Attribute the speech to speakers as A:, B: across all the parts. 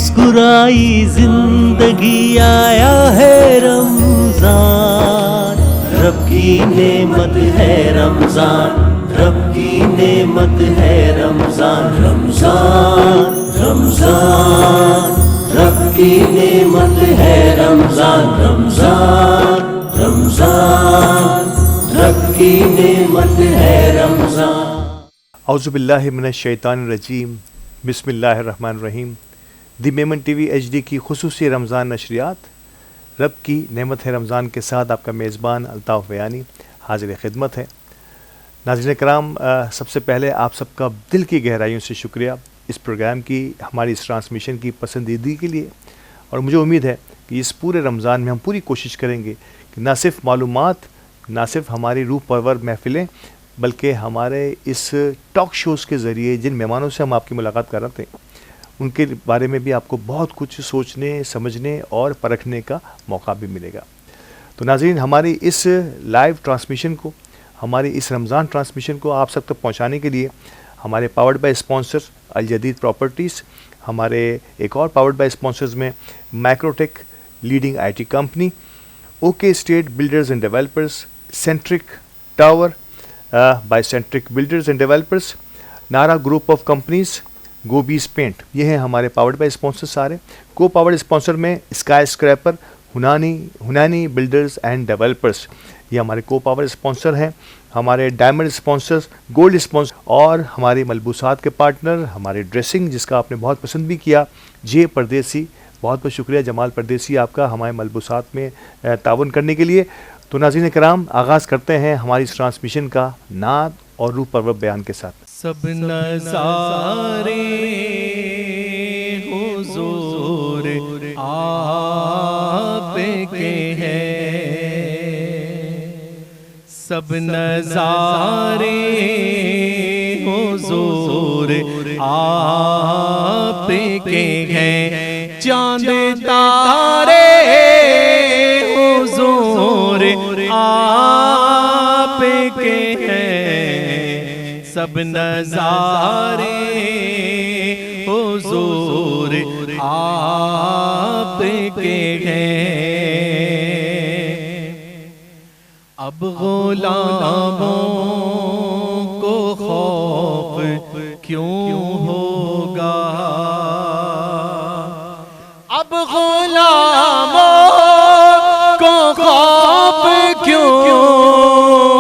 A: मुस्कुराई जिंदगी आया है रमजान, रब की नेमत है रमजान, रब की नेमत है रमजान। रमजान रमजान रब की नेमत है रमजान, रमजान रमजान रब की नेमत है रमजान।
B: औज़ुबिल्लाहि मिनश्शैतानिर्रजीम, बिस्मिल्लाहिर्रहमानिर्रहीम। दी मेमन टीवी HD की खुसूसी रमज़ान नशरियात रब की नेमत है रमज़ान के साथ आपका मेज़बान अल्ताफ़ बयानी हाज़िर खिदमत है। नाज़रीन कराम, सबसे पहले आप सबका दिल की गहराइयों से शुक्रिया इस प्रोग्राम की, हमारी इस ट्रांसमिशन की पसंदीदगी के लिए। और मुझे उम्मीद है कि इस पूरे रमज़ान में हम पूरी कोशिश करेंगे कि ना सिर्फ मालूमात, ना सिर्फ हमारी रूह परवर महफ़िलें, बल्कि हमारे इस टॉक शोज़ के ज़रिए जिन मेहमानों से हम आपकी मुलाकात कर रहे थे उनके बारे में भी आपको बहुत कुछ सोचने, समझने और परखने का मौका भी मिलेगा। तो नाज़रीन, हमारी इस लाइव ट्रांसमिशन को, हमारी इस रमज़ान ट्रांसमिशन को आप सब तक पहुंचाने के लिए हमारे पावर्ड बाय स्पॉन्सर अल जदीद प्रॉपर्टीज़, हमारे एक और पावर्ड बाय स्पॉन्सर्स में Macrotech leading IT company, OK state builders and developers, Centric tower by Centric builders and developers, Nara group of companies, गोबीज पेंट, ये हैं हमारे पावर्ड बाय स्पॉन्सर सारे। को पावर्ड स्पॉन्सर में skyscraper, Hunani builders and developers, ये हमारे को power sponsor हैं। हमारे डायमंड स्पॉन्सर्स, गोल्ड स्पॉन्सर और हमारे मलबूसात के पार्टनर, हमारे ड्रेसिंग जिसका आपने बहुत पसंद भी किया, जे परदेसी, बहुत बहुत शुक्रिया जमाल परदेसी आपका हमारे मलबूसात में ताउन करने के लिए। तो नाज़रीन कराम, आगाज़ करते हैं हमारी इस ट्रांसमिशन का नात और रूह परवर बयान के साथ।
A: सब नज़ारे हुज़ूर आपके हैं, सब नज़ारे हुज़ूर आपके हैं, चाँद तारे हुज़ूर आपके हैं, सब नज़ारे हुज़ूर आपके हैं। अब गुलामों को खौफ क्यों होगा, अब गुलामों को खौफ क्यों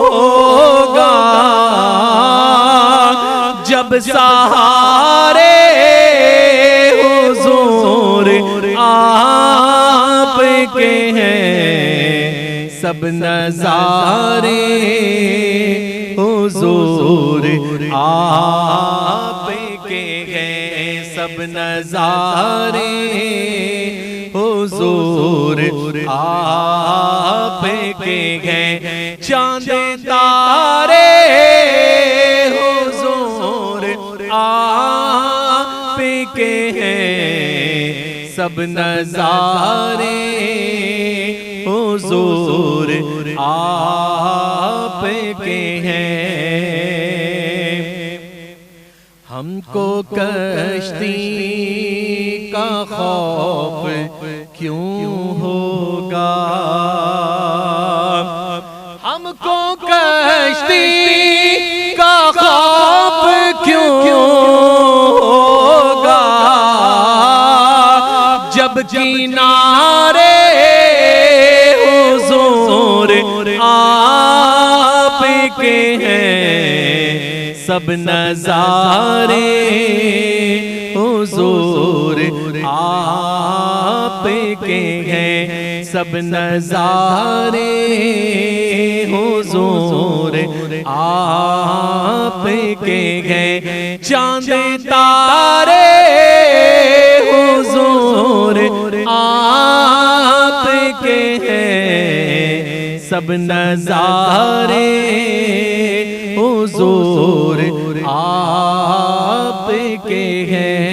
A: होगा, जब सहारे हुज़ूर आपके हैं, सब नज़ारे हुज़ूर आपके हैं, सब नज़ारे हुज़ूर आपके हैं, चाँद तारे हुज़ूर आपके हैं, सब नज़ारे हुज़ूर आपके हैं। हमको कश्ती का खौफ क्यों होगा, हमको कश्ती का खौफ क्यों होगा, जब किनारे हुज़ूर आपके हैं, सब नज़ारे हुज़ूर आपके हैं, सब नज़ारे हुज़ूर आपके हैं, चाँद तारे हुज़ूर आपके हैं, सब नज़ारे हुज़ूर आपके हैं।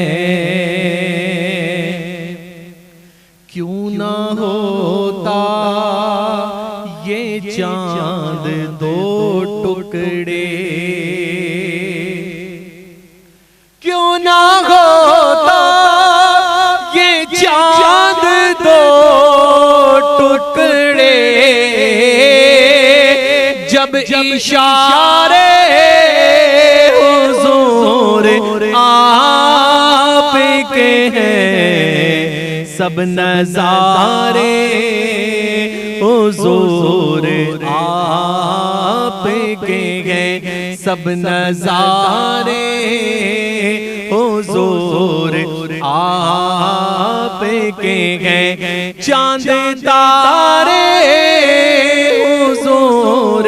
A: क्यों ना होता ये चांद दो टुकड़े, क्यों ना होता ये जब इशारे हुजूर आप के हैं, सब नजारे हुजूर आप के हैं, सब नजारे हुजूर आप के हैं। चांद तारे हुजूर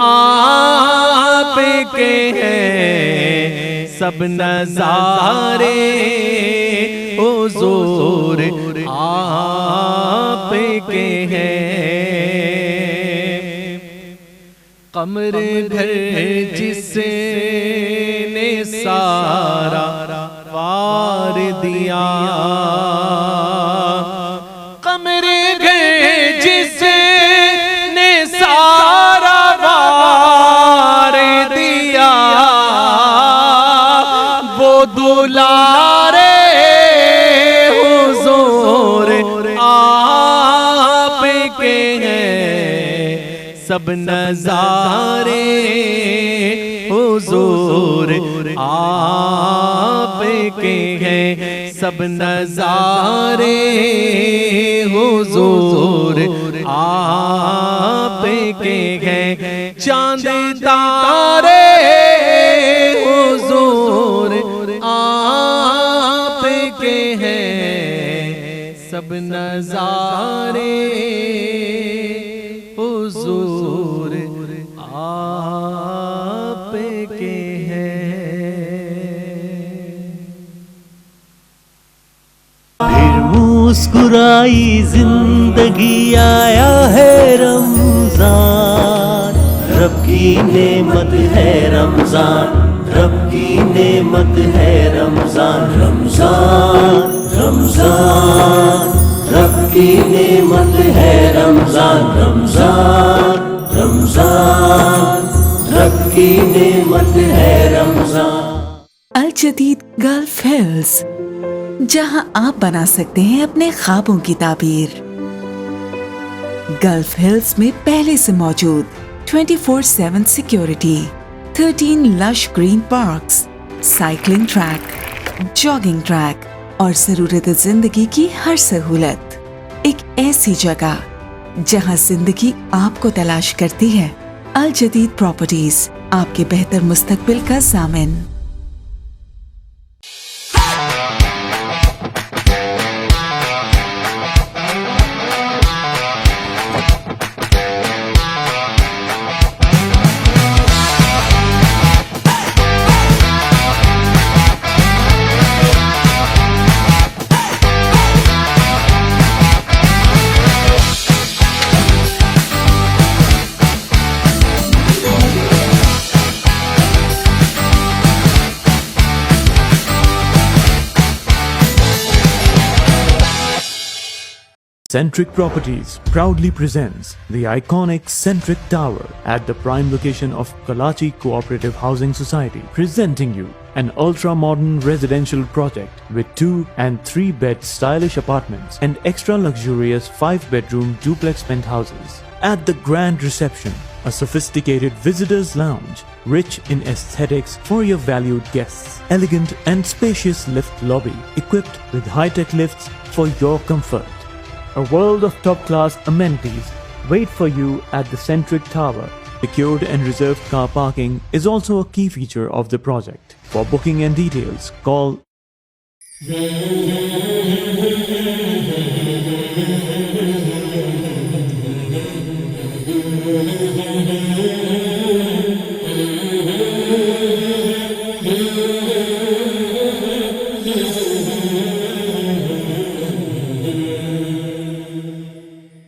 A: आप के हैं, सब नजारे हुजूर आप के हैं। कमर घर जिसने सारा वार दिया, कमर घर जिसने सारा वार दिया, वो दुलारे हुजूर आप के हैं, सब नजारे हुजूर आप के हैं, सब नजारे हुजूर आप के हैं। चांद तारे हुजूर आप के हैं, सब नजारे हुजूर आप के
C: फिर मुस्कुराई जिंदगी, आया है रमजान। रब की नेमत है रमजान, रब की नेमत है रमजान। रमजान रमजान रब की नेमत है रमजान। रमजान रमजान रब की नेमत है रमजान।
D: अल जदीद गल्फ हिल्स, जहां आप बना सकते हैं अपने ख्वाबों की ताबीर। गल्फ हिल्स में पहले से मौजूद 24/7 security, 13 lush green parks, cycling track, jogging track और जरूरत जिंदगी की हर सहूलत। एक ऐसी जगह जहां जिंदगी आपको तलाश करती है। अल जदीद प्रॉपर्टीज, आपके बेहतर मुस्तकबिल का ज़ामिन।
E: Centric Properties proudly presents the iconic Centric Tower at the prime location of Kalachi Cooperative Housing Society, presenting you an ultra-modern residential project with 2 and 3 bed stylish apartments and extra luxurious 5-bedroom duplex penthouses. At the grand reception, a sophisticated visitors lounge, rich in aesthetics for your valued guests, elegant and spacious lift lobby equipped with high-tech lifts for your comfort. A world of top-class amenities wait for you at the Centric Tower. Secured and reserved car parking is also a key feature of the project. For booking and details, call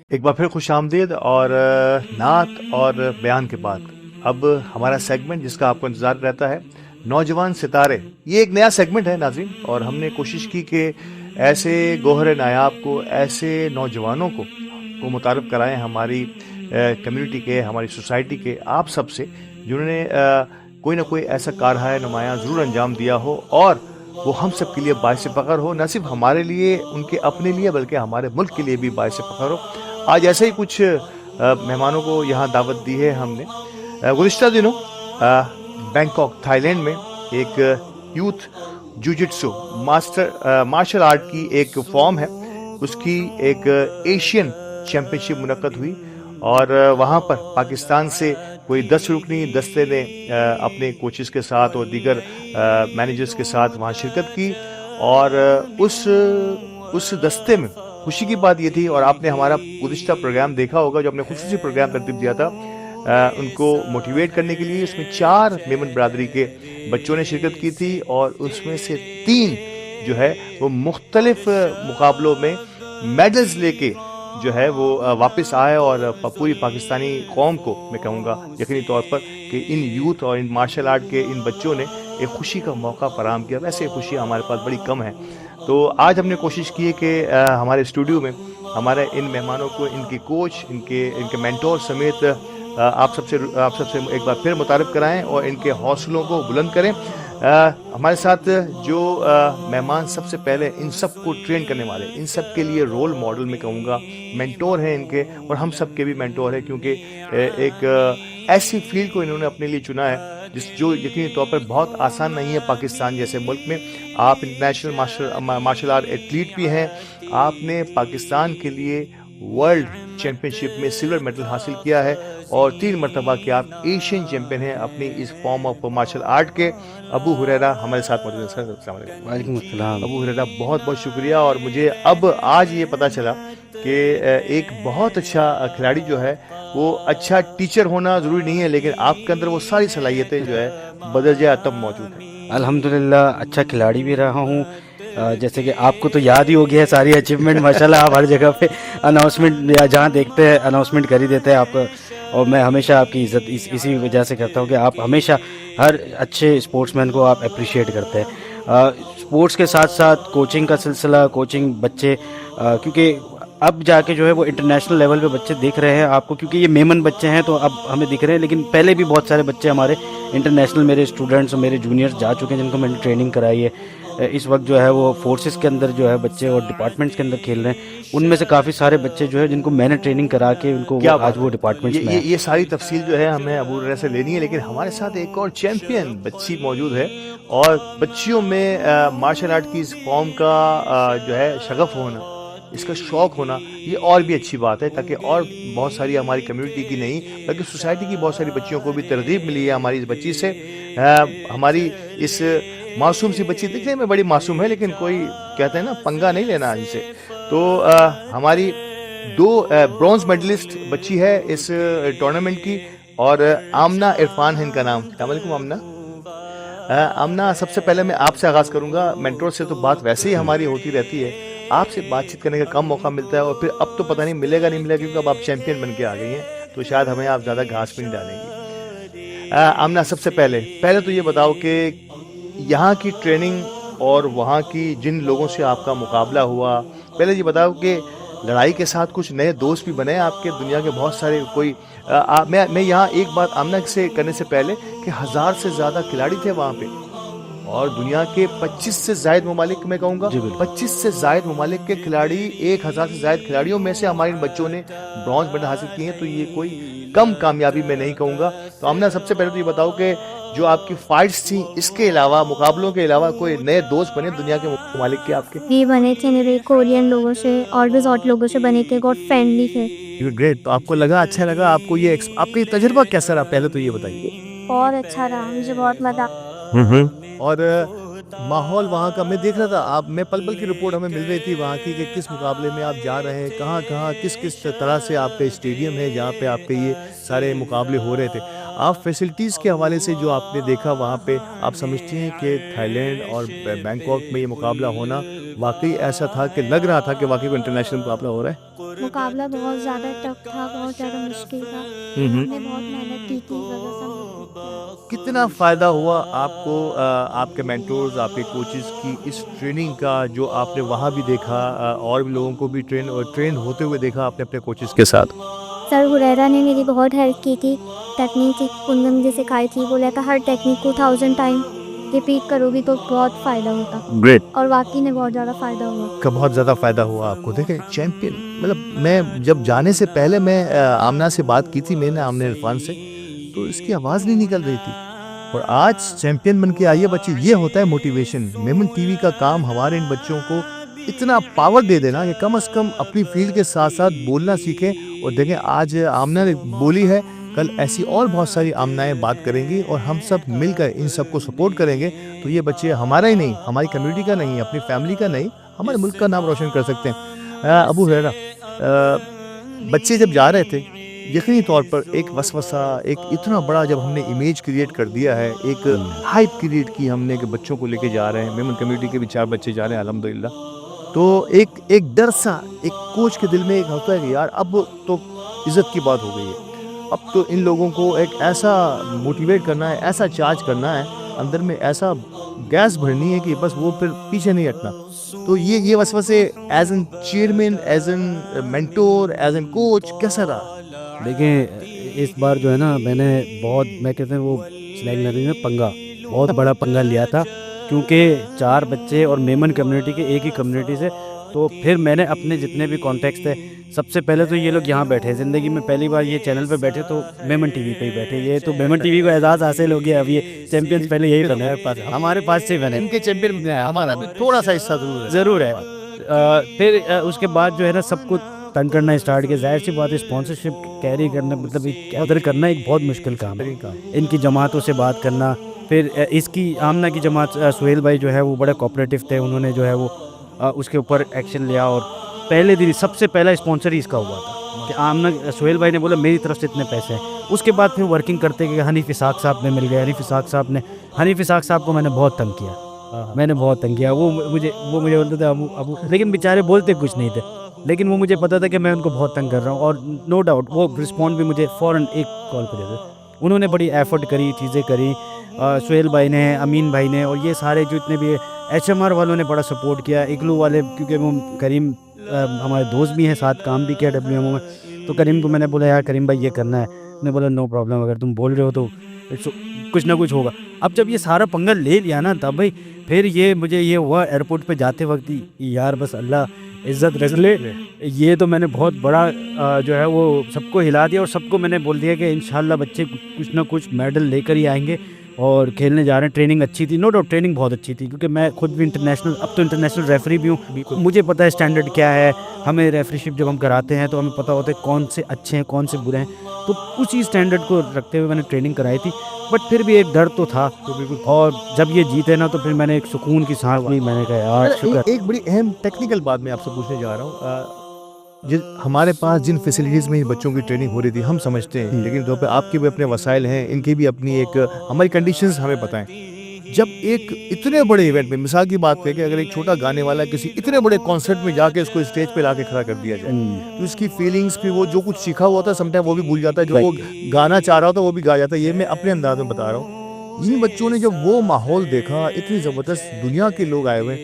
B: एक बार फिर खुश आमदीद। और नात और बयान के बाद अब हमारा सेगमेंट जिसका आपको इंतज़ार रहता है, नौजवान सितारे। ये एक नया सेगमेंट है नाज़रीन, और हमने कोशिश की कि ऐसे गोहर नायाब को, ऐसे नौजवानों को मुतारफ़ कराएं हमारी कम्युनिटी के, हमारी सोसाइटी के आप सब से, जिन्होंने कोई ना कोई ऐसा कारहाय नुमायाँ ज़रूर अंजाम दिया हो और वो हम सब के लिए बाइस फ़ख्र हो, न सिर्फ हमारे लिए, उनके अपने लिए, बल्कि हमारे मुल्क के लिए भी बाइस फ़ख्र हो। आज ऐसे ही कुछ मेहमानों को यहाँ दावत दी है हमने, गुज़िश्ता दिनों बैंकॉक थाईलैंड में एक यूथ जुजित्सु मार्शल आर्ट की एक फॉर्म है, उसकी एक एशियन चैम्पियनशिप मुनक्कद हुई और वहाँ पर पाकिस्तान से कोई 10 रुकनी दस्ते ने अपने कोचेस के साथ और दीगर मैनेजर्स के साथ वहाँ शिरकत की और उस दस्ते में खुशी की बात ये थी, और आपने हमारा गुज़िश्ता प्रोग्राम देखा होगा जो अपने खुसूसी प्रोग्राम तरतीब दिया था, उनको मोटिवेट करने के लिए इसमें 4 मेमन बरादरी के बच्चों ने शिरकत की थी और उसमें से 3 जो है वो मुख्तलिफ मुकाबलों में मेडल्स लेके जो है वो वापस आए और पूरी पाकिस्तानी कौम को मैं कहूँगा यकीनी तौर पर कि इन यूथ और इन मार्शल आर्ट के इन बच्चों ने एक खुशी का मौका फराहम किया। वैसे खुशी हमारे पास बड़ी कम है, तो आज हमने कोशिश की है कि हमारे स्टूडियो में हमारे इन मेहमानों को, इनके कोच, इनके मेंटोर समेत आप सबसे एक बार फिर मुतारिफ कराएं और इनके हौसलों को बुलंद करें। हमारे साथ जो मेहमान सबसे पहले इन सब को ट्रेन करने वाले, इन सब के लिए रोल मॉडल में कहूँगा, मेंटोर हैं इनके, और हम सब के भी मेंटोर हैं क्योंकि एक ऐसी फील्ड को इन्होंने अपने लिए चुना है जो यकीनी तौर पर बहुत आसान नहीं है। पाकिस्तान जैसे मुल्क में आप इंटरनेशनल मार्शल आर्ट एथलीट भी हैं, आपने पाकिस्तान के लिए वर्ल्ड चैम्पियनशिप में सिल्वर मेडल हासिल किया है और 3 मरतबा के आप एशियन चैम्पियन हैं अपनी इस फॉर्म ऑफ मार्शल आर्ट के। अबू हुरैरा हमारे साथ मौजूद हैं। सर अस्सलाम वालेकुम।
C: वालेकुम अस्सलाम।
B: अबू हुरैरा बहुत बहुत शुक्रिया। और मुझे अब आज ये पता चला कि एक बहुत अच्छा खिलाड़ी जो है वो अच्छा टीचर होना ज़रूरी नहीं है, लेकिन आपके अंदर वो सारी सलाहियतें जो है बदरजा तब मौजूद है।
F: अल्हम्दुलिल्लाह अच्छा खिलाड़ी भी रहा हूँ। जैसे कि आपको तो याद ही हो गया है सारी अचीवमेंट, माशाल्लाह आप हर जगह पे अनाउंसमेंट या जहाँ देखते हैं अनाउंसमेंट कर ही देते हैं आपको, और मैं हमेशा आपकी इज़्ज़त इसी वजह से करता हूँ कि आप हमेशा हर अच्छे स्पोर्ट्समैन को आप अप्रिशिएट करते हैं। स्पोर्ट्स के साथ साथ कोचिंग का सिलसिला, कोचिंग बच्चे क्योंकि अब जाके जो है वो इंटरनेशनल लेवल पे बच्चे दिख रहे हैं आपको, क्योंकि ये मेमन बच्चे हैं तो अब हमें दिख रहे हैं, लेकिन पहले भी बहुत सारे बच्चे हमारे इंटरनेशनल, मेरे स्टूडेंट्स और मेरे जूनियर्स जा चुके हैं जिनको मैंने ट्रेनिंग कराई है। इस वक्त जो है वो फोर्सेस के अंदर जो है बच्चे और डिपार्टमेंट्स के अंदर खेल रहे हैं, उनमें से काफ़ी सारे बच्चे जो है जिनको मैंने ट्रेनिंग करा के उनको आज वो डिपार्टमेंट्स में
B: ये सारी तफसील जो है हमें अबू हुरैरा से लेनी है, लेकिन हमारे साथ एक और चैंपियन बच्ची मौजूद है और बच्चियों में मार्शल आर्ट की इस फॉर्म का जो है शगफ होना, इसका शौक़ होना, ये और भी अच्छी बात है, ताकि और बहुत सारी हमारी कम्युनिटी की नहीं बल्कि सोसाइटी की बहुत सारी बच्चियों को भी तरगीब मिली है हमारी इस बच्ची से। हमारी इस मासूम सी बच्ची दिखने में बड़ी मासूम है, लेकिन कोई कहते हैं ना पंगा नहीं लेना इनसे। तो हमारी 2 ब्रॉन्ज मेडलिस्ट बच्ची है इस टूर्नामेंट की, और आमना इरफान है इनका नाम। अस्सलाम वालेकुम आमना। आमना, सबसे पहले मैं आपसे आगाज़ करूँगा। मेंटोर से तो बात वैसे ही हमारी होती रहती है, आपसे बातचीत करने का कम मौका मिलता है, और फिर अब तो पता नहीं मिलेगा नहीं मिलेगा क्योंकि अब आप चैंपियन बन के आ गई हैं, तो शायद हमें आप ज़्यादा घास भी नहीं डालेंगी। आमना, सबसे पहले तो ये बताओ कि यहाँ की ट्रेनिंग और वहाँ की जिन लोगों से आपका मुकाबला हुआ, पहले ये बताओ कि लड़ाई के साथ कुछ नए दोस्त भी बने आपके, दुनिया के बहुत सारे कोई मैं यहाँ एक बात आमना से करने से पहले कि 1000 से ज़्यादा खिलाड़ी थे वहाँ पे, और दुनिया के 25 से ज़ायद ममालिक, मैं कहूँगा 25 से ज़ायद ममालिक के खिलाड़ी, 1000 से ज़ायद खिलाड़ियों में से हमारे इन बच्चों ने ब्रॉन्ज मेडल हासिल किए हैं, तो ये कोई कम कामयाबी मैं नहीं कहूँगा। तो आमना, सबसे पहले तो ये बताओ कि जो आपकी फाइट्स थी, इसके अलावा, मुकाबलों के अलावा कोई नए दोस्त बने दुनिया के ममालिक के आपके?
G: ये बने थे मेरे कोरियन लोगों से और भी और लोगों से बने थे, बहुत फ्रेंडली थे।
B: ग्रेट। तो आपको लगा, अच्छा लगा आपको ये आपका तजुर्बा कैसा रहा, पहले तो ये बताइए।
G: बहुत अच्छा रहा, मुझे बहुत मजा।
B: और माहौल वहाँ का मैं देख रहा था, मैं पल पल की रिपोर्ट हमें मिल रही थी वहाँ की कि किस मुकाबले में आप जा रहे हैं, कहाँ कहाँ किस तरह से आपका स्टेडियम है जहाँ पे आपके ये सारे मुकाबले हो रहे थे। आप फैसिलिटीज़ के हवाले से जो आपने देखा वहाँ पे, आप समझते हैं कि थाईलैंड और बैंकॉक में ये मुकाबला होना वाकई ऐसा था कि लग रहा था कि वाकई कोई इंटरनेशनल मुकाबला हो रहा है?
G: मुकाबला बहुत ज़्यादा टफ था, बहुत ज़्यादा मुश्किल था, हमने बहुत मेहनत की थी, वजह से
B: कितना फ़ायदा हुआ आपको आपके मेंटोर्स, आपके कोचेस की इस ट्रेनिंग का, जो आपने वहाँ भी देखा और भी लोगों को भी ट्रेन होते हुए देखा आपने अपने कोचेस के साथ?
G: सर हुरैरा ने मेरी बहुत हेल्प की थी, टेक्निक उन्होंने मुझे सिखाई थी, बोला था हर टेक्निक को 1000 टाइम रिपीट करोगी तो बहुत फ़ायदा होता।
B: ग्रेट।
G: और वाकई में बहुत ज़्यादा फ़ायदा हुआ।
B: बहुत ज़्यादा फ़ायदा हुआ आपको। देखें, चैम्पियन, मतलब मैं जब जाने से पहले मैं आमना से बात की थी, मैंने आमना इरफान से, तो इसकी आवाज़ नहीं निकल रही थी, और आज चैंपियन बन के आई है बच्ची। ये होता है मोटिवेशन। मेमन टीवी का काम हमारे इन बच्चों को इतना पावर दे देना कि कम से कम अपनी फील्ड के साथ साथ बोलना सीखें। और देखें, आज आमना ने बोली है, कल ऐसी और बहुत सारी आमनाएं बात करेंगी, और हम सब मिलकर इन सबको सपोर्ट करेंगे तो ये बच्चे हमारा ही नहीं, हमारी कम्युनिटी का नहीं, अपनी फैमिली का नहीं, हमारे मुल्क का नाम रोशन कर सकते हैं। अबू हुरैरा, बच्चे जब जा रहे थे, यकीनी तौर पर एक वसवसा, एक इतना बड़ा जब हमने इमेज क्रिएट कर दिया है, एक हाइप क्रिएट की हमने कि बच्चों को लेके जा रहे हैं, मेमन कम्युनिटी के भी 4 बच्चे जा रहे हैं अल्हम्दुलिल्लाह, तो एक डर सा एक कोच के दिल में एक होता है कि यार अब तो इज़्ज़त की बात हो गई है, अब तो इन लोगों को एक ऐसा मोटिवेट करना है, ऐसा चार्ज करना है, अंदर में ऐसा गैस भरनी है कि बस वो फिर पीछे नहीं हटना। तो ये वसवसे as an chairman, as an mentor, as an coach कैसा रहा?
F: देखिए, इस बार जो है ना, मैंने बहुत, मैं कहते हैं वो स्लैंग लैंग्वेज में पंगा, बहुत बड़ा पंगा लिया था, क्योंकि 4 बच्चे और मेमन कम्युनिटी के एक ही कम्युनिटी से। तो फिर मैंने अपने जितने भी कॉन्टेक्ट थे, सबसे पहले तो ये लोग यहाँ बैठे, ज़िंदगी में पहली बार ये चैनल पे बैठे तो मेमन टीवी पे ही बैठे। ये तो मेमन टीवी को एजाज़ हासिल हो गया। अब ये चैंपियंस पहले यही बने, हमारे पास से बने,
B: इनके चैंपियन हमारा थोड़ा सा हिस्सा
F: ज़रूर है। फिर उसके बाद जो है ना, सबको तंग करना स्टार्ट किया। जाहिर सी बात है, स्पॉन्सरशिप कैरी करना, मतलब उधर करना एक बहुत मुश्किल काम है। इनकी जमातों से बात करना, फिर इसकी आमना की जमात, सुहेल भाई जो है वो बड़े कोऑपरेटिव थे, उन्होंने जो है वो उसके ऊपर एक्शन लिया, और पहले दिन सबसे पहला स्पॉन्सर ही इसका हुआ था कि आमना, सुहेल भाई ने बोला मेरी तरफ से इतने पैसे हैं। उसके बाद फिर वर्किंग करते कि हनीफ इसाक साहब ने मिल गए। हनीफ इसाक साहब को मैंने बहुत तंग किया, वो मुझे बोलते थे अबू, लेकिन बेचारे बोलते कुछ नहीं थे, लेकिन वो मुझे पता था कि मैं उनको बहुत तंग कर रहा हूँ, और नो डाउट वो रिस्पॉन्ड भी मुझे फ़ौरन एक कॉल पर देते। उन्होंने बड़ी एफर्ट करी, चीज़ें करी, सुहेल भाई ने, अमीन भाई ने, और ये सारे जो इतने भी HMR वालों ने बड़ा सपोर्ट किया, इग्लू वाले, क्योंकि वो करीम हमारे दोस्त भी हैं, साथ काम भी किया WMO में। तो करीम को मैंने बोला यार करीम भाई ये करना है, उसने बोला नो प्रॉब्लम, अगर तुम बोल रहे हो तो कुछ ना कुछ होगा। अब जब ये सारा पंगा ले लिया ना, तब भाई फिर मुझे ये हुआ एयरपोर्ट पे जाते वक्त ही, यार बस अल्लाह इज़्ज़त रख ले। ये तो मैंने बहुत बड़ा जो है वो सबको हिला दिया, और सबको मैंने बोल दिया कि इंशाल्लाह बच्चे कुछ ना कुछ मेडल लेकर ही आएंगे और खेलने जा रहे हैं। ट्रेनिंग अच्छी थी, नो डाउट ट्रेनिंग बहुत अच्छी थी, क्योंकि मैं खुद भी अब तो इंटरनेशनल रेफरी भी हूँ, मुझे पता है स्टैंडर्ड क्या है। हमें रेफरीशिप जब हम कराते हैं तो हमें पता होता है कौन से अच्छे हैं, कौन से बुरे हैं, तो उसी स्टैंडर्ड को रखते हुए मैंने ट्रेनिंग कराई थी। बट फिर भी एक डर तो था, और जब ये जीते ना तो फिर मैंने एक सुकून की सांस ली। मैंने कहा यार शुक्र।
B: एक बड़ी अहम टेक्निकल बात मैं आपसे पूछने जा रहा हूँ। हमारे पास जिन फैसिलिटीज़ में बच्चों की ट्रेनिंग हो रही थी हम समझते हैं, लेकिन तो पे आपके भी अपने वसाइल हैं, इनकी भी अपनी एक, हमारी कंडीशंस हमें पता है। जब एक इतने बड़े इवेंट में, मिसाल की बात करें कि अगर एक छोटा गाने वाला किसी इतने बड़े कॉन्सर्ट में जाके उसको स्टेज पे लाके खड़ा कर दिया जाए, तो उसकी फीलिंग्स भी, वो जो कुछ सीखा हुआ था समटाइम वो भी भूल जाता है, जो वो गाना चाह रहा होता वो भी गा जाता है। ये मैं अपने अंदाज में बता रहा हूँ। जिन बच्चों ने जब वो माहौल देखा, इतनी ज़बरदस्त दुनिया के लोग आए हुए,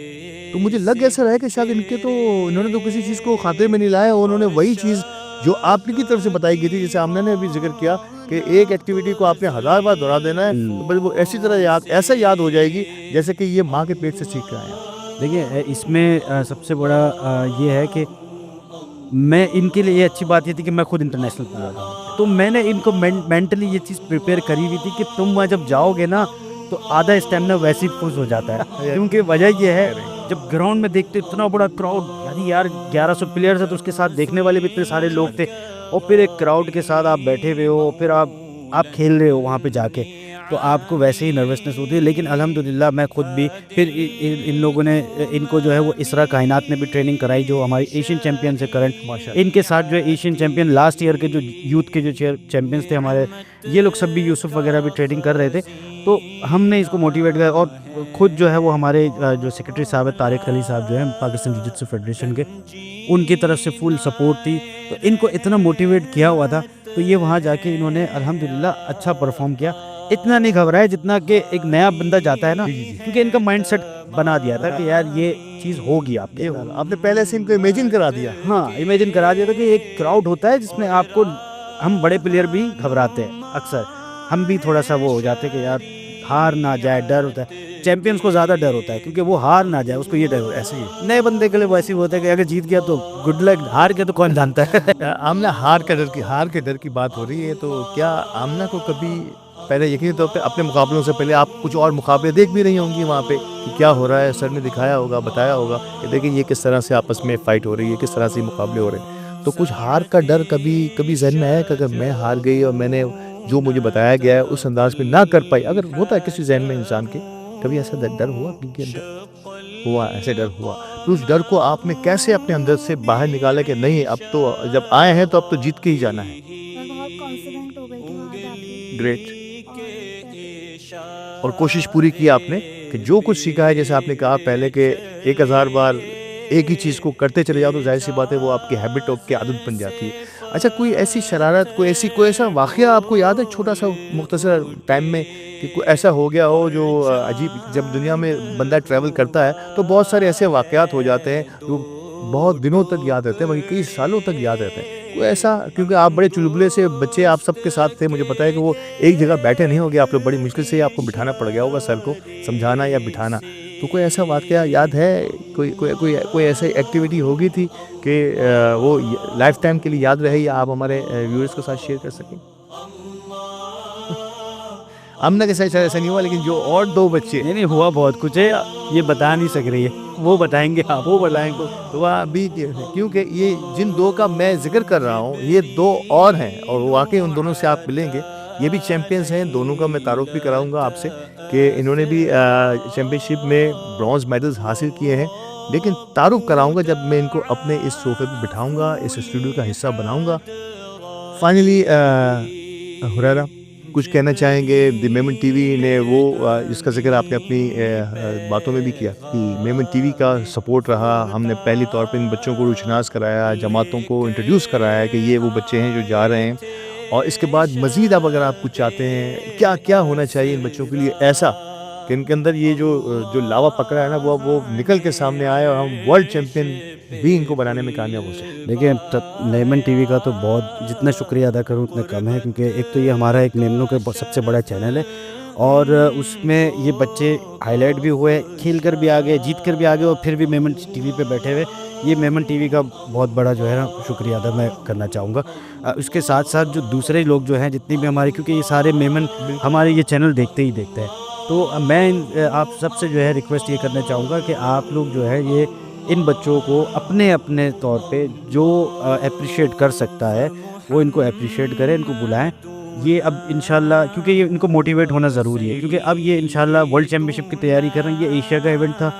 B: तो मुझे लग ऐसा रहा है कि शायद इन्होंने तो किसी चीज़ को खाते में नहीं लाया, और उन्होंने वही चीज़ जो आपकी तरफ से बताई गई थी, जैसे आमना ने अभी जिक्र किया कि एक एक्टिविटी को आपने 1000 बार दोहरा देना है, तो बस वो ऐसी तरह ऐसा याद हो जाएगी जैसे कि ये माँ के पेट से सीख कर आया।
F: देखिए, इसमें सबसे बड़ा ये है कि मैं इनके लिए ये अच्छी बात ये थी कि मैं खुद इंटरनेशनल प्लेयर था, तो मैंने इनको मेंटली ये चीज़ प्रिपेयर करी हुई थी कि तुम वहाँ जब जाओगे ना तो आधा स्टेमिना वैसे ही फुस हो जाता है। क्योंकि वजह ये है, जब ग्राउंड में देखते इतना बड़ा क्राउड, यार 1100 प्लेयर्स है, तो उसके साथ देखने वाले भी इतने सारे लोग थे, और फिर एक क्राउड के साथ आप बैठे हुए हो, फिर आप खेल रहे हो वहाँ पे जाके, तो आपको वैसे ही नर्वसनेस होती है। लेकिन अल्हम्दुलिल्लाह मैं खुद भी, फिर इन लोगों ने, इनको जो है वो इसरा कायनात ने भी ट्रेनिंग कराई, जो हमारी एशियन चैम्पियन से करंट, इनके साथ जो है एशियन चैम्पियन लास्ट ईयर के जो यूथ के जो चैम्पियंस थे हमारे, ये लोग सब भी, यूसुफ वगैरह भी ट्रेनिंग कर रहे थे। तो हमने इसको मोटिवेट किया, और खुद जो है वो हमारे जो सेक्रेटरी साहब है तारिक अली साहब जो है पाकिस्तान जिजित्सु फेडरेशन के, उनकी तरफ से फुल सपोर्ट थी, तो इनको इतना मोटिवेट किया हुआ था। तो ये वहाँ जाके इन्होंने अल्हम्दुलिल्लाह अच्छा परफॉर्म किया। इतना नहीं घबराया जितना कि एक नया बंदा जाता है ना, क्योंकि इनका माइंडसेट बना दिया था कि यार ये चीज़ होगी,
B: आपने पहले से इनको इमेजिन करा दिया।
F: हाँ, इमेजिन करा दिया था कि एक क्राउड होता है जिसमें आपको, हम बड़े प्लेयर भी घबराते हैं अक्सर, हम भी थोड़ा सा वो हो जाते हैं कि यार हार ना जाए, डर होता है, चैंपियंस को ज़्यादा डर होता है क्योंकि वो हार ना जाए, उसको ये डर होता है। ऐसे ही नए बंदे के लिए वो ऐसे ही होता है कि अगर जीत गया तो गुड लक, हार गया तो कौन जानता है।
B: आमना हार के डर की बात हो रही है, तो क्या आमना को कभी पहले यकीनी तौर पे अपने मुकाबलों से पहले आप कुछ और मुकाबले देख भी रही होंगी वहाँ पे कि क्या हो रहा है? सर ने दिखाया होगा, बताया होगा कि देखिए ये किस तरह से आपस में फाइट हो रही है, किस तरह से मुकाबले हो रहे हैं। तो कुछ हार का डर कभी जहन में आया कि अगर मैं हार गई और मैंने जो मुझे बताया गया है उस अंदाज में ना कर पाई, अगर होता है किसी जहन में इंसान के, कभी ऐसा डर हुआ आपके अंदर? हुआ, ऐसे डर हुआ, तो उस डर को आपने कैसे अपने अंदर से बाहर निकाला कि नहीं अब तो जब आए हैं तो अब तो जीत के ही जाना है?
G: मैं बहुत कॉन्फिडेंट हो गई थी वहाँ जाके।
B: ग्रेट। और कोशिश पूरी की आपने कि जो कुछ सीखा है, जैसे आपने कहा पहले कि 1000 बार एक ही चीज़ को करते चले जाओ तो जाहिर सी बात है वो आपकी हैबिट आपकी आदत बन जाती है। अच्छा, कोई ऐसी शरारत, कोई ऐसा वाक़या आपको याद है छोटा सा मुख्तसर टाइम में कि कोई ऐसा हो गया हो जो अजीब? जब दुनिया में बंदा ट्रैवल करता है तो बहुत सारे ऐसे वाक़यात हो जाते हैं जो बहुत दिनों तक याद रहते हैं, बल्कि कई सालों तक याद रहते हैं। कोई ऐसा, क्योंकि आप बड़े चुलबुले से बच्चे आप सबके साथ थे, मुझे पता है कि वो एक जगह बैठे नहीं होंगे, आप लोग बड़ी मुश्किल से आपको बिठाना पड़ गया होगा सर को समझाना या बिठाना। तो कोई ऐसा वाक़या याद है? कोई ऐसी एक्टिविटी होगी थी कि वो लाइफ टाइम के लिए याद रहे या आप हमारे व्यूअर्स के साथ शेयर कर सकें? आमना के साथ ऐसा नहीं हुआ, लेकिन जो और 2 बच्चे,
F: नहीं हुआ बहुत कुछ है, ये बता नहीं सक रही है, वो बताएंगे आप।
B: वो बताएंगे तो वह अभी, क्योंकि ये जिन 2 का मैं जिक्र कर रहा हूँ ये 2 और हैं और वाकई उन दोनों से आप मिलेंगे। ये भी चैंपियंस हैं, दोनों का मैं तारुफ भी कराऊंगा आपसे कि इन्होंने भी चैंपियनशिप में ब्रॉन्ज मेडल्स हासिल किए हैं, लेकिन तारुफ कराऊंगा जब मैं इनको अपने इस सोफे पर बिठाऊंगा, इस स्टूडियो का हिस्सा बनाऊंगा। फाइनली हुरैरा, कुछ कहना चाहेंगे? द मेमन टीवी ने वो जिसका जिक्र आपने अपनी बातों में भी किया कि मेमन टीवी का सपोर्ट रहा, हमने पहली तौर पे इन बच्चों को रुशनास कराया, जमातों को इंट्रोड्यूस कराया कि ये वो बच्चे हैं जो जा रहे हैं, और इसके बाद मज़ीद अब अगर आप कुछ चाहते हैं, क्या क्या होना चाहिए इन बच्चों के लिए ऐसा कि इनके अंदर ये जो लावा पकड़ा है ना वो निकल के सामने आए और हम वर्ल्ड चैम्पियन भी इनको बनाने में कामयाब हो सके?
F: देखिए, मेमन टीवी का तो बहुत, जितना शुक्रिया अदा करूं उतना कम है, क्योंकि एक तो ये हमारा एक मेमनों का सबसे बड़ा चैनल है और उसमें ये बच्चे हाईलाइट भी हुए, खेल कर भी आ गए, जीत कर भी आ गए और फिर भी मेमन टीवी पे बैठे हुए। ये मेमन टीवी का बहुत बड़ा जो है ना शुक्रिया अदा मैं करना चाहूँगा। उसके साथ साथ जो दूसरे लोग जो हैं, जितनी भी हमारे, क्योंकि ये सारे मेमन हमारे ये चैनल देखते हैं, तो मैं आप सबसे जो है रिक्वेस्ट ये करना चाहूँगा कि आप लोग जो है ये इन बच्चों को अपने अपने तौर पे जो अप्रिशिएट कर सकता है वो इनको अप्रिशिएट करें, इनको बुलाएं। ये अब इंशाल्लाह, क्योंकि ये इनको मोटिवेट होना ज़रूरी है, क्योंकि अब ये इंशाल्लाह वर्ल्ड चैम्पियनशिप की तैयारी कर रहे हैं। ये एशिया का इवेंट था,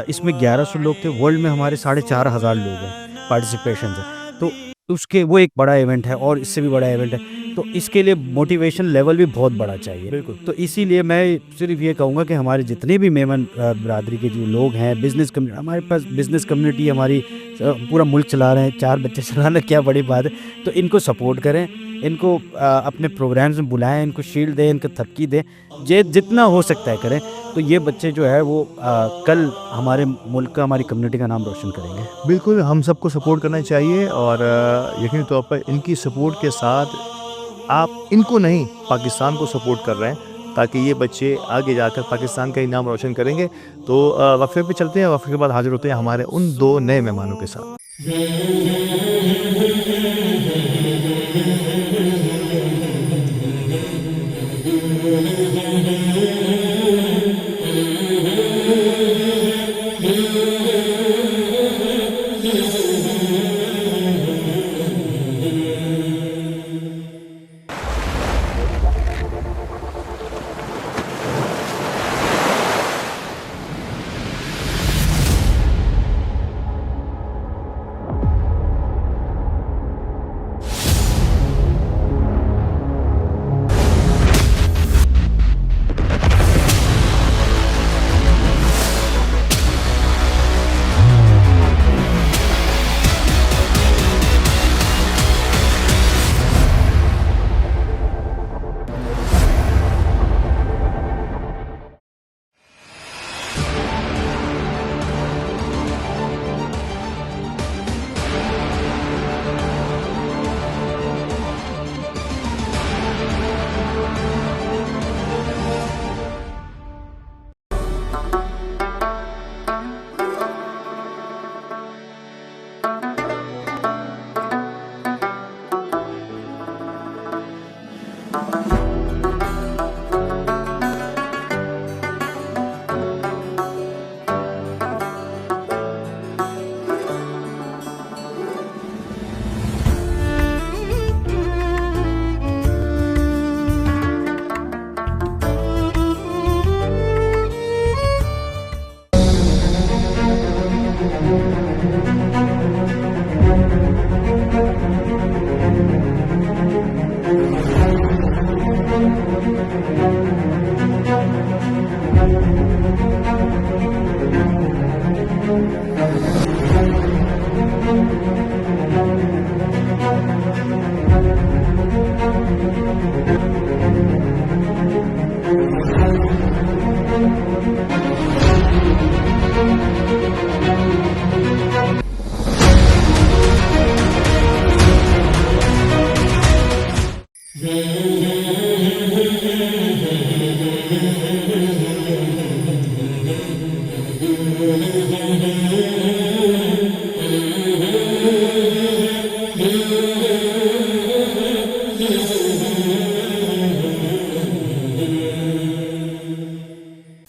F: इसमें 1100 लोग थे, वर्ल्ड में हमारे 4500 लोग हैं पार्टिसिपेशन है, तो उसके वो एक बड़ा इवेंट है और इससे भी बड़ा इवेंट है, तो इसके लिए मोटिवेशन लेवल भी बहुत बड़ा चाहिए।
B: बिल्कुल।
F: तो इसीलिए मैं सिर्फ ये कहूँगा कि हमारे जितने भी मेमन बरादरी के जो लोग हैं, बिज़नेस कम्युनिटी, हमारे पास बिज़नेस कम्युनिटी हमारी पूरा मुल्क चला रहे हैं, 4 बच्चे चलाना क्या बड़ी बात है, तो इनको सपोर्ट करें, इनको अपने प्रोग्राम्स में बुलाएं, इनको शील्ड दें, इनको थपकी दें, जितना हो सकता है करें, तो ये बच्चे जो है वो कल हमारे मुल्क का, हमारी कम्युनिटी का नाम रोशन करेंगे।
B: बिल्कुल, हम सबको सपोर्ट करना चाहिए और यकीनी तौर पर इनकी सपोर्ट के साथ आप इनको नहीं पाकिस्तान को सपोर्ट कर रहे हैं ताकि ये बच्चे आगे जाकर पाकिस्तान का ही नाम रोशन करेंगे। तो वक्फे पे चलते हैं, वक्फे के बाद हाजिर होते हैं हमारे उन 2 नए मेहमानों के साथ।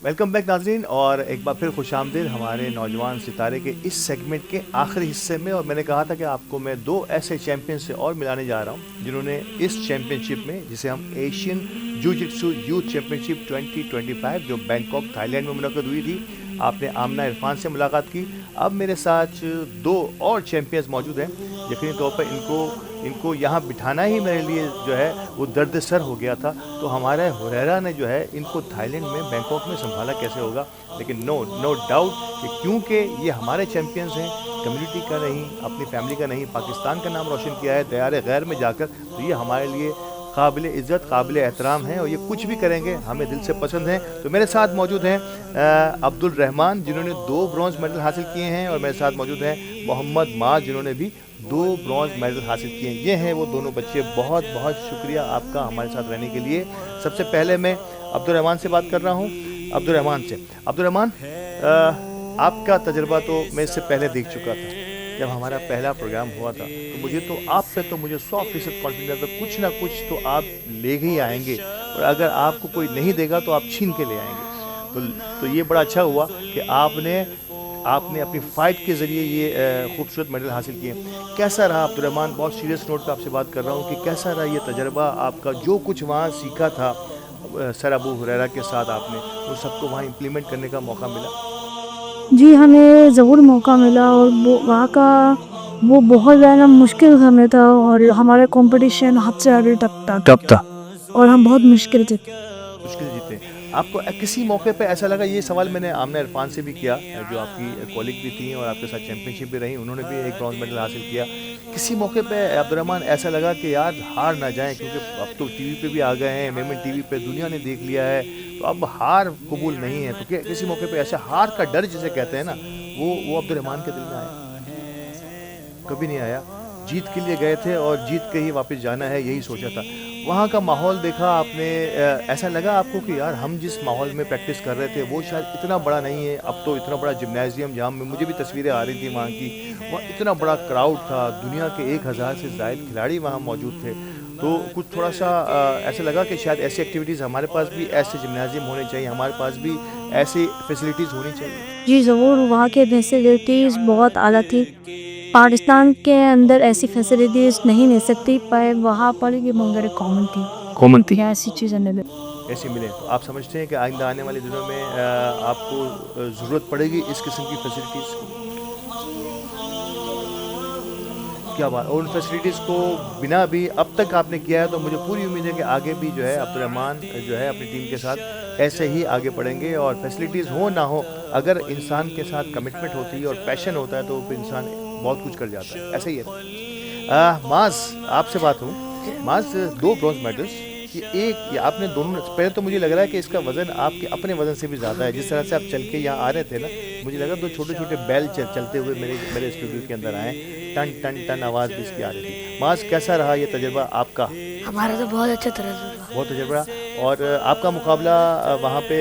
B: वेलकम बैक नाजरीन, और एक बार फिर खुशामदीद हमारे नौजवान सितारे के इस सेगमेंट के आखिरी हिस्से में। और मैंने कहा था कि आपको मैं 2 ऐसे चैंपियन से और मिलाने जा रहा हूं जिन्होंने इस चैंपियनशिप में, जिसे हम एशियन जूजित्सु यूथ चैंपियनशिप 2025 जो बैंकॉक थाईलैंड में मुनक़्क़द हुई थी, आपने आमना इरफान से मुलाकात की। अब मेरे साथ 2 और चैंपियंस मौजूद हैं। यकीनी तौर पर इनको यहाँ बिठाना ही मेरे लिए जो है वो दर्द सर हो गया था। तो हमारे हुरैरा ने जो है इनको थाईलैंड में, बैंकॉक में संभाला कैसे होगा। लेकिन नो डाउट कि क्योंकि ये हमारे चैंपियंस हैं, कम्युनिटी का नहीं, अपनी फैमिली का नहीं, पाकिस्तान का नाम रोशन किया है दयारे गैर में जाकर, तो ये हमारे लिए काबिल इज़्ज़त, काबिल एहतराम हैं और ये कुछ भी करेंगे हमें दिल से पसंद हैं। तो मेरे साथ मौजूद हैं अब्दुल रहमान, जिन्होंने 2 ब्रॉन्ज मेडल हासिल किए हैं, और मेरे साथ मौजूद हैं मोहम्मद माज, जिन्होंने भी 2 ब्रॉन्ज मेडल हासिल किए हैं। ये हैं वो दोनों बच्चे। बहुत बहुत शुक्रिया आपका हमारे साथ रहने के लिए। सबसे पहले मैं अब्दुल रहमान से बात कर रहा हूँ। अब्दुल रहमान, आपका तजर्बा तो मैं इससे पहले देख चुका था। जब हमारा पहला प्रोग्राम हुआ था तो मुझे 100% कॉन्फिडेंस था, कुछ ना कुछ तो आप ले ही आएंगे, और अगर आपको कोई नहीं देगा तो आप छीन के ले आएंगे। तो ये बड़ा अच्छा हुआ कि आपने अपनी फ़ाइट के ज़रिए ये खूबसूरत मेडल हासिल किए। कैसा रहा अब्दुल रहमान, बहुत सीरियस नोट पे आपसे बात कर रहा हूँ कि कैसा रहा ये तजर्बा आपका, जो कुछ वहाँ सीखा था सर अबू हुरैरा के साथ, आपने वो सबको वहाँ इम्प्लीमेंट करने का मौका मिला?
H: जी, हमें ज़रूर मौका मिला, और वो वहाँ का वो बहुत ज़्यादा मुश्किल समय था, और हमारा कंपटीशन हद से ज़्यादा टफ था और हम बहुत मुश्किल जीते।
B: आपको किसी मौके पे ऐसा लगा, ये सवाल मैंने आमना इरफान से भी किया, जो आपकी कॉलीग भी थी और आपके साथ चैंपियनशिप भी रही, उन्होंने भी एक ब्रॉन्ज मेडल हासिल किया, किसी मौके पे अब्दुल रहमान ऐसा लगा कि यार हार ना जाएं, क्योंकि अब तो टीवी पे भी आ गए हैं, मेमन टीवी पे दुनिया ने देख लिया है, तो अब हार कबूल नहीं है, तो किसी मौके पे ऐसा हार का डर जिसे कहते हैं ना, वो अब्दुल रहमान के दिल में आया? कभी नहीं आया। जीत के लिए गए थे और जीत के ही वापस जाना है, यही सोचा था। वहाँ का माहौल देखा आपने, ऐसा लगा आपको कि यार हम जिस माहौल में प्रैक्टिस कर रहे थे वो शायद इतना बड़ा नहीं है। अब तो इतना बड़ा जिम्नाजियम, जहाँ में मुझे भी तस्वीरें आ रही थी वहाँ की, वहाँ इतना बड़ा क्राउड था, दुनिया के 1000 से ज़ायद खिलाड़ी वहाँ मौजूद थे। तो कुछ थोड़ा सा ऐसा लगा कि शायद ऐसी एक्टिविटीज़ हमारे पास भी, ऐसे जिम्नाजियम होने चाहिए, हमारे पास भी ऐसी फैसिलिटीज़ होनी चाहिए।
H: जी ज़रूर, वहाँ के फैसिलिटीज़ बहुत आला थी। पाकिस्तान के अंदर ऐसी फैसिलिटीज़ नहीं मिल सकती, पर वहाँ पर ये मंगर कॉमन थी, ऐसी चीज़ें
B: ऐसे मिले। तो आप समझते हैं कि आइंदा आने वाले दिनों में आपको ज़रूरत पड़ेगी इस किस्म की फैसिलिटीज़ की? क्या बात। और उन फैसिलिटीज़ को बिना भी अब तक आपने किया है, तो मुझे पूरी उम्मीद है कि आगे भी जो है अब्दुल रहमान जो है अपनी टीम के साथ ऐसे ही आगे बढ़ेंगे। और फैसिलिटीज़ हो ना हो, अगर इंसान के साथ कमिटमेंट होती है और पैशन होता है तो फिर इंसान बहुत कुछ कर जाता है। ऐसे ही है। माज, आपसे बात हूँ। माज, 2 ब्रॉन्ज मेडल्स, ये आपने दोनों, पहले तो मुझे लग रहा है कि इसका वज़न आपके अपने वज़न से भी ज़्यादा है। जिस तरह से आप चल के यहाँ आ रहे थे ना, मुझे लगा 2 छोटे छोटे बैल चलते हुए मेरे स्टूडियो के अंदर आए, टन टन टन आवाज़ भी इसकी आ रही थी। माज, कैसा रहा ये तजर्बा आपका?
I: हमारा तो बहुत अच्छा तजर्बा।
B: बहुत तजर्बा। और आपका मुकाबला वहाँ पे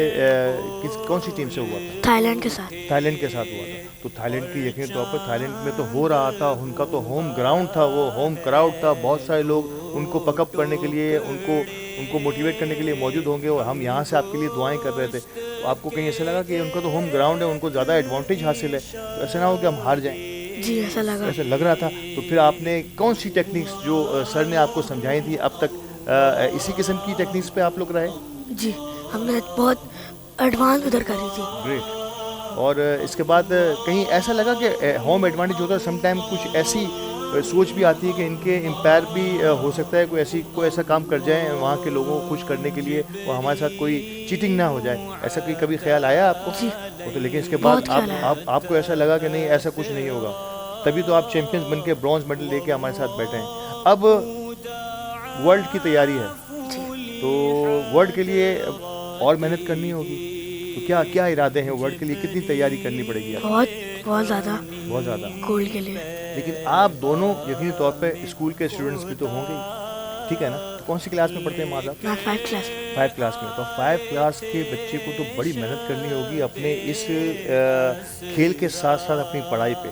B: कौन सी टीम से हुआ था?
I: थाईलैंड के साथ
B: हुआ था। तो थाईलैंड की यकीन तौर पर थाईलैंड में तो हो रहा था, उनका तो होम ग्राउंड था, वो होम क्राउड था, बहुत सारे लोग उनको पकअप करने के लिए, उनको मोटिवेट करने के लिए मौजूद होंगे, और हम यहाँ से आपके लिए दुआएं कर रहे थे। तो आपको कहीं ऐसा लगा कि उनका तो होम ग्राउंड है, उनको ज़्यादा एडवांटेज हासिल है, तो ऐसा ना हो कि हम हार जाएं?
I: जी, ऐसा
B: लग रहा था। तो फिर आपने कौन सी टेक्निक्स जो सर ने आपको समझाई थी अब तक, इसी किस्म की टेक्निक्स पे आप लोग रहे?
I: जी, हमने बहुत एडवांस उधर करी थी।
B: ग्रेट। और इसके बाद कहीं ऐसा लगा कि होम एडवांटेज होता है, समटाइम कुछ ऐसी सोच भी आती है कि इनके एम्पायर भी हो सकता है कोई ऐसा काम कर जाए वहाँ के लोगों को खुश करने के लिए और हमारे साथ कोई चीटिंग ना हो जाए, ऐसा कोई कभी ख्याल आया आपको?
I: जी।
B: वो तो लेकिन इसके बाद आपको ऐसा लगा कि नहीं ऐसा कुछ नहीं होगा, तभी तो आप चैंपियंस बन के ब्रॉन्ज मेडल लेके हमारे साथ बैठे हैं। अब वर्ल्ड की तैयारी है, तो वर्ल्ड के लिए और मेहनत करनी होगी, तो क्या क्या इरादे हैं वर्ल्ड के लिए, कितनी तैयारी करनी पड़ेगी आपको?
I: बहुत ज़्यादा
G: गोल्ड के लिए।
B: लेकिन आप दोनों यकीनी तौर पे स्कूल के स्टूडेंट्स भी तो होंगे, ठीक है ना? तो कौन सी क्लास में पढ़ते हैं माँ?
I: मैं 5 क्लास में।
B: 5 क्लास में। तो 5 क्लास के बच्चे को तो बड़ी मेहनत करनी होगी अपने इस खेल के साथ साथ अपनी पढ़ाई पे।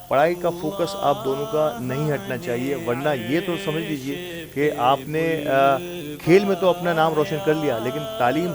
B: पढ़ाई का फोकस आप दोनों का नहीं हटना चाहिए, वरना ये तो समझ लीजिए कि आपने खेल में तो अपना नाम रोशन कर लिया, लेकिन तालीम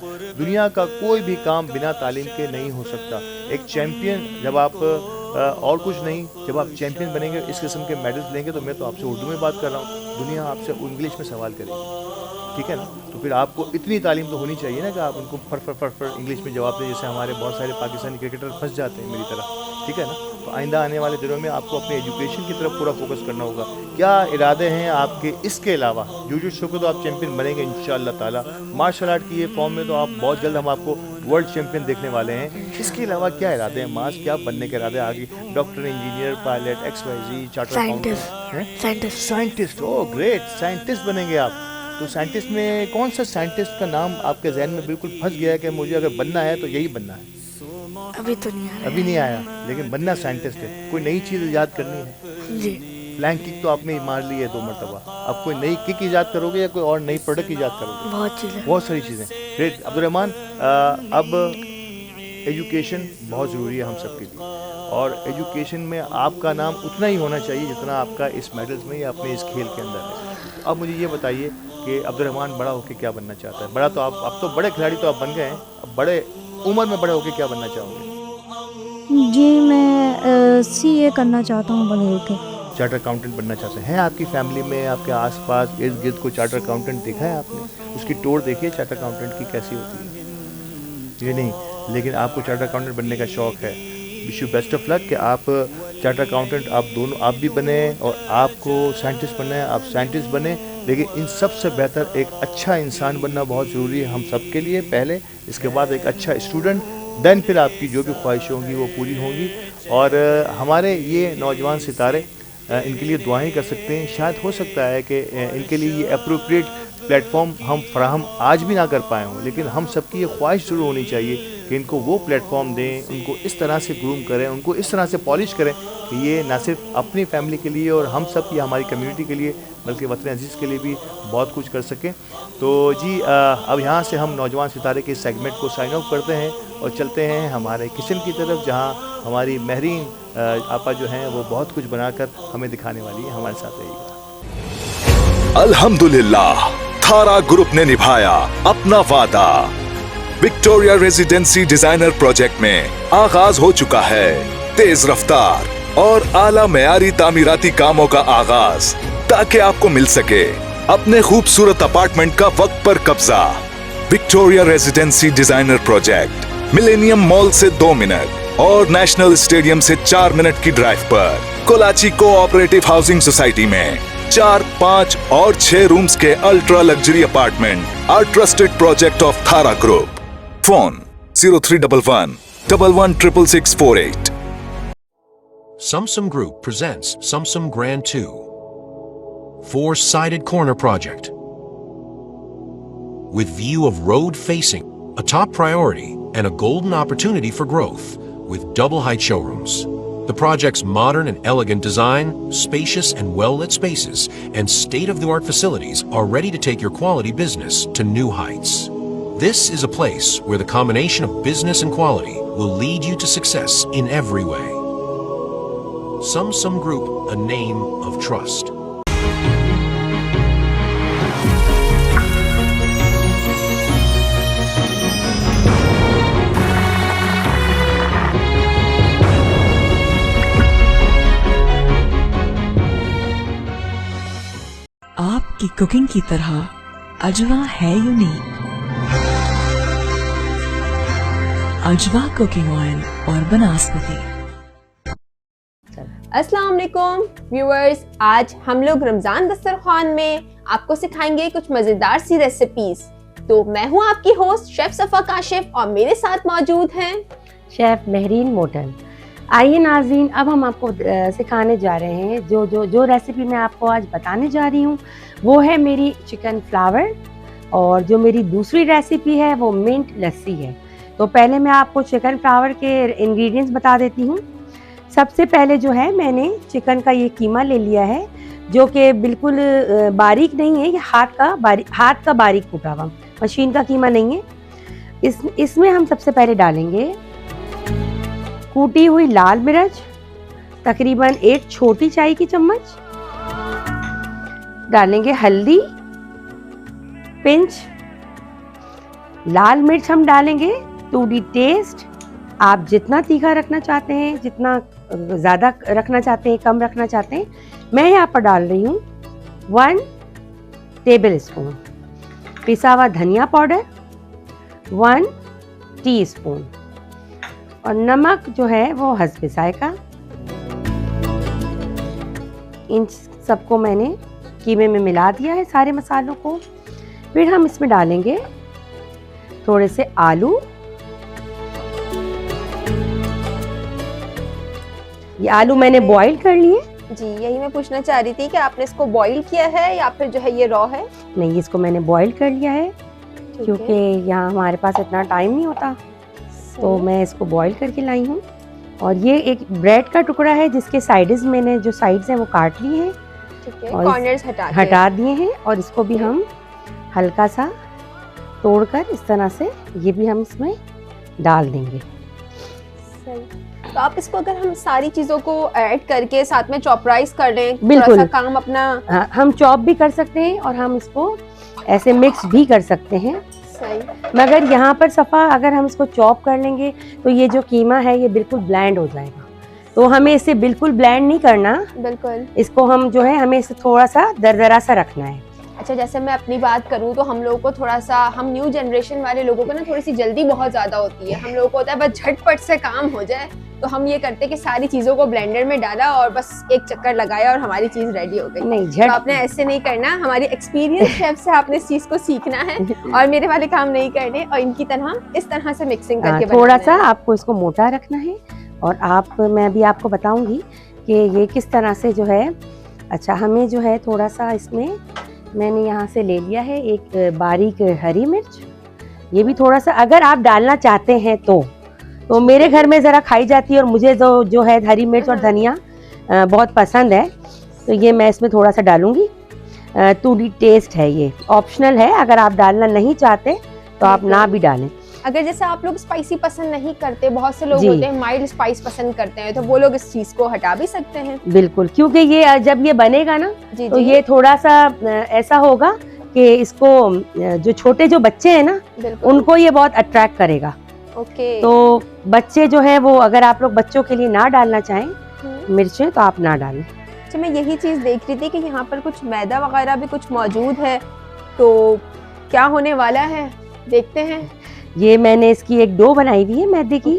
B: दुनिया का कोई भी काम बिना तालीम के नहीं हो सकता। एक चैम्पियन जब आप और कुछ नहीं, जब आप चैम्पियन बनेंगे, इस किस्म के मेडल्स लेंगे, तो मैं तो आपसे उर्दू में बात कर रहा हूँ, दुनिया आपसे इंग्लिश में सवाल करेगी, ठीक है ना? तो फिर आपको इतनी तालीम तो होनी चाहिए ना कि आप उनको फट इंग्लिश में जवाब दें, जैसे हमारे बहुत सारे पाकिस्तानी क्रिकेटर फंस जाते हैं मेरी तरह, ठीक है ना? तो आइंदा आने वाले दिनों में आपको अपने एजुकेशन की तरफ पूरा फोकस करना होगा। क्या इरादे हैं आपके इसके अलावा? जुजुत्सु को तो आप चैंपियन बनेंगे इंशाअल्लाह ताला, मार्शल आर्ट की ये फॉर्म में तो आप बहुत जल्द हम आपको वर्ल्ड चैंपियन देखने वाले हैं। इसके अलावा क्या इरादे हैं मास, क्या बनने के इरादे आगे? Doctor, engineer, pilot, XYZ, chartered scientist? Oh great, scientist बनेंगे आप। तो साइंटिस्ट में कौन सा साइंटिस्ट का नाम आपके जहन में बिल्कुल फंस गया है कि मुझे अगर बनना है तो यही बनना है?
I: अभी तो नहीं आ रहा।
B: अभी नहीं आया, लेकिन बनना साइंटिस्ट है। कोई नई चीज़ ईजाद करनी है?
I: जी।
B: फ्लैंक किक तो आपने मार ली है 2 मरतबा, अब कोई नई किक ईजाद करोगे या कोई और नई प्रोडक्ट ईजाद करोगे? बहुत सारी चीज़ें। ग्रेट अब्दुर्रहमान, अब एजुकेशन बहुत ज़रूरी है हम सब के लिए, और एजुकेशन में आपका नाम उतना ही होना चाहिए जितना आपका इस मेडल्स में या अपने इस खेल के अंदर है। अब मुझे ये बताइए कि अब्दुर्रहमान बड़ा होकर क्या बनना चाहता है? बड़ा तो आप अब तो बड़े खिलाड़ी तो आप बन गए हैं, अब बड़े उम्र में बड़े होकर क्या बनना चाहोगे?
H: जी मैं CA करना चाहता हूँ बड़े होकर।
B: चार्टर अकाउंटेंट बनना चाहते हैं? आपकी फैमिली में, आपके आसपास इर्द गिर्द को चार्टर अकाउंटेंट देखा है आपने? उसकी टोर देखिए चार्टर अकाउंटेंट की कैसी होती है? ये नहीं, लेकिन आपको चार्टर अकाउंटेंट बनने का शौक़ है। Wish you best of luck कि आप चार्टर अकाउंटेंट आप भी बने, और आपको साइंटिस्ट बनना है, आप साइंटिस्ट बने। लेकिन इन सबसे बेहतर एक अच्छा इंसान बनना बहुत ज़रूरी है हम सब के लिए पहले, इसके बाद एक अच्छा स्टूडेंट, देन फिर आपकी जो भी ख्वाहिशें होंगी वो पूरी होंगी। और हमारे ये नौजवान सितारे, इनके लिए दुआएं कर सकते हैं। शायद हो सकता है कि इनके लिए ये अप्रोप्रिएट प्लेटफॉर्म हम फराहम आज भी ना कर पाए हों, लेकिन हम सबकी ये ख्वाहिश ज़रूर होनी चाहिए कि इनको वो प्लेटफॉर्म दें, उनको इस तरह से ग्रूम करें, उनको इस तरह से पॉलिश करें कि ये ना सिर्फ अपनी फैमिली के लिए और हम सब की, हमारी कम्युनिटी के लिए, बल्कि वतन अजीज़ के लिए भी बहुत कुछ कर सकें। तो जी अब यहाँ से हम नौजवान सितारे के सेगमेंट को साइन ऑफ करते हैं और चलते हैं हमारे किचन की तरफ, जहाँ हमारी महरीन आपा जो हैं वो बहुत कुछ बनाकर हमें दिखाने वाली है। हमारे साथ रहिएगा।
J: अल्हम्दुलिल्लाह, थारा ग्रुप ने निभाया अपना वादा। विक्टोरिया रेजिडेंसी डिजाइनर प्रोजेक्ट में आगाज हो चुका है तेज रफ्तार और आला मेयारी तामीराती कामों का आगाज, ताकि आपको मिल सके अपने खूबसूरत अपार्टमेंट का वक्त पर कब्जा। Victoria residency designer project millennium mall से 2 मिनट और नेशनल स्टेडियम से 4 मिनट की ड्राइव पर कोलाची कोऑपरेटिव हाउसिंग सोसाइटी में 4, 5 और 6 रूम्स के ultra luxury apartment are trusted project of थारा group. Phone 0311 116648।
K: Sumsum Group presents Sumsum Grand 2, 4-sided corner project. With view of road facing, a top priority and a golden opportunity for growth, with double height showrooms. The project's modern and elegant design, spacious and well-lit spaces, and state-of-the-art facilities are ready to take your quality business to new heights. This is a place where the combination of business and quality will lead you to success in every way. Sumsum Group, a name of trust.
D: आपकी cooking की तरह अजवा है unique. अजवा cooking oil और बनास्पति।
L: अस्सलाम वालेकुम viewers, आज हम लोग रमजान दस्तरखान में आपको सिखाएंगे कुछ मजेदार सी रेसिपीज। तो मैं हूं आपकी होस्ट शेफ सफा काशिफ और मेरे साथ मौजूद हैं
M: शेफ महरीन मोटन। आइए नाज़रीन, अब हम आपको सिखाने जा रहे हैं जो रेसिपी मैं आपको आज बताने जा रही हूँ वो है मेरी चिकन फ्लावर, और जो मेरी दूसरी रेसिपी है वो मिंट लस्सी है। तो पहले मैं आपको चिकन फ्लावर के इंग्रेडिएंट्स बता देती हूँ। सबसे पहले जो है मैंने चिकन का ये कीमा ले लिया है, जो कि बिल्कुल बारीक नहीं है, ये हाथ का बारीक कूटा हुआ, मशीन का कीमा नहीं है। इसमें हम सबसे पहले डालेंगे कूटी हुई लाल मिर्च, तकरीबन 1 छोटी चाय की चम्मच। डालेंगे हल्दी पिंच, लाल मिर्च हम डालेंगे टू दी टेस्ट। आप जितना तीखा रखना चाहते हैं, जितना ज़्यादा रखना चाहते हैं, कम रखना चाहते हैं। मैं यहाँ पर डाल रही हूँ 1 टेबल स्पून पिसा हुआ धनिया पाउडर, 1 टीस्पून, और नमक जो है वो हस्बे जायका। इन सबको मैंने कीमे में मिला दिया है, सारे मसालों को। फिर हम इसमें डालेंगे थोड़े से आलू। ये आलू मैंने बॉईल कर लिए।
L: जी, यही मैं पूछना चाह रही थी कि आपने इसको बॉईल किया है या फिर जो है ये रॉ है?
M: नहीं, इसको मैंने बॉईल कर लिया है, क्योंकि यहाँ हमारे पास इतना टाइम नहीं होता, तो मैं इसको बॉईल करके लाई हूँ। और ये एक ब्रेड का टुकड़ा है जिसके साइड्स मैंने जो साइड्स हैं वो काट लिए हैं, और
L: कॉर्नर्स
M: हटा दिए हैं। और इसको भी हम हल्का सा तोड़कर इस तरह से ये भी हम इसमें डाल देंगे।
L: तो आप इसको अगर हम सारी चीजों को ऐड करके साथ में चॉपराइज कर लें,
M: बिल्कुल
L: थोड़ा सा काम अपना।
M: हाँ, हम चॉप भी कर सकते हैं और हम इसको ऐसे मिक्स भी कर सकते हैं।
L: सही।
M: मगर यहाँ पर सफ़ा अगर हम इसको चॉप कर लेंगे तो ये जो कीमा है ये बिल्कुल ब्लेंड हो जाएगा, तो हमें इसे बिल्कुल ब्लेंड नहीं करना।
L: बिल्कुल,
M: इसको हम जो है हमें इसे थोड़ा सा दरदरा सा रखना है।
L: अच्छा, जैसे मैं अपनी बात करूँ तो हम लोगों को थोड़ा सा, हम न्यू जनरेशन वाले लोगों को ना थोड़ी सी जल्दी बहुत ज़्यादा होती है। हम लोगों को होता है बस झटपट से काम हो जाए, तो हम ये करते हैं कि सारी चीज़ों को ब्लेंडर में डाला और बस एक चक्कर लगाया और हमारी चीज़ रेडी हो गई।
M: नहीं,
L: तो आपने ऐसे नहीं करना। हमारी एक्सपीरियंस शेफ से आपने इस चीज़ को सीखना है और मेरे वाले काम नहीं करने, और इनकी तरह इस तरह से मिक्सिंग करके
M: थोड़ा सा आपको इसको मोटा रखना है। और मैं भी आपको बताऊंगी कि ये किस तरह से जो है। अच्छा, हमें जो है थोड़ा सा इसमें मैंने यहाँ से ले लिया है एक बारीक हरी मिर्च। ये भी थोड़ा सा अगर आप डालना चाहते हैं तो मेरे घर में ज़रा खाई जाती है, और मुझे जो है हरी मिर्च और धनिया बहुत पसंद है, तो ये मैं इसमें थोड़ा सा डालूंगी। टू डी टेस्ट है, ये ऑप्शनल है। अगर आप डालना नहीं चाहते तो आप ना भी डालें।
L: अगर जैसे आप लोग स्पाइसी पसंद नहीं करते, बहुत से लोग होते हैं माइल्ड स्पाइस पसंद करते हैं, तो वो लोग इस चीज को हटा भी सकते हैं।
M: बिल्कुल, क्योंकि ये जब ये बनेगा ना तो ये थोड़ा सा ऐसा होगा कि इसको जो छोटे जो बच्चे हैं ना उनको ये बहुत अट्रैक्ट करेगा।
L: ओके।
M: तो बच्चे जो है वो, अगर आप लोग बच्चों के लिए ना डालना चाहें मिर्चें तो आप ना डालें।
L: अच्छा, मैं यही चीज देख रही थी कि यहाँ पर कुछ मैदा वगैरह भी कुछ मौजूद है, तो क्या होने वाला है देखते हैं।
M: ये मैंने इसकी एक डो बनाई हुई है मैदे की,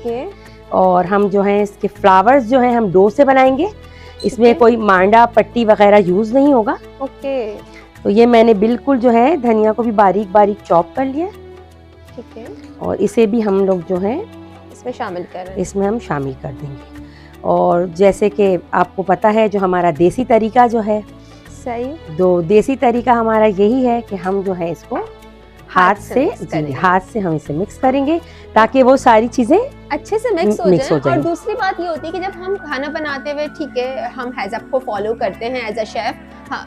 M: और हम जो है इसके फ्लावर्स जो है हम डो से बनाएंगे। इसमें कोई मांडा पट्टी वगैरह यूज नहीं होगा।
L: ओके।
M: तो ये मैंने बिल्कुल जो है धनिया को भी बारीक बारीक चॉप कर लिया।
L: ठीक है।
M: और इसे भी हम लोग जो है
L: इसमें शामिल कर रहे हैं।
M: इसमें हम शामिल कर देंगे। और जैसे कि आपको पता है जो हमारा देसी तरीका जो है,
L: सही,
M: देसी तरीका हमारा यही है कि हम जो है इसको हाथ से हम इसे मिक्स करेंगे ताकि वो सारी चीजें
L: अच्छे से मिक्स हो जाए। और दूसरी बात ये होती है कि जब हम खाना बनाते हुए, ठीक है, हम हैज़अप को फॉलो करते हैं एज अ शेफ,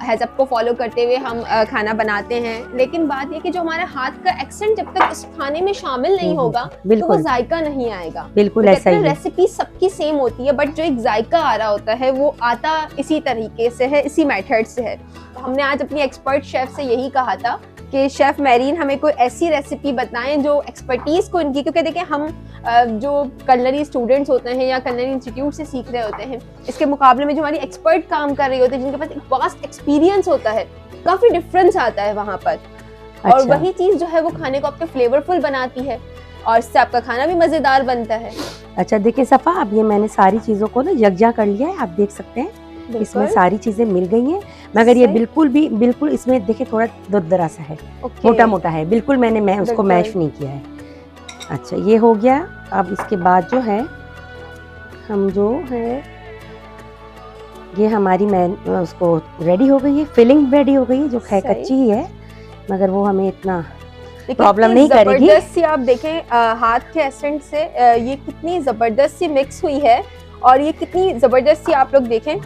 L: हैज़अप को फॉलो करते हुए हम खाना बनाते हैं, लेकिन बात ये कि जो हमारे हाथ का एक्सेंट जब तक उस खाने में शामिल नहीं होगा तो वो जायका नहीं आएगा।
M: बिल्कुल ऐसा ही है।
L: रेसिपी सबकी सेम होती है, बट जो एक जायका आ रहा होता है वो आता इसी तरीके से है, इसी मेथड से है। तो हमने आज अपनी एक्सपर्ट शेफ से यही कहा था कि शेफ मैरीन हमें कोई ऐसी रेसिपी बताएं जो एक्सपर्टीज को इनकी, क्योंकि देखिए हम जो कलनरी स्टूडेंट्स होते हैं या कलनरी इंस्टीट्यूट से सीख रहे होते हैं, इसके मुकाबले में जो हमारी एक्सपर्ट काम कर रही होती है, जिनके पास एक वास्ट एक्सपीरियंस होता है, काफी डिफरेंस आता है वहाँ पर। और वही चीज जो है वो खाने को आपके फ्लेवरफुल बनाती है। और इससे आपका खाना भी मज़ेदार बनता है।
M: अच्छा देखिए सफ़ा, अब ये मैंने सारी चीज़ों को ना यकजा कर लिया है, आप देख सकते हैं इसमें सारी चीज़ें मिल गई हैं, मगर ये बिल्कुल इसमें देखिए थोड़ा दुरदरा सा है, मोटा मोटा है, बिल्कुल मैं उसको मैश नहीं किया है। अच्छा ये हो गया। अब इसके बाद जो है हम जो है ये हमारी उसको रेडी हो गई है, फिलिंग रेडी हो गई है, जो है कच्ची ही है मगर वो हमें इतना प्रॉब्लम नहीं करेगी।
L: जबरदस्त सी आप देखें हाथ के एसेंस से ये कितनी ज़बरदस्त सी मिक्स हुई है और ये कितनी ज़बरदस्त सी आप लोग देखें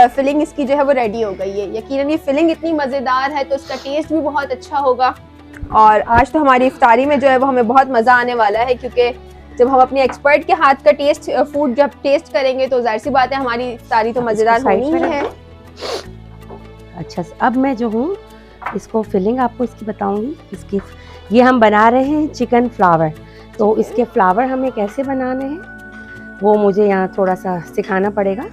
L: फिलिंग इसकी जो है वो रेडी हो गई है। यकीनन ये फिलिंग इतनी मज़ेदार है तो इसका टेस्ट भी बहुत अच्छा होगा। और आज तो हमारी इफ्तारी में जो है वो हमें बहुत मज़ा आने वाला है, क्योंकि जब हम अपने एक्सपर्ट के हाथ का फूड जब टेस्ट करेंगे तो जाहिर सी बात है हमारी इफ्तारी तो मज़ेदार होनी ही है।
M: अच्छा अब मैं जो हूँ इसको फिलिंग आपको इसकी बताऊंगी। इसकी ये हम बना रहे हैं चिकन फ्लावर, तो इसके फ्लावर हमें कैसे बनाने हैं वो मुझे यहाँ थोड़ा सा सिखाना पड़ेगा,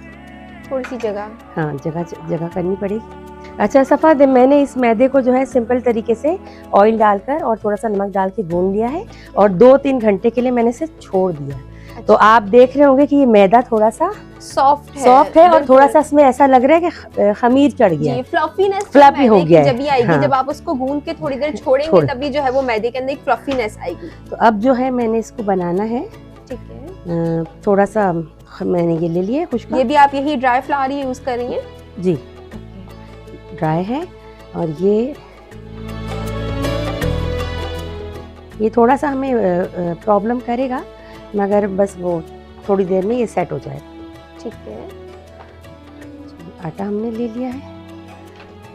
L: थोड़ी सी जगह,
M: हाँ जगह करनी पड़ेगी। अच्छा सफ़ा, मैंने इस मैदे को जो है सिंपल तरीके से ऑयल डालकर और थोड़ा सा नमक डाल के भून लिया है और 2-3 घंटे के लिए मैंने इसे छोड़ दिया। अच्छा। तो आप देख रहे होंगे कि ये मैदा थोड़ा सा सॉफ्ट है और थोड़ा सा इसमें ऐसा लग रहा है कि खमीर चढ़ गया है, फ्लफी हो गया है।
L: जब आएगी हाँ। जब आप उसको भून के थोड़ी देर छोड़ेंगे तभी जो है वो मैदे के अंदर एक फ्लफीनेस आएगी।
M: तो अब जो है मैंने इसको बनाना है,
L: ठीक है,
M: थोड़ा सा मैंने ये ले लिया खुश्क।
L: ये भी आप यही ड्राई फ्लावर यूज कर रही हैं?
M: जी ड्राई है और ये थोड़ा सा हमें प्रॉब्लम करेगा मगर बस वो थोड़ी देर में ये सेट हो जाएगा।
L: ठीक है,
M: आटा हमने ले लिया है।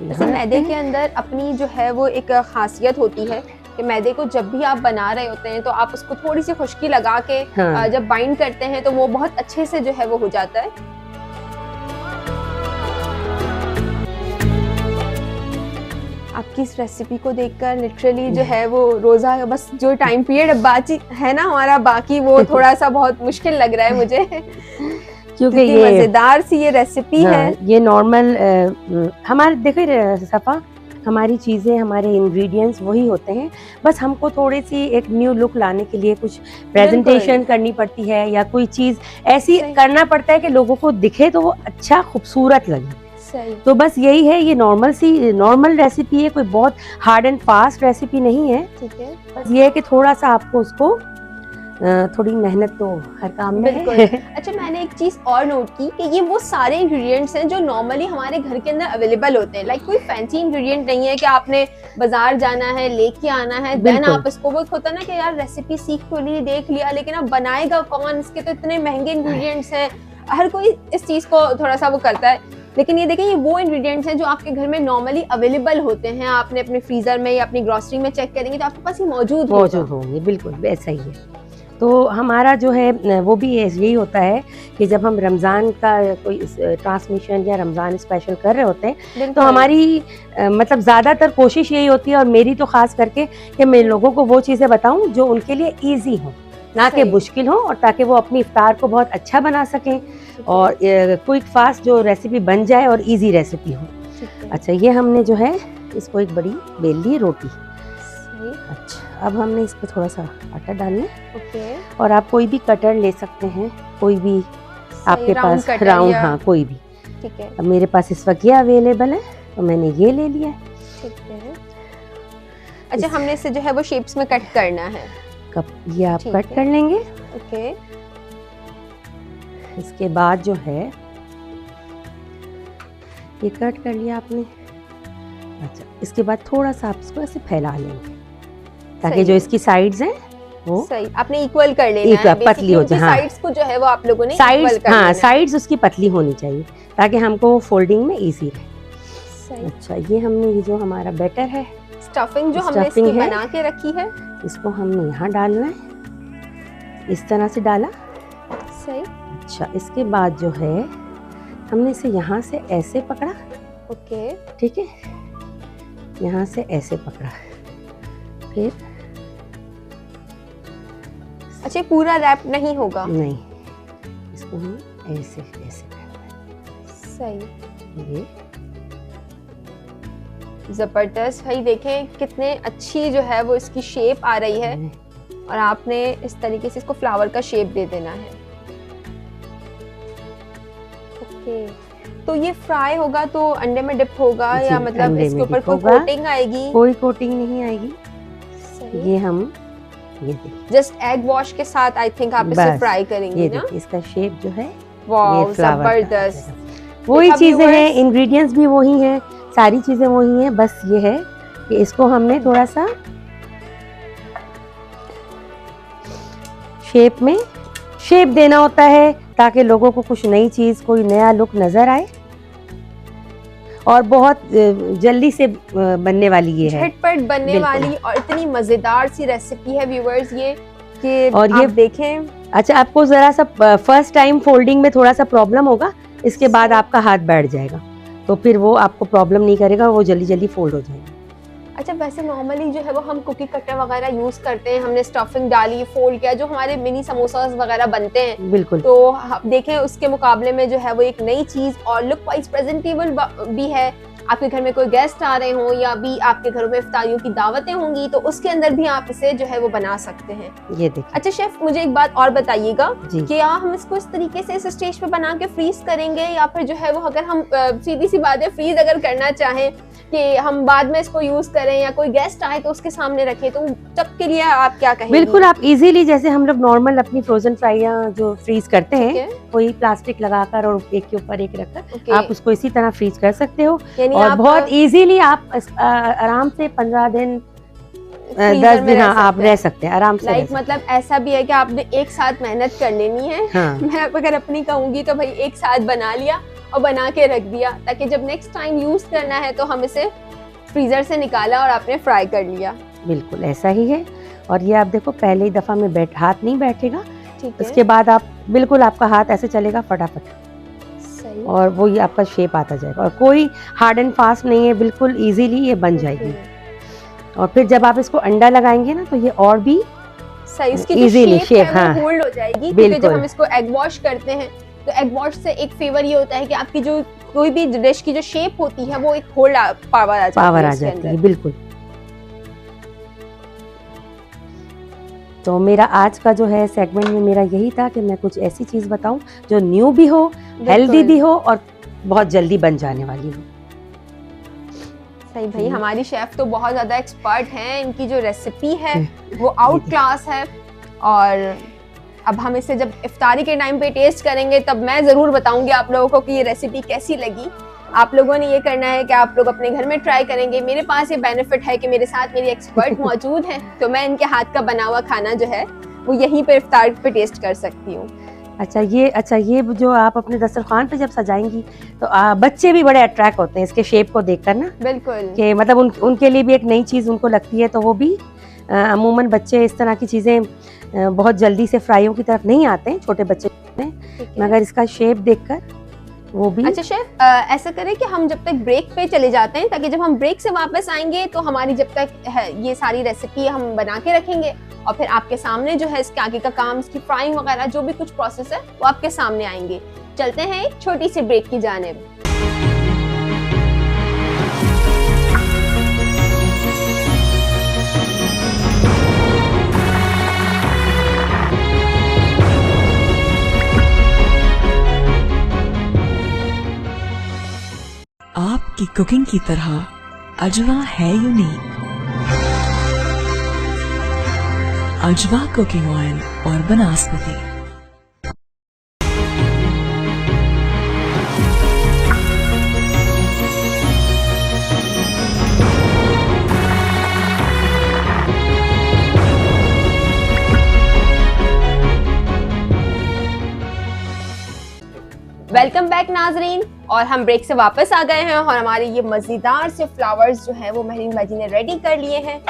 L: वैसे मैदे के अंदर अपनी जो है वो एक खासियत होती है कि मैदे को जब भी आप बना रहे होते हैं तो आप उसको थोड़ी सी खुश्की लगा के हाँ। जब बाइंड करते हैं तो वो बहुत अच्छे से जो है वो हो जाता है। आपकी इस रेसिपी को देखकर लिटरली जो है वो रोज़ा बस जो टाइम पीरियड बाकी है ना हमारा बाकी वो थोड़ा सा बहुत मुश्किल लग रहा है मुझे,
M: क्योंकि ये
L: मज़ेदार सी ये रेसिपी है।
M: ये नॉर्मल हमारे देखो सफ़ा, हमारी चीज़ें हमारे इंग्रेडिएंट्स वही होते हैं, बस हमको थोड़ी सी एक न्यू लुक लाने के लिए कुछ प्रेजेंटेशन करनी पड़ती है या कोई चीज़ ऐसी करना पड़ता है कि लोगों को दिखे तो वो अच्छा खूबसूरत लगे। तो बस यही है, ये नॉर्मल रेसिपी है, कोई बहुत हार्ड एंड फास्ट रेसिपी नहीं है। ठीक है, बस ये है कि थोड़ा सा आपको उसको थोड़ी मेहनत तो हर काम में है।
L: अच्छा मैंने एक चीज और नोट की कि ये वो सारे इंग्रेडिएंट्स हैं जो नॉर्मली हमारे घर के अंदर अवेलेबल होते हैं, लाइक कोई फैंसी इंग्रेडिएंट नहीं है कि आपने बाजार जाना है लेके आना है देन आप इसको, वो होता ना कि यार रेसिपी सीख तो ली देख लिया लेकिन अब बनाएगा कौन, इसके तो इतने महंगे इंग्रेडिएंट्स हैं, हर कोई इस चीज को थोड़ा सा वो करता है। लेकिन ये देखिए ये वो इंग्रेडिएंट्स हैं जो आपके घर में नॉर्मली अवेलेबल होते हैं, आपने अपने फ्रीजर में या अपनी ग्रोसरी में चेक करेंगे तो आपके पास ये मौजूद
M: होंगे। बिल्कुल ऐसा ही है। तो हमारा जो है वो भी यही होता है कि जब हम रमज़ान का कोई ट्रांसमिशन या रमज़ान स्पेशल कर रहे होते हैं तो हमारी मतलब ज़्यादातर कोशिश यही होती है, और मेरी तो ख़ास करके, कि मैं लोगों को वो चीज़ें बताऊं जो उनके लिए ईजी हो, ना कि मुश्किल हो, और ताकि वो अपनी इफ्तार को बहुत अच्छा बना सकें और क्विक फास्ट जो रेसिपी बन जाए और इजी रेसिपी हो। अच्छा ये हमने जो है इसको एक बड़ी बेल ली रोटी। अच्छा अब हमने इस पर थोड़ा सा आटा डालना है और आप कोई भी कटर ले सकते हैं, कोई भी आपके पास राउंड, हाँ कोई भी। ठीक है, अब मेरे पास इस वक्त ये अवेलेबल है तो मैंने ये ले लिया है।
L: ठीक है, अच्छा हमने इसे जो है वो शेप्स में कट करना है।
M: कप ये आप कट कर लेंगे।
L: ओके,
M: इसके बाद जो है ये कट कर लिया आपने। अच्छा इसके बाद थोड़ा सा आप इसको ऐसे फैला लेंगे ताकि जो इसकी साइड्स हैं वो
L: सही आपने इक्वल कर लेना है,
M: पतली हो जाए।
L: साइड्स को जो है वो आप लोगों ने
M: साइड्स, हाँ साइड्स उसकी पतली होनी चाहिए ताकि हमको फोल्डिंग में इजी रहे। अच्छा ये हमने ये जो हमारा बैटर है,
L: स्टफिंग जो हमने इसकी बना के रखी है,
M: इसको हमने यहाँ डालना है, इस तरह से डाला।
L: सही।
M: अच्छा इसके बाद जो है हमने इसे यहाँ से ऐसे पकड़ा।
L: ओके
M: ठीक है, यहाँ से ऐसे पकड़ा, फिर
L: अच्छा पूरा रैप नहीं होगा?
M: नहीं, इसको हम ऐसे ऐसे करना है।
L: सही,
M: ये
L: जबरदस्त। भाई देखें कितने अच्छी जो है वो इसकी शेप आ रही है। और आपने इस तरीके से इसको फ्लावर का शेप दे देना है। ओके, तो ये फ्राई होगा तो अंडे में डिप होगा या मतलब इसके ऊपर कोई कोटिंग आएगी?
M: कोई कोटिंग नहीं आएगी।
L: सही।
M: ये हम
L: जस्ट एग वॉश के साथ आई थिंक आप इसे फ्राई करेंगे ना?
M: इसका शेप जो है
L: वाव, जबरदस्त।
M: वही चीजें हैं, इंग्रेडिएंट्स भी वही हैं, सारी चीजें वही हैं, बस ये है कि इसको हमने थोड़ा सा शेप में शेप देना होता है ताकि लोगों को कुछ नई चीज, कोई नया लुक नजर आए। और बहुत जल्दी से बनने वाली ये है,
L: झटपट बनने वाली और इतनी मजेदार सी रेसिपी है व्यूअर्स ये कि
M: और
L: आप
M: ये
L: देखें।
M: अच्छा, आपको जरा सा फर्स्ट टाइम फोल्डिंग में थोड़ा सा प्रॉब्लम होगा, इसके बाद आपका हाथ बैठ जाएगा तो फिर वो आपको प्रॉब्लम नहीं करेगा, वो जल्दी जल्दी फोल्ड हो जाएगा।
L: अच्छा, वैसे नॉर्मली जो है वो हम कुकी कटर वगैरह यूज करते हैं, हमने स्टफिंग डाली, फोल्ड किया, जो हमारे मिनी समोसास वगैरह बनते हैं,
M: बिल्कुल,
L: तो देखें उसके मुकाबले में जो है वो एक नई चीज और लुक वाइज प्रेजेंटेबल भी है। आपके घर में कोई गेस्ट आ रहे हों या भी आपके घरों में इफ्तारियों की दावतें होंगी तो उसके अंदर भी आप इसे जो है वो बना सकते हैं।
M: ये देखिए।
L: अच्छा शेफ, मुझे एक बात और बताइएगा कि क्या हम इसको इस तरीके से इस स्टेज पे बना के फ्रीज करेंगे या फिर जो है वो अगर हम सीधी सी बात है फ्रीज अगर करना चाहें कि हम बाद में इसको यूज करें या कोई गेस्ट आए तो उसके सामने रखें, तो तब के लिए आप क्या कहेंगे?
M: बिल्कुल, आप इजीली जैसे हम लोग नॉर्मल अपनी फ्रोजन फ्राइयां जो फ्रीज करते हैं, कोई प्लास्टिक लगाकर और एक के ऊपर एक रखकर आप उसको इसी तरह फ्रीज कर सकते हो और बहुत इजीली आप आराम से 15 दिन 10 दिन आप रह सकते हैं आराम से।
L: लाइक मतलब ऐसा भी है कि आपने एक साथ मेहनत कर लेनी है। हाँ। मैं अगर अपनी कहूंगी तो भाई एक साथ बना लिया और बना के रख दिया ताकि जब नेक्स्ट टाइम यूज करना है तो हम इसे फ्रीजर से निकाला और आपने फ्राई कर लिया।
M: बिल्कुल ऐसा ही है। और ये आप देखो पहले ही दफा में हाथ नहीं बैठेगा, उसके बाद आप बिल्कुल आपका हाथ ऐसे चलेगा फटाफट और वो ये आपका शेप आता जाएगा और कोई हार्ड एंड फास्ट नहीं है, बिल्कुल इजीली ये बन जाएगी। और फिर जब आप इसको अंडा लगाएंगे ना तो ये और भी
L: सही इसकी जो शेप है वो होल्ड हो जाएगी, क्योंकि जब हम इसको एग वॉश करते हैं तो एग वॉश से एक फेवर ये होता है कि आपकी जो कोई भी डिश की जो शेप होती है वो एक होल्ड पावर आ जाती है।
M: बिल्कुल। तो मेरा आज का जो है सेगमेंट में मेरा यही था कि मैं कुछ ऐसी चीज बताऊं जो न्यू भी हो, हेल्दी भी हो और बहुत जल्दी बन जाने वाली हो।
L: सही भाई, हमारी शेफ तो बहुत ज्यादा एक्सपर्ट हैं, इनकी जो रेसिपी है वो आउट क्लास है। और अब हम इसे जब इफ्तारी के टाइम पे टेस्ट करेंगे तब मैं जरूर बताऊंगी आप लोगों को कि ये रेसिपी कैसी लगी। आप लोगों ने ये करना है कि आप लोग अपने घर में ट्राई करेंगे। मेरे पास ये बेनिफिट है कि मेरे साथ मेरी एक्सपर्ट मौजूद हैं, तो मैं इनके हाथ का बना हुआ खाना जो है वो यहीं पे इफ्तार पे टेस्ट कर सकती हूँ।
M: अच्छा ये जो आप अपने दस्तरखान पे जब सजाएंगी तो बच्चे भी बड़े अट्रैक्ट होते हैं इसके शेप को देखकर ना।
L: बिल्कुल,
M: कि मतलब उनके लिए भी एक नई चीज़ उनको लगती है, तो वो भी अमूमन बच्चे इस तरह की चीज़ें बहुत जल्दी से फ्राइयों की तरफ नहीं आते हैं, छोटे बच्चे मगर इसका शेप देखकर वो भी।
L: अच्छा शेफ, ऐसा करें कि हम जब तक ब्रेक पे चले जाते हैं ताकि जब हम ब्रेक से वापस आएंगे तो हमारी जब तक है ये सारी रेसिपी हम बना के रखेंगे और फिर आपके सामने जो है इसके आगे का काम, इसकी फ्राइंग वगैरह जो भी कुछ प्रोसेस है वो आपके सामने आएंगे। चलते हैं एक छोटी सी ब्रेक की जानिब।
D: आपकी कुकिंग की तरह अजवा है यूनिक। अजवा कुकिंग ऑयल और बनस्पति।
L: वेलकम बैक नाजरीन, और हम ब्रेक से वापस आ गए हैं और हमारे ये मजेदार से फ्लावर्स जो है वो महरीन बाजी ने रेडी कर लिए हैं।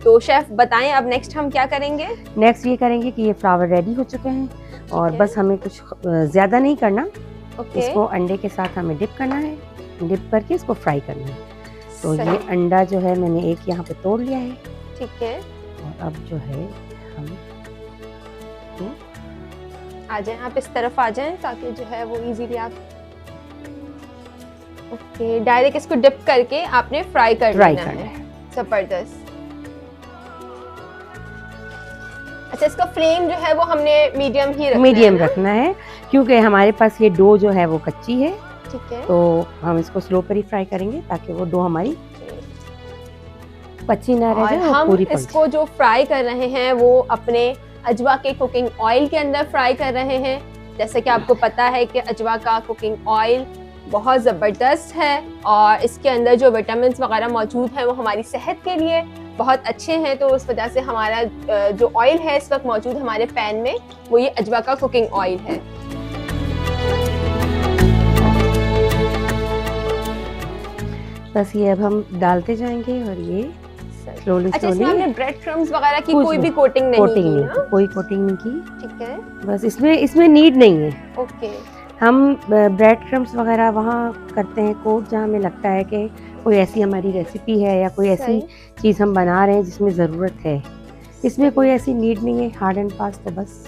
L: तो शेफ बताएं अब नेक्स्ट हम क्या करेंगे?
M: नेक्स्ट ये करेंगे कि ये फ्लावर रेडी हो चुके हैं और बस हमें कुछ ज्यादा नहीं करना। इसको अंडे के साथ हमें डिप करना है, डिप करके इसको फ्राई करना है। तो ये अंडा जो है मैंने एक यहाँ पे तोड़ लिया है।
L: ठीक है।
M: और अब जो है हम
L: आ जाएं, आप इस तरफ आ जाएं ताकि जो है वो इजीली आप ओके डायरेक्ट इसको डिप करके आपने फ्राई कर लेना है। जबरदस्त। अच्छा, इसका फ्लेम जो है वो हमने मीडियम ही रखना
M: मीडियम
L: है ना?
M: रखना है, क्योंकि हमारे पास ये डो जो है वो कच्ची है,
L: ठीक है।
M: तो हम इसको स्लो पर ही फ्राई करेंगे ताकि वो डो हमारी कच्ची ना रह
L: और
M: जाए और
L: हम
M: पूरी पक
L: इसको जो फ्राई कर रहे हैं वो अपने अजवा के कुकिंग ऑयल के अंदर फ्राई कर रहे हैं। जैसे कि आपको पता है कि अजवा का कुकिंग ऑयल बहुत ज़बरदस्त है और इसके अंदर जो विटामिन वगैरह मौजूद हैं वो हमारी सेहत के लिए बहुत अच्छे हैं। तो उस वजह से हमारा जो ऑयल है इस वक्त मौजूद हमारे पैन में वो ये अजवा का कुकिंग ऑयल है।
M: बस ये अब हम डालते जाएंगे और ये स्लोली
L: अच्छा, इसमें हमने ब्रेड क्रम्स वगैरह की
M: कुछ
L: कोई भी
M: नहीं,
L: कोटिंग नहीं
M: कोटिंग
L: की
M: नहीं
L: ना?
M: कोई कोटिंग नहीं की,
L: ठीक है,
M: बस इसमें नीड नहीं है।
L: ओके।
M: हम ब्रेड क्रम्स वगैरह वहाँ करते हैं कोट जहाँ हमें लगता है कि कोई ऐसी हमारी रेसिपी है या कोई ऐसी
L: सही।
M: चीज़ हम बना रहे हैं जिसमें ज़रूरत है। इसमें कोई ऐसी नीड नहीं है, हार्ड एंड फास्ट, तो बस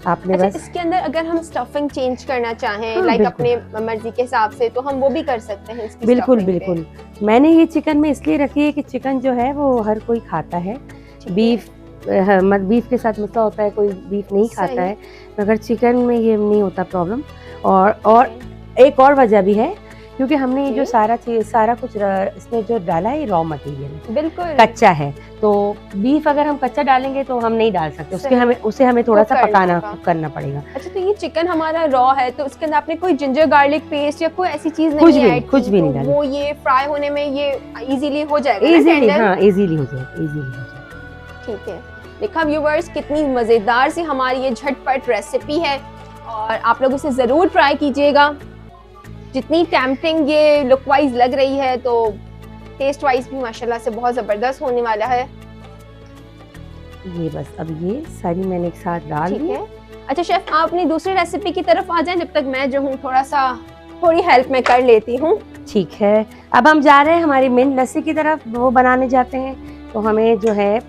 M: आपने
L: अच्छा,
M: बस
L: इसके अंदर अगर हम स्टफिंग चेंज करना चाहें
M: हाँ,
L: लाइक
M: बिल्कुल।
L: अपने मर्जी के हिसाब से तो हम वो भी कर सकते हैं इसकी
M: बिल्कुल
L: stuffing पे।
M: बिल्कुल। मैंने ये चिकन में इसलिए रखी है कि चिकन जो है वो हर कोई खाता है, बीफ बीफ के साथ मिलता होता है, कोई बीफ नहीं खाता
L: सही।
M: है, मगर चिकन में ये नहीं होता प्रॉब्लम। और एक और वजह भी है क्योंकि हमने ये जो सारा कुछ इसमें जो डाला है ये रॉ मटेरियल है,
L: बिल्कुल
M: कच्चा है। तो बीफ अगर हम कच्चा डालेंगे तो हम नहीं डाल सकते,
L: सही।
M: उसे हमें थोड़ा
L: कुक
M: सा
L: करना होगा।
M: करना पड़ेगा।
L: अच्छा, तो ये चिकन हमारा रॉ है तो इसके अंदर आपने कोई जिंजर गार्लिक पेस्ट या कोई ऐसी चीज
M: कुछ
L: नहीं
M: भी
L: ऐड
M: कुछ
L: की,
M: भी
L: तो
M: नहीं डाला।
L: वो ये फ्राई होने में ये इजीली हो जाएगा ना,
M: इजीली,
L: tender?
M: हाँ इजीली हो जाएगा।
L: ठीक है। देखा व्यूवर्स, कितनी मज़ेदार सी हमारी ये झटपट रेसिपी है और आप लोग इसे ज़रूर ट्राई कीजिएगा। जितनी टेम्पटिंग ये लुक वाइज लग रही है तो टेस्ट वाइज भी माशाल्लाह से बहुत ज़बरदस्त होने वाला है।
M: ये बस अब ये सारी मैंने एक साथ डाल
L: ठीक
M: दी
L: है। अच्छा शेफ, आप अपनी दूसरी रेसिपी की तरफ आ जाएं, जब तक मैं जो हूँ थोड़ी हेल्प मैं कर लेती हूँ।
M: ठीक है, अब हम जा रहे हैं हमारी मिंट लस्सी की तरफ, वो बनाने जाते हैं। तो हमें जो है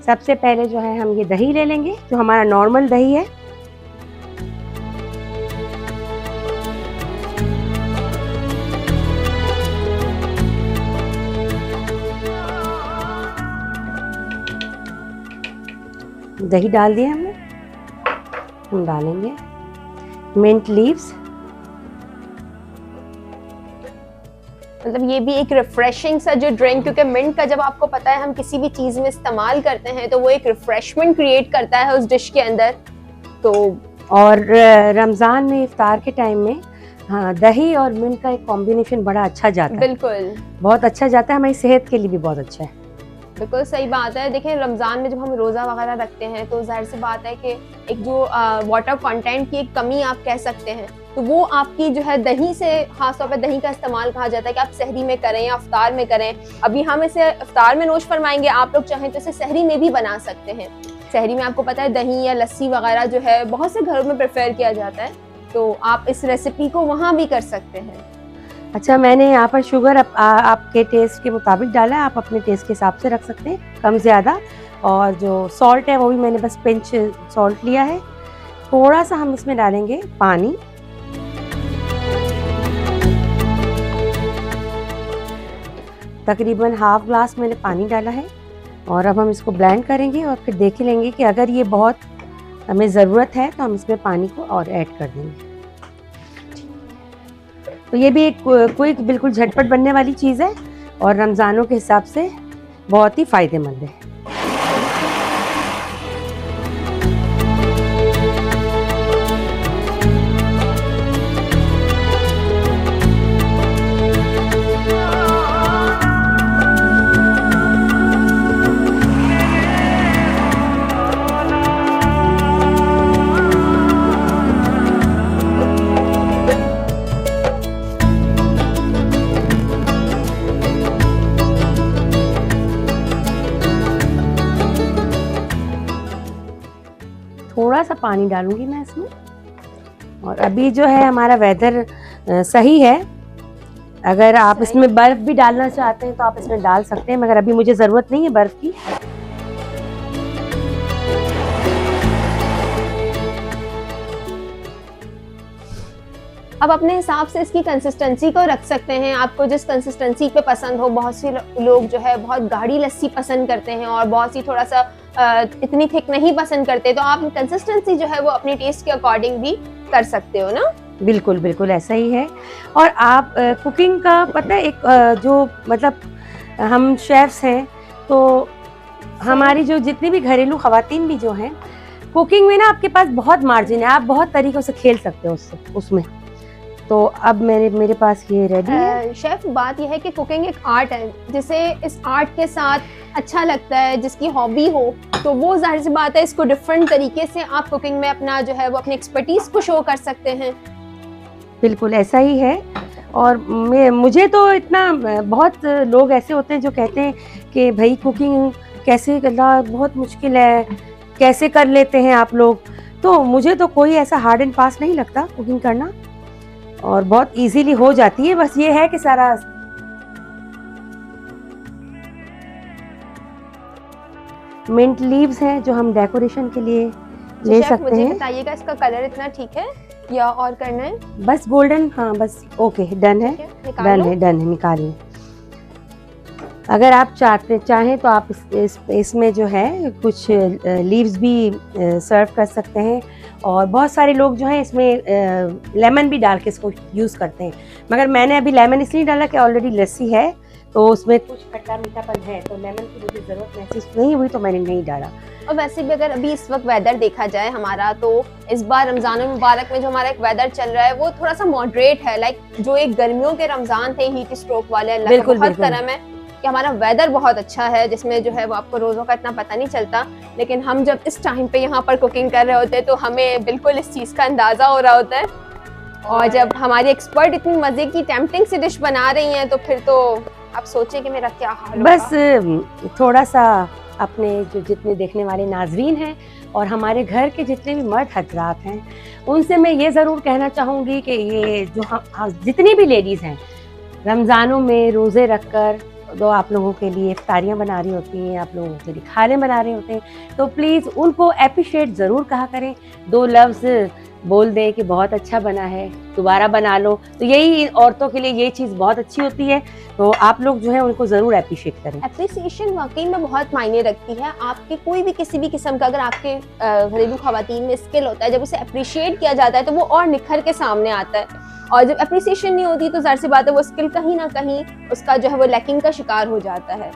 M: सबसे पहले जो है हम ये दही ले लेंगे, जो हमारा नॉर्मल दही है। दही डाल दिया हमने, हम डालेंगे मिंट लीव्स।
L: मतलब ये भी एक रिफ्रेशिंग सा जो ड्रिंक, क्योंकि मिंट का जब आपको पता है हम किसी भी चीज में इस्तेमाल करते हैं तो वो एक रिफ्रेशमेंट क्रिएट करता है उस डिश के अंदर। तो
M: और रमज़ान में इफ्तार के टाइम में हाँ दही और मिंट का एक कॉम्बिनेशन बड़ा अच्छा जाता है,
L: बिल्कुल
M: बहुत अच्छा जाता है, हमारी सेहत के लिए भी बहुत अच्छा है।
L: बिल्कुल सही बात है। देखिए रमज़ान में जब हम रोज़ा वगैरह रखते हैं तो जाहिर सी बात है कि एक जो वाटर कंटेंट की एक कमी आप कह सकते हैं, तो वो आपकी जो है दही से, खास तौर पर दही का इस्तेमाल कहा जाता है कि आप सहरी में करें या इफ्तार में करें। अभी हम इसे इफ्तार में नोश फरमाएंगे, आप लोग चाहें तो इसे सहरी में भी बना सकते हैं। सहरी में आपको पता है दही या लस्सी वगैरह जो है बहुत से घरों में प्रेफर किया जाता है, तो आप इस रेसिपी को वहाँ भी कर सकते हैं।
M: अच्छा, मैंने यहाँ पर शुगर आपके टेस्ट के मुताबिक डाला है, आप अपने टेस्ट के हिसाब से रख सकते हैं, कम ज़्यादा। और जो सॉल्ट है वो भी मैंने बस पिंच सॉल्ट लिया है। थोड़ा सा हम इसमें डालेंगे पानी, तकरीबन हाफ ग्लास मैंने पानी डाला है। और अब हम इसको ब्लेंड करेंगे और फिर देख लेंगे कि अगर ये बहुत हमें ज़रूरत है तो हम इसमें पानी को और ऐड कर देंगे। तो ये भी एक क्विक बिल्कुल झटपट बनने वाली चीज़ है और रमज़ानों के हिसाब से बहुत ही फ़ायदेमंद है। थोड़ा सा पानी डालूंगी मैं इसमें। और अभी जो है हमारा वेदर सही है, अगर आप इसमें बर्फ भी डालना चाहते हैं तो आप इसमें डाल सकते हैं, मगर अभी मुझे ज़रूरत नहीं है बर्फ की।
L: आप अपने हिसाब से इसकी कंसिस्टेंसी को रख सकते हैं, आपको जिस कंसिस्टेंसी पे पसंद हो। बहुत से लोग जो है बहुत गाढ़ी लस्सी पसंद करते हैं और बहुत सी थोड़ा सा इतनी थिक नहीं पसंद करते, तो आप कंसिस्टेंसी जो है वो अपने टेस्ट के अकॉर्डिंग भी कर सकते हो ना।
M: बिल्कुल बिल्कुल ऐसा ही है। और आप कुकिंग का पता है एक जो मतलब हम शेफ्स हैं, तो हमारी जो जितनी भी घरेलू खवातीन भी जो हैं, कुकिंग में ना आपके पास बहुत मार्जिन है, आप बहुत तरीकों से खेल सकते हो उसमें। तो अब मेरे पास ये रेडी है।
L: शेफ, बात यह है कि कुकिंग एक आर्ट है, जिसे इस आर्ट के साथ अच्छा लगता है, जिसकी हॉबी हो, तो वो जाहिर सी बात है इसको डिफरेंट तरीके से आप कुकिंग में अपना जो है वो अपनी एक्सपर्टीज को शो कर सकते हैं।
M: बिल्कुल ऐसा ही है। और मुझे तो इतना, बहुत लोग ऐसे होते हैं जो कहते हैं कि भाई कुकिंग कैसे करना बहुत मुश्किल है, कैसे कर लेते हैं आप लोग। तो मुझे तो कोई ऐसा हार्ड एंड फास्ट नहीं लगता कुकिंग करना, और बहुत इजीली हो जाती है। बस ये है कि सारा मिंट लीव्स हैं जो हम डेकोरेशन के लिए ले सकते
L: मुझे
M: हैं।
L: बताइएगा इसका कलर इतना ठीक है या और करना है?
M: बस गोल्डन, हाँ बस ओके, डन है, डन है, निकालिए। अगर आप चाहें तो आप इसमें जो है कुछ लीव्स भी सर्व कर सकते हैं, और बहुत सारे लोग जो हैं इसमें लेमन भी डाल के इसको यूज़ करते हैं। मगर मैंने अभी लेमन इसलिए डाला कि ऑलरेडी लस्सी है, तो उसमें कुछ खट्टा मीठापन है, तो लेमन की मुझे ज़रूरत महसूस नहीं हुई, तो मैंने नहीं डाला।
L: और वैसे भी अगर अभी इस वक्त वेदर देखा जाए हमारा, तो इस बार रमज़ान मुबारक में जो हमारा एक वेदर चल रहा है वो थोड़ा सा मॉडरेट है। लाइक जो एक गर्मियों के रमज़ान थे हीट स्ट्रोक वाले, अल्लाह का बहुत करम है कि हमारा वेदर बहुत अच्छा है, जिसमें जो है वो आपको रोज़ों का इतना पता नहीं चलता। लेकिन हम जब इस टाइम पे यहाँ पर कुकिंग कर रहे होते हैं तो हमें बिल्कुल इस चीज़ का अंदाज़ा हो रहा होता है। और जब हमारी एक्सपर्ट इतनी मज़े की टेम्पटिंग सी डिश बना रही हैं, तो फिर तो आप सोचिए कि मेरा क्या हाल होगा।
M: बस थोड़ा सा अपने जो जितने देखने वाले नाजरीन हैं और हमारे घर के जितने भी मर्द हजरात हैं, उनसे मैं ये ज़रूर कहना चाहूँगी कि ये जो हम जितनी भी लेडीज़ हैं रमज़ानों में रोज़े रख कर तो आप लोगों के लिए इफ्तारियाँ बना रही होती हैं, आप लोगों के लिए खाने बना रहे होते हैं, तो प्लीज़ उनको अप्रिशिएट ज़रूर कहा करें। 2 लफ्ज़ बोल दे कि बहुत अच्छा बना है, दोबारा बना लो, तो यही औरतों के लिए ये चीज़ बहुत अच्छी होती है। तो आप लोग जो है उनको ज़रूर अप्रिशिएट करें।
L: अप्रिसिएशन वाकई में बहुत मायने रखती है। आपके कोई भी किसी भी किस्म का अगर आपके घरेलू खवातीन में स्किल होता है, जब उसे अप्रिशिएट किया जाता है तो वो और निखर के सामने आता है। और जब अप्रिसिएशन नहीं होती तो जाहिर सी बात है वो स्किल कहीं ना कहीं उसका जो है वो लैकिंग का शिकार हो जाता है।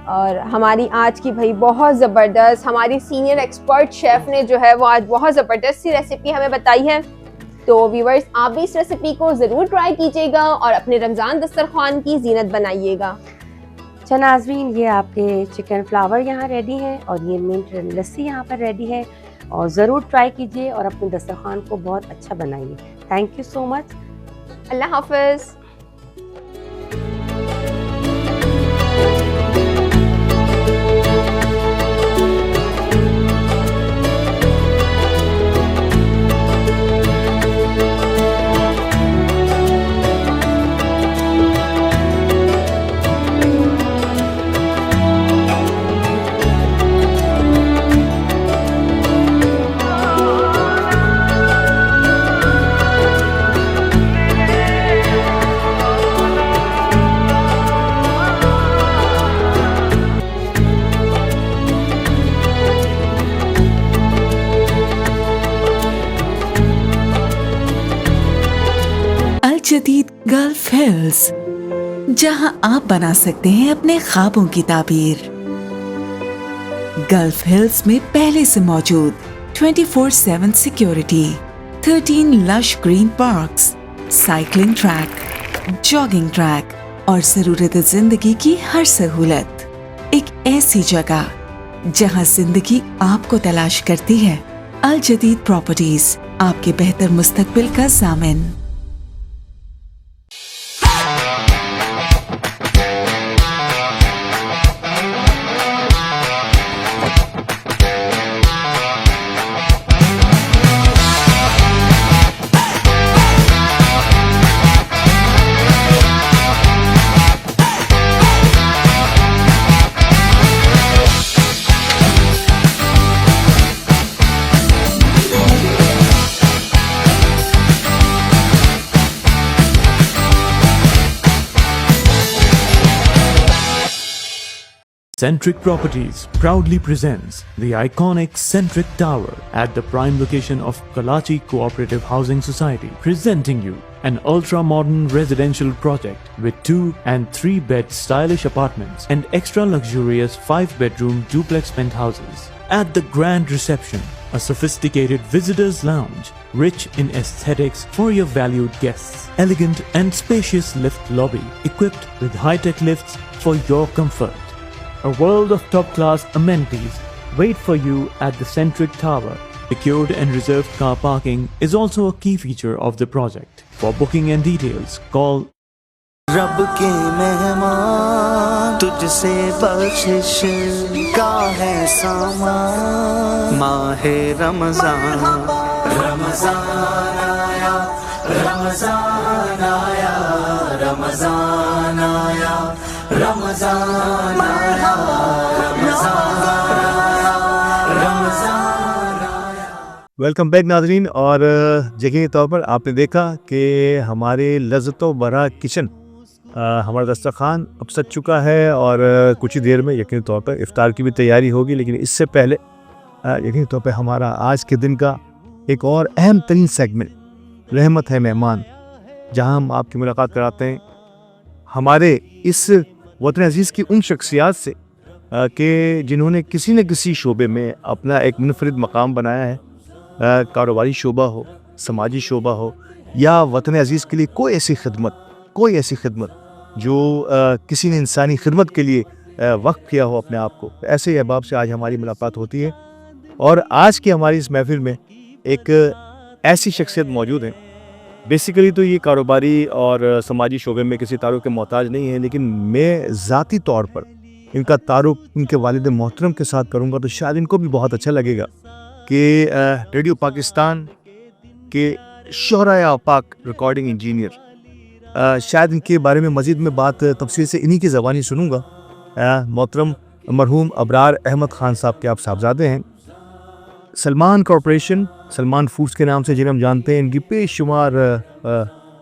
L: और हमारी आज की भाई बहुत ज़बरदस्त हमारी सीनियर एक्सपर्ट शेफ़ ने जो है वो आज बहुत ज़बरदस्त सी रेसिपी हमें बताई है। तो व्यूवर्स, आप भी इस रेसिपी को ज़रूर ट्राई कीजिएगा और अपने रमज़ान दस्तरखान की जीनत बनाइएगा।
M: अच्छा नाज़रीन, ये आपके चिकन फ्लावर यहाँ रेडी है और ये मिंट लस्सी यहाँ पर रेडी है, और ज़रूर ट्राई कीजिए और अपने दस्तरखान को बहुत अच्छा बनाइए। Thank you so much.
L: अल्लाह हाफ़िज़।
D: जदीद गल्फ हिल्स, जहां आप बना सकते हैं अपने ख्वाबों की ताबीर। गल्फ हिल्स में पहले से मौजूद 24/7 security, 13 lush green parks, cycling track, jogging track और ज़रूरत जिंदगी की हर सहूलत। एक ऐसी जगह जहां जिंदगी आपको तलाश करती है। अल जदीद प्रॉपर्टीज, आपके बेहतर मुस्तकबिल का ज़ामिन।
E: Centric Properties proudly presents the iconic Centric Tower at the prime location of Kalachi Cooperative Housing Society, presenting you an ultra-modern residential project with 2 and 3 bed stylish apartments and extra luxurious 5-bedroom duplex penthouses. At the grand reception, a sophisticated visitors lounge, rich in aesthetics for your valued guests, elegant and spacious lift lobby equipped with high-tech lifts for your comfort. A world of top-class amenities wait for you at the Centric Tower. Secured and reserved car parking is also a key feature of the project. For booking and details, call
C: रब के मेहमान तुझसे बख्शिश का है सामान माहे रमजान रमजान आया रमजान आया रमजान आया रमजान आया
B: वेलकम बैक नाज़रीन। और यकीनी तौर पर आपने देखा कि हमारे लज़्ज़तो भरा किचन हमारा दस्तरखान अब सज चुका है और कुछ ही देर में यकीनी तौर पर इफ्तार की भी तैयारी होगी। लेकिन इससे पहले यकीनी तौर पर हमारा आज के दिन का एक और अहम तरीन सेगमेंट रहमत है मेहमान, जहां हम आपकी मुलाकात कराते हैं हमारे इस वतन अजीज़ की उन शख्सियात से कि जिन्होंने किसी न किसी शोबे में अपना एक मुनफरिद मकाम बनाया है। कारोबारी शोबा हो, समाजी शोबा हो या वतन अजीज़ के लिए कोई ऐसी खिदमत जो किसी ने इंसानी खिदमत के लिए वक्फ किया हो अपने आप को। ऐसे ही अहबाब से आज हमारी मुलाकात होती है और आज की हमारी इस महफिल में एक ऐसी शख्सियत मौजूद है। बेसिकली तो ये कारोबारी और समाजी शोबे में किसी तारुफ के मोहताज नहीं है, लेकिन मैं ज़ाती तौर पर इनका तारुफ इनके वालिद मोहतरम के साथ करूँगा तो शायद इनको भी बहुत अच्छा लगेगा कि रेडियो पाकिस्तान के शोहरा पाक रिकॉर्डिंग इंजीनियर, शायद इनके बारे में मज़ीद में बात तफसील से इन्हीं की ज़बानी सुनूंगा। मोहतरम मरहूम अबरार अहमद ख़ान साहब के आप साहबजादे हैं। सलमान कॉरपोरेशन, सलमान फूड्स के नाम से जिन्हें हम जानते हैं, इनकी बेशुमार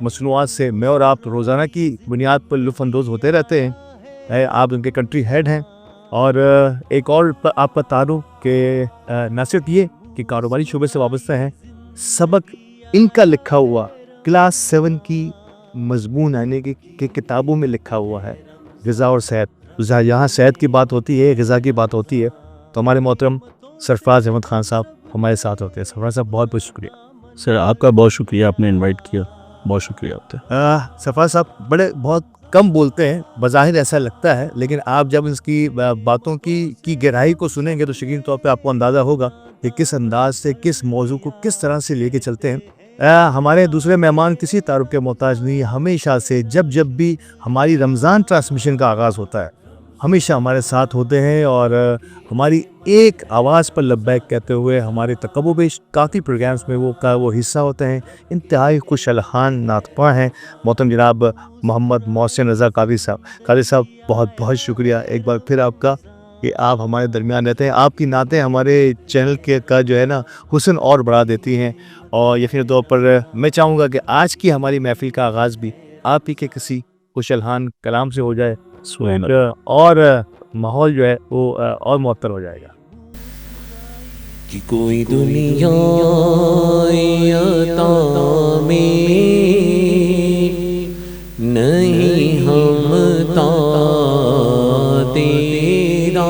B: मसनूआत से मैं और आप रोज़ाना की बुनियाद पर लुफ़अंदोज़ होते रहते हैं। आप उनके कंट्री हेड हैं और एक और आपका तारुफ के न सिर्फ ये कि कारोबारी शोबे से वाबस्ता है, सबक इनका लिखा हुआ क्लास 7 की मजमून यानी कि किताबों में लिखा हुआ है ग़िज़ा और सेहत। यहाँ सेहत की बात होती है, ग़िज़ा की बात होती है, तो हमारे मोहतरम सरफराज अहमद ख़ान साहब हमारे साथ होते हैं। सरफराज साहब बहुत बहुत शुक्रिया।
N: सर आपका बहुत शुक्रिया, आपने इनवाइट किया, बहुत शुक्रिया आपका।
B: सरफराज साहब बहुत कम बोलते हैं, बज़ाहिर ऐसा लगता है, लेकिन आप जब इसकी बातों की गहराई को सुनेंगे तो यकीनी तौर पे आपको अंदाज़ा होगा कि किस अंदाज से किस मौजू को किस तरह से लेके चलते हैं। हमारे दूसरे मेहमान किसी तारुफ के मोहताज नहीं, हमेशा से जब भी हमारी रमज़ान ट्रांसमिशन का आगाज़ होता है हमेशा हमारे साथ होते हैं और हमारी एक आवाज़ पर लब्बैक कहते हुए हमारे तकब्बुर काफ़ी प्रोग्राम्स में वो हिस्सा होते हैं। इंतहाई खुशलहान नातपा हैं मोहतरम जनाब मोहम्मद मोहसिन रज़ा कादी साहब बहुत बहुत शुक्रिया एक बार फिर आपका कि आप हमारे दरमियान रहते हैं। आपकी नातें हमारे चैनल का जो है ना हुस्न और बढ़ा देती हैं और यकीनी तौर पर मैं चाहूँगा कि आज की हमारी महफिल का आगाज़ भी आप ही के किसी खुशलहान कलाम से हो जाए और माहौल जो है वो और मुअत्तर हो जाएगा।
C: कि कोई दुनिया में नहीं हम तेरा,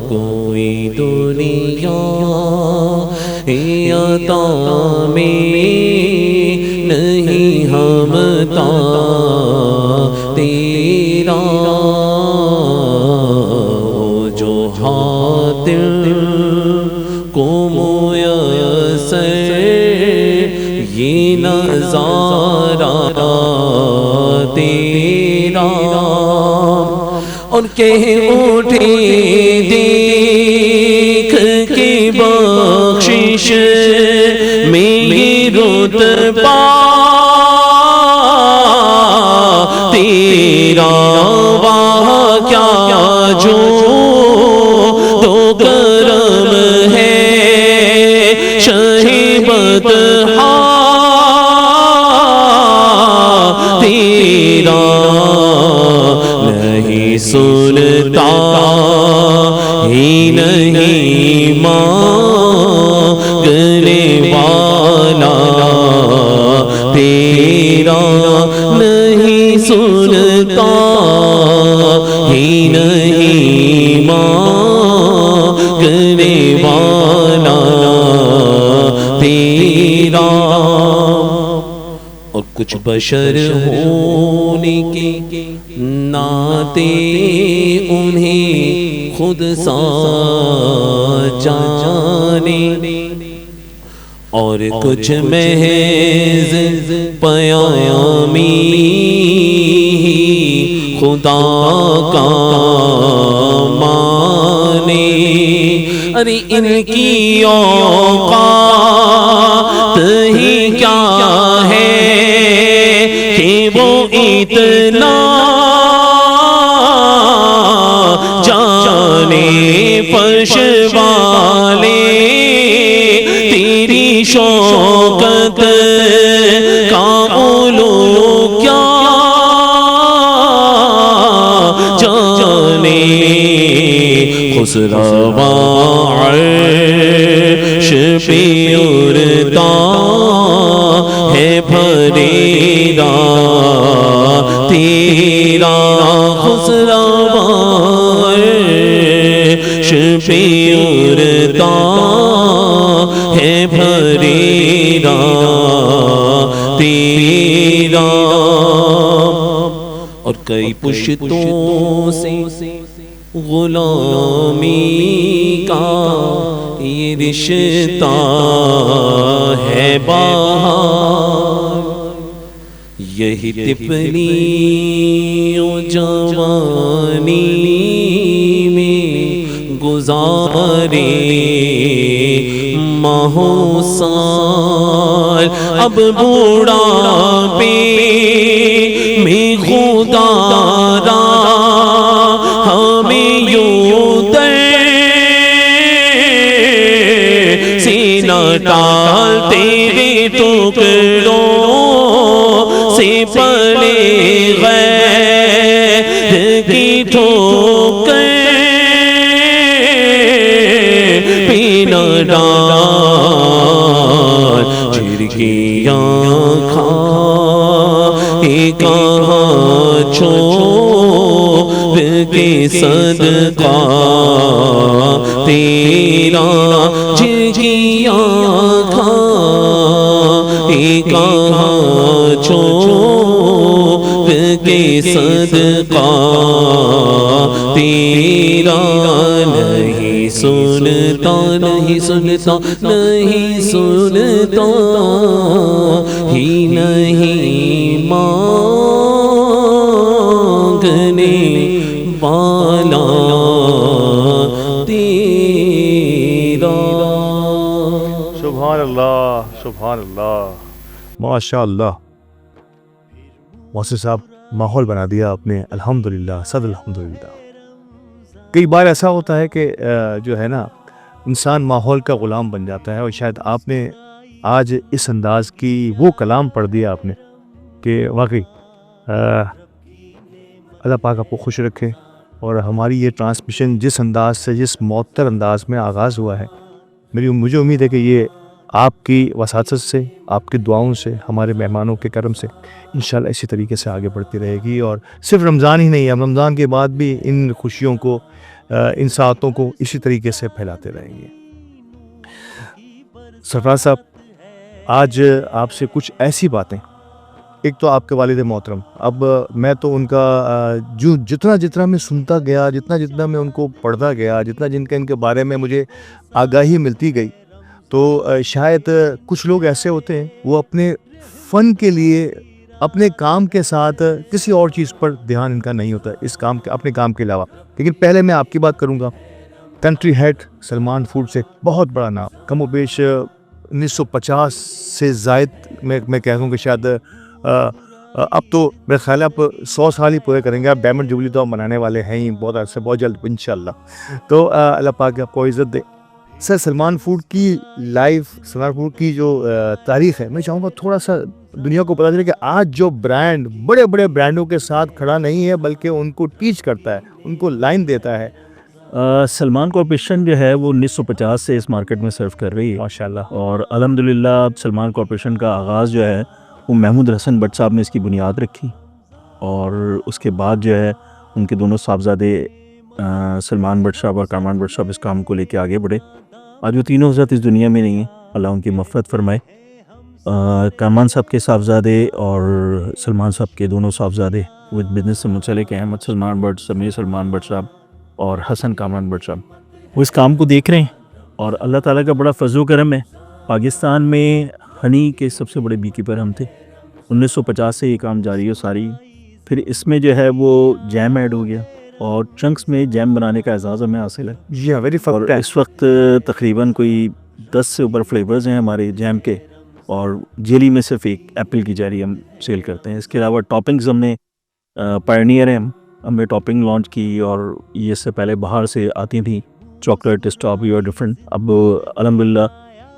C: कोई दुनिया में नहीं हम तेरा, जो हातिल को मुयस्सर ये नज़ारा तेरा, और कह उठे देख के बख्शिश मेरी रुतबा तेरा, वाह क्या जो तो करम है शहीबत तेरा, नहीं तेरा नहीं सुनता ही नहीं मांगने वाला तेरा। और कुछ बशर होने के नाते उन्हें खुद सा जाने और कुछ महज पयामी खुदा का माने। अरे इनकी औकात ही क्या है कि वो इतना जाने फर्श वाले तेरी शौकत का उलू क्या जाने। खुसरवा अर्श पे उड़ता है फरीदा तेरा। खुसरवा अर्श पे उड़ता है फरीदा तेरा। और कई पुश्तों से गुलामी का ये रिश्ता है बाहर। यही तिपली जवानी में गुजारे महोसाल। अब बूढ़ापे में खुदारा हमें यूं सीना टाल तेरे टुकड़ों से पले गैर की ठोकर पीना डाल झिड़कियाँ खा कहाँ छोड़ के सदका तेरा। झिड़कियाँ खा कहाँ छोड़ के सदका तेरा। नहीं सुनता नहीं सुनता नहीं सुनता ही नहीं मांगने वाला तेरा।
B: सुभान अल्लाह सुभान अल्लाह माशा अल्लाह। मौसी साहब माहौल बना दिया आपने, अल्हम्दुलिल्लाह सद अल्हम्दुलिल्लाह। कई बार ऐसा होता है कि जो है ना इंसान माहौल का ग़ुलाम बन जाता है, और शायद आपने आज इस अंदाज़ की वो कलाम पढ़ दिया आपने कि वाकई अल्लाह पाक आपको खुश रखे। और हमारी ये ट्रांसमिशन जिस अंदाज़ से जिस मौतर अंदाज़ में आगाज़ हुआ है, मुझे उम्मीद है कि ये आपकी वसासत से, आपकी दुआओं से, हमारे मेहमानों के करम से इंशाल्लाह इसी तरीके से आगे बढ़ती रहेगी। और सिर्फ रमज़ान ही नहीं है, रमज़ान के बाद भी इन खुशियों को, इन सातों को इसी तरीके से फैलाते रहेंगे। सरफराज साहब, आज आपसे कुछ ऐसी बातें, एक तो आपके वालिद मोहतरम, अब मैं तो उनका जो जितना जितना मैं सुनता गया, जितना जितना मैं उनको पढ़ता गया, जितना जिनका इनके बारे में मुझे आगाही मिलती गई, तो शायद कुछ लोग ऐसे होते हैं वो अपने फ़न के लिए, अपने काम के साथ किसी और चीज़ पर ध्यान इनका नहीं होता इस काम के, अपने काम के अलावा। लेकिन पहले मैं आपकी बात करूँगा। कंट्री हेड सलमान फूड्स एक बहुत बड़ा नाम, कमोबेश 1950 से ज़ायद मैं कह दूँ कि शायद अब तो मेरे ख्याल है आप 100 साल ही पूरे करेंगे। आप डायमंड जुबली तो मनाने वाले हैं ही बहुत अरसे, बहुत जल्द इंशाल्लाह। तो अल्लाह पाक आपको इज़्ज़त दे। सर, सलमान फूड की लाइफ, सलमान फूड की जो तारीख़ है, मैं चाहूँगा थोड़ा सा दुनिया को पता चले कि आज जो ब्रांड बड़े बड़े ब्रांडों के साथ खड़ा नहीं है, बल्कि उनको टीच करता है, उनको लाइन देता है।
N: सलमान कॉर्पोरेशन जो है वो 1950 से इस मार्केट में सर्व कर रही है माशाल्लाह। और अल्हम्दुलिल्लाह सलमान कॉर्पोरेशन का आगाज़ जो है वो महमूद हसन भट्ट साहब ने इसकी बुनियाद रखी, और उसके बाद जो है उनके दोनों साहबजादे सलमान भट्ट साहब और कामरान भट्ट साहब इस काम को लेके आगे बढ़े। आज वो तीनों हज़रत इस दुनिया में नहीं हैं, अल्लाह उनकी मग़फ़िरत फरमाए। कामरान साहब के साहबजादे और सलमान साहब के दोनों साहबजादे विद बिज़नेस से मुंसलिक हैं, अहमद सलमान भट्ट, समीर सलमान भट्ट साहब और हसन कामरान भट्ट साहब। वो इस काम को देख रहे हैं और अल्लाह ताला का बड़ा फज़ल करम है। पाकिस्तान में हनी के सबसे बड़े बी कीपर हम थे। 1950 से ये काम जारी है सारी। फिर इसमें जो है वो जैम ऐड हो गया और चंक्स में जैम बनाने का एजाज़ हमें हासिल है।
B: जी वेरी
N: और इस वक्त तकरीबन कोई 10 से ऊपर फ्लेवर्स हैं हमारे जैम के, और जेली में सिर्फ एक एप्पल की जेली हम सेल करते हैं। इसके अलावा टॉपिंग्स हमने पायनियर हैं, हमने टॉपिंग लॉन्च की, और ये इससे पहले बाहर से आती थी चॉकलेट, स्ट्रॉबेरी और डिफरेंट। अब अल्हम्दुलिल्लाह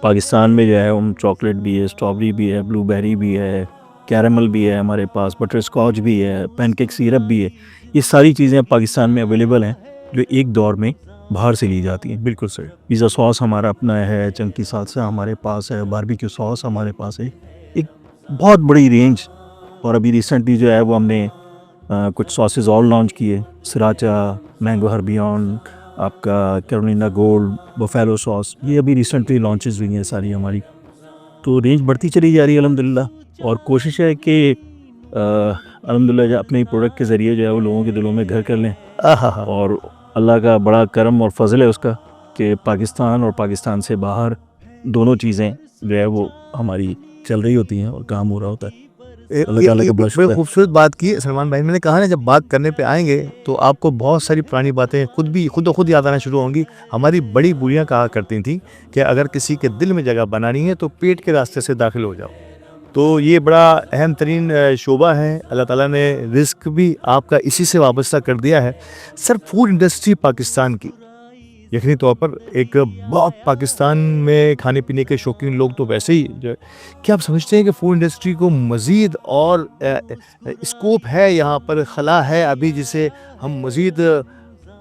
N: पाकिस्तान में जो है हम चॉकलेट भी है, स्ट्रॉबेरी भी है, ब्लूबेरी भी है, कैरमल भी है हमारे पास, बटर स्कॉच भी है, पैनकेक सिरप भी है। ये सारी चीज़ें पाकिस्तान में अवेलेबल हैं जो एक दौर में बाहर से ली जाती हैं। बिल्कुल सर। पिज़्ज़ा सॉस हमारा अपना है, चंकी सालसा हमारे पास है, बारबेक्यू सॉस हमारे पास है, एक बहुत बड़ी रेंज। और अभी रिसेंटली जो है वो हमने कुछ सॉसेज और लॉन्च किए, सराचा, मैंगो हर्बियन, आपका कैरोलिना गोल्ड, बफेलो सॉस, ये अभी रिसेंटली लॉन्चेस हुई हैं सारी हमारी। तो रेंज बढ़ती चली जा रही है अल्हम्दुलिल्लाह, और कोशिश है कि अल्हम्दुलिल्लाह अपने प्रोडक्ट के ज़रिए जो है वो लोगों के दिलों में घर कर लें। और अल्लाह का बड़ा करम और फजल है उसका कि पाकिस्तान और पाकिस्तान से बाहर दोनों चीज़ें जो है वो हमारी चल रही होती हैं और काम हो रहा होता है।
B: बड़ी खूबसूरत बात की सलमान भाई। मैंने कहा ना, जब बात करने पे आएंगे तो आपको बहुत सारी पुरानी बातें खुद याद आना शुरू होंगी। हमारी बड़ी बुढ़ियाँ कहा करती थी कि अगर किसी के दिल में जगह बनानी है तो पेट के रास्ते से दाखिल हो जाओ। तो ये बड़ा अहम तरीन शोबा है। अल्लाह ताला ने रिस्क भी आपका इसी से वाबस्ता कर दिया है। सर, फूड इंडस्ट्री पाकिस्तान की यकीनी तौर पर एक बहुत, पाकिस्तान में खाने पीने के शौकीन लोग तो वैसे ही जो, क्या आप समझते हैं कि फूड इंडस्ट्री को मज़ीद और स्कोप है, यहाँ पर खला है अभी जिसे हम मज़ीद,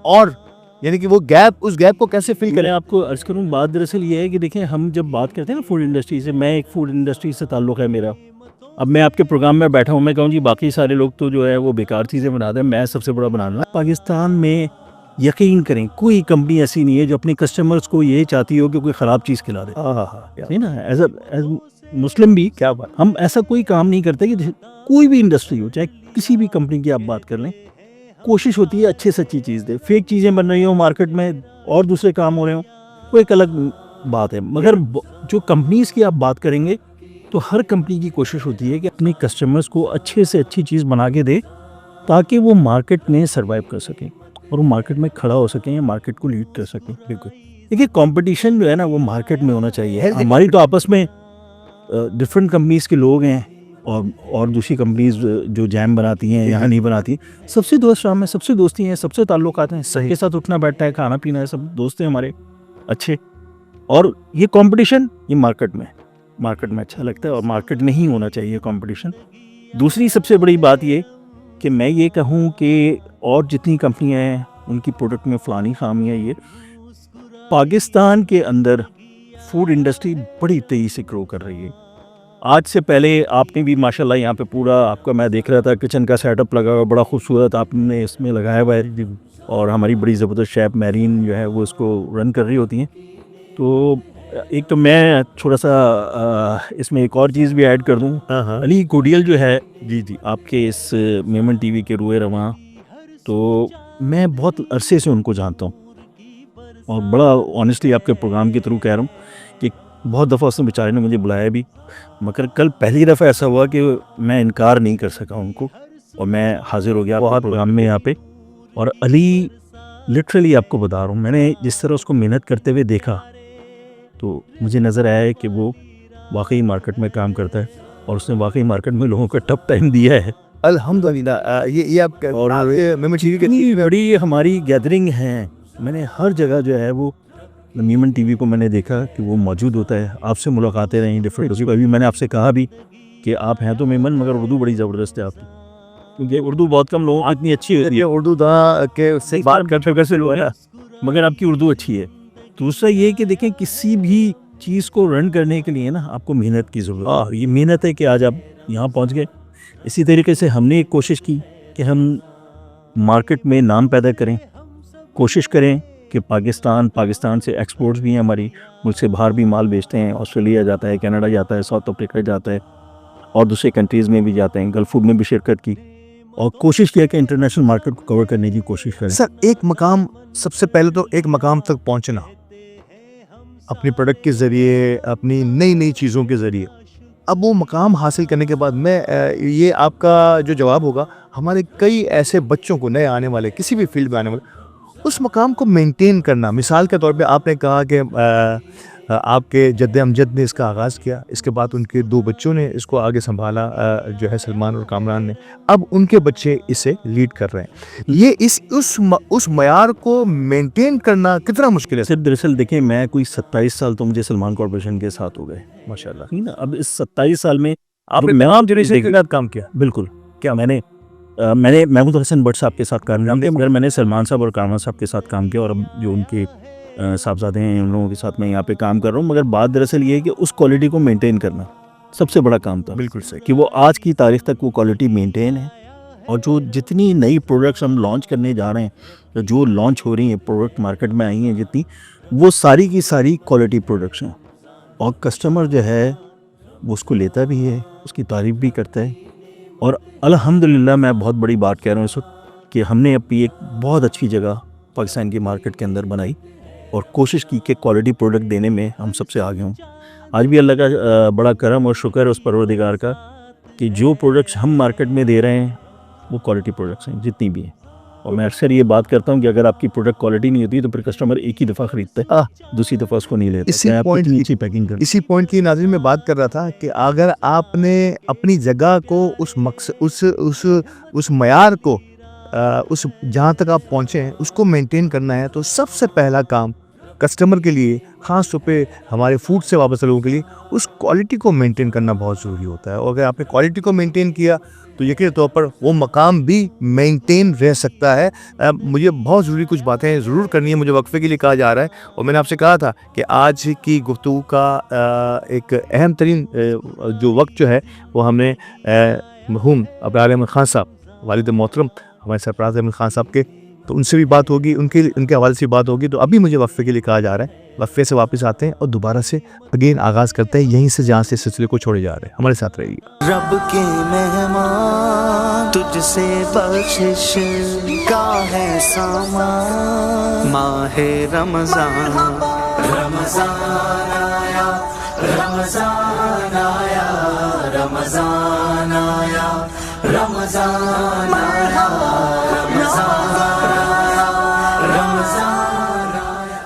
B: और यानी कि वो गैप, उस गैप को कैसे फिल करें?
N: आपको अर्ज़ करूँ, बात दरअसल ये है कि देखें, हम जब बात करते हैं ना फूड इंडस्ट्री से, मैं एक फूड इंडस्ट्री से ताल्लुक़ है मेरा। अब मैं आपके प्रोग्राम में बैठा हूँ, मैं कहूँ जी बाकी सारे लोग तो जो है वो बेकार चीज़ें बनाते हैं, मैं सबसे बड़ा बना रहा हूँ। पाकिस्तान में यकीन करें कोई कंपनी ऐसी नहीं है जो अपने कस्टमर्स को ये चाहती हो कि कोई ख़राब चीज़ खिला दे। सही ना? एज मुस्लिम भी क्या बात, हम ऐसा कोई काम नहीं करते कि कोई भी इंडस्ट्री हो, चाहे किसी भी कंपनी की आप बात कर लें, कोशिश होती है अच्छे से अच्छी चीज़ दे। फेक चीज़ें बन रही हो मार्केट में और दूसरे काम हो रहे हो, वो एक अलग बात है। मगर जो कंपनीज़ की आप बात करेंगे तो हर कंपनी की कोशिश होती है कि अपने कस्टमर्स को अच्छे से अच्छी चीज़ बना के दे ताकि वो मार्केट में सर्वाइव कर सकें और वो मार्केट में खड़ा हो सकें या मार्केट को लीड कर सकें। बिल्कुल, देखिए कंपटीशन जो है ना वो मार्केट में होना चाहिए। हमारी तो आपस में डिफरेंट कंपनीज़ के लोग हैं और दूसरी कंपनीज जो जैम बनाती हैं या नहीं बनाती, सबसे दोस्त हम हैं, सबसे दोस्ती हैं, सबसे ताल्लुकात हैं, सबके साथ उठना बैठना है, खाना पीना है, सब दोस्त हैं हमारे अच्छे। और ये कंपटीशन ये मार्केट में अच्छा लगता है और मार्केट में ही होना चाहिए कंपटीशन। दूसरी सबसे बड़ी बात ये कि मैं ये कहूँ कि और जितनी कंपनियाँ हैं उनकी प्रोडक्ट में फ़लानी खामियाँ, ये पाकिस्तान के अंदर फूड इंडस्ट्री बड़ी तेज़ी से ग्रो कर रही है। आज से पहले आपने भी माशाल्लाह यहाँ पे पूरा आपका, मैं देख रहा था किचन का सेटअप लगा हुआ, बड़ा खूबसूरत आपने इसमें लगाया हुआ है, और हमारी बड़ी ज़बरदस्त शेफ़ मैरीन जो है वो इसको रन कर रही होती हैं। तो एक तो मैं थोड़ा सा इसमें एक और चीज़ भी ऐड कर दूँ, अली कोडियल जो है जी आपके इस मेमन टीवी के रूए रवां, तो मैं बहुत अरसे से उनको जानता हूँ और बड़ा ऑनेस्टली आपके प्रोग्राम के थ्रू कह रहा हूँ कि बहुत दफ़ा उसने बेचारे ने मुझे बुलाया भी, मगर कल पहली दफ़ा ऐसा हुआ कि मैं इनकार नहीं कर सका उनको और मैं हाजिर हो गया प्रोग्राम में यहाँ पे। और अली लिटरली आपको बता रहा हूँ, मैंने जिस तरह उसको मेहनत करते हुए देखा तो मुझे नज़र आया है कि वो वाकई मार्केट में काम करता है और उसने वाकई मार्केट में लोगों का टफ टाइम दिया है
B: अल्हम्दुलिल्लाह। ये आप
N: और बड़ी हमारी गैदरिंग है, मैंने हर जगह जो है वो मीमन टीवी को मैंने देखा कि वो मौजूद होता है, आपसे मुलाकातें रहीं डिफरेंट। अभी मैंने आपसे कहा भी कि आप हैं तो मीमन, मगर उर्दू बड़ी ज़बरदस्त है आपकी, क्योंकि उर्दू बहुत कम लोगों इतनी अच्छी होती है,
B: उर्दू के से
N: बात करते कैसे लोग है, मगर आपकी उर्दू अच्छी है। दूसरा ये कि देखें किसी भी चीज़ को रन करने के लिए ना आपको मेहनत की ज़रूरत है। ये मेहनत है कि आज आप यहाँ पहुँच गए। इसी तरीके से हमने एक कोशिश की कि हम मार्केट में नाम पैदा करें, कोशिश करें कि पाकिस्तान से एक्सपोर्ट्स भी हैं हमारी, मुल्क से बाहर भी माल बेचते हैं, ऑस्ट्रेलिया जाता है, कनाडा जाता है, साउथ अफ्रीका जाता है और दूसरे कंट्रीज़ में भी जाते हैं। गल्फ फूड में भी शिरकत की और कोशिश किया कि इंटरनेशनल मार्केट को कवर करने की कोशिश करें।
B: सर, एक मकाम, सबसे पहले तो एक मकाम तक पहुंचना अपनी प्रोडक्ट के ज़रिए, अपनी नई नई चीज़ों के ज़रिए। अब वो मकाम हासिल करने के बाद मैं ये आपका जो जवाब होगा, हमारे कई ऐसे बच्चों को, नए आने वाले, किसी भी फील्ड में आने वाले, उस मकाम को मेंटेन करना। मिसाल के तौर पे आपने कहा कि आपके जद्द अमजद ने इसका आगाज़ किया, इसके बाद उनके 2 बच्चों ने इसको आगे संभाला, जो है सलमान और कामरान ने, अब उनके बच्चे इसे लीड कर रहे हैं। ये उस मयार को मेंटेन करना कितना मुश्किल है?
N: सिर्फ दरअसल देखें, मैं कोई 27 साल तो मुझे सलमान कॉर्पोरेशन के साथ हो गए
B: माशाल्लाह,
N: ठीक ना। अब इस 27 साल में
B: आपने तमाम जनरेशन के साथ काम किया।
N: बिल्कुल। क्या मैंने महमूद हसन भट्ट साहब के साथ काम किया, मगर मैंने सलमान साहब और कामरान साहब के साथ काम किया, और अब जो उनके साहबजादे हैं उन लोगों के साथ मैं यहाँ पे काम कर रहा हूँ। मगर बात दरअसल ये है कि उस क्वालिटी को मेंटेन करना सबसे बड़ा काम था।
B: बिल्कुल सही
N: कि वो आज की तारीख तक वो क्वालिटी मेंटेन है, और जो जितनी नई प्रोडक्ट्स हम लॉन्च करने जा रहे हैं, जो लॉन्च हो रही हैं प्रोडक्ट मार्केट में आई हैं जितनी, वो सारी की सारी क्वालिटी प्रोडक्ट्स हैं, और कस्टमर जो है वो उसको लेता भी है, उसकी तारीफ़ भी करता है। और अल्हम्दुलिल्लाह मैं बहुत बड़ी बात कह रहा हूँ इस वक्त कि हमने अपनी एक बहुत अच्छी जगह पाकिस्तान की मार्केट के अंदर बनाई और कोशिश की कि क्वालिटी प्रोडक्ट देने में हम सबसे आगे हों। आज भी अल्लाह का बड़ा करम और शुक्र है उस परवरदिगार का कि जो प्रोडक्ट्स हम मार्केट में दे रहे हैं वो क्वालिटी प्रोडक्ट्स हैं जितनी भी हैं। और मैं अक्सर ये बात करता हूँ कि अगर आपकी प्रोडक्ट क्वालिटी नहीं होती तो फिर कस्टमर एक ही दफ़ा ख़रीदता है, दूसरी दफ़ा उसको नहीं लेता।
B: इसी पॉइंट की नाज़रीन में बात कर रहा था कि अगर आपने अपनी जगह को, उस मकसद, उस मयार को, उस जहाँ तक आप पहुँचे हैं उसको मेंटेन करना है, तो सबसे पहला काम कस्टमर के लिए, ख़ास तौर पे हमारे फूड से वाबस्ता लोगों के लिए, उस क्वालिटी को मेंटेन करना बहुत ज़रूरी होता है। और अगर आपने क्वालिटी को मेंटेन किया तो यकीनी तौर पर वो मकाम भी मेंटेन रह सकता है। मुझे बहुत ज़रूरी कुछ बातें ज़रूर करनी है, मुझे वक्फे के लिए कहा जा रहा है, और मैंने आपसे कहा था कि आज की गुफ्तगू का एक अहम तरीन जो वक्त जो है वो हमने मरहूम अब्रार अहमद खान साहब, वालिद मोहतरम हमारे सरफराज अहमद खान साहब के, तो उनसे भी बात होगी, उनके हवाले से बात होगी। तो अभी मुझे वक्फे के लिए कहा जा रहा है, वक्फे से वापस आते हैं और दोबारा से अगेन आगाज़ करते हैं यहीं से जहाँ से सिलसिले को छोड़े जा रहे हैं। हमारे साथ रहिए।
A: रब के मेहमान तुझसे बख्शिश का है सामान, माहे रमजान, रमजान आया, रमजान आया, रमजान आया, रमजान आया, रमजान आया, रमजान आया।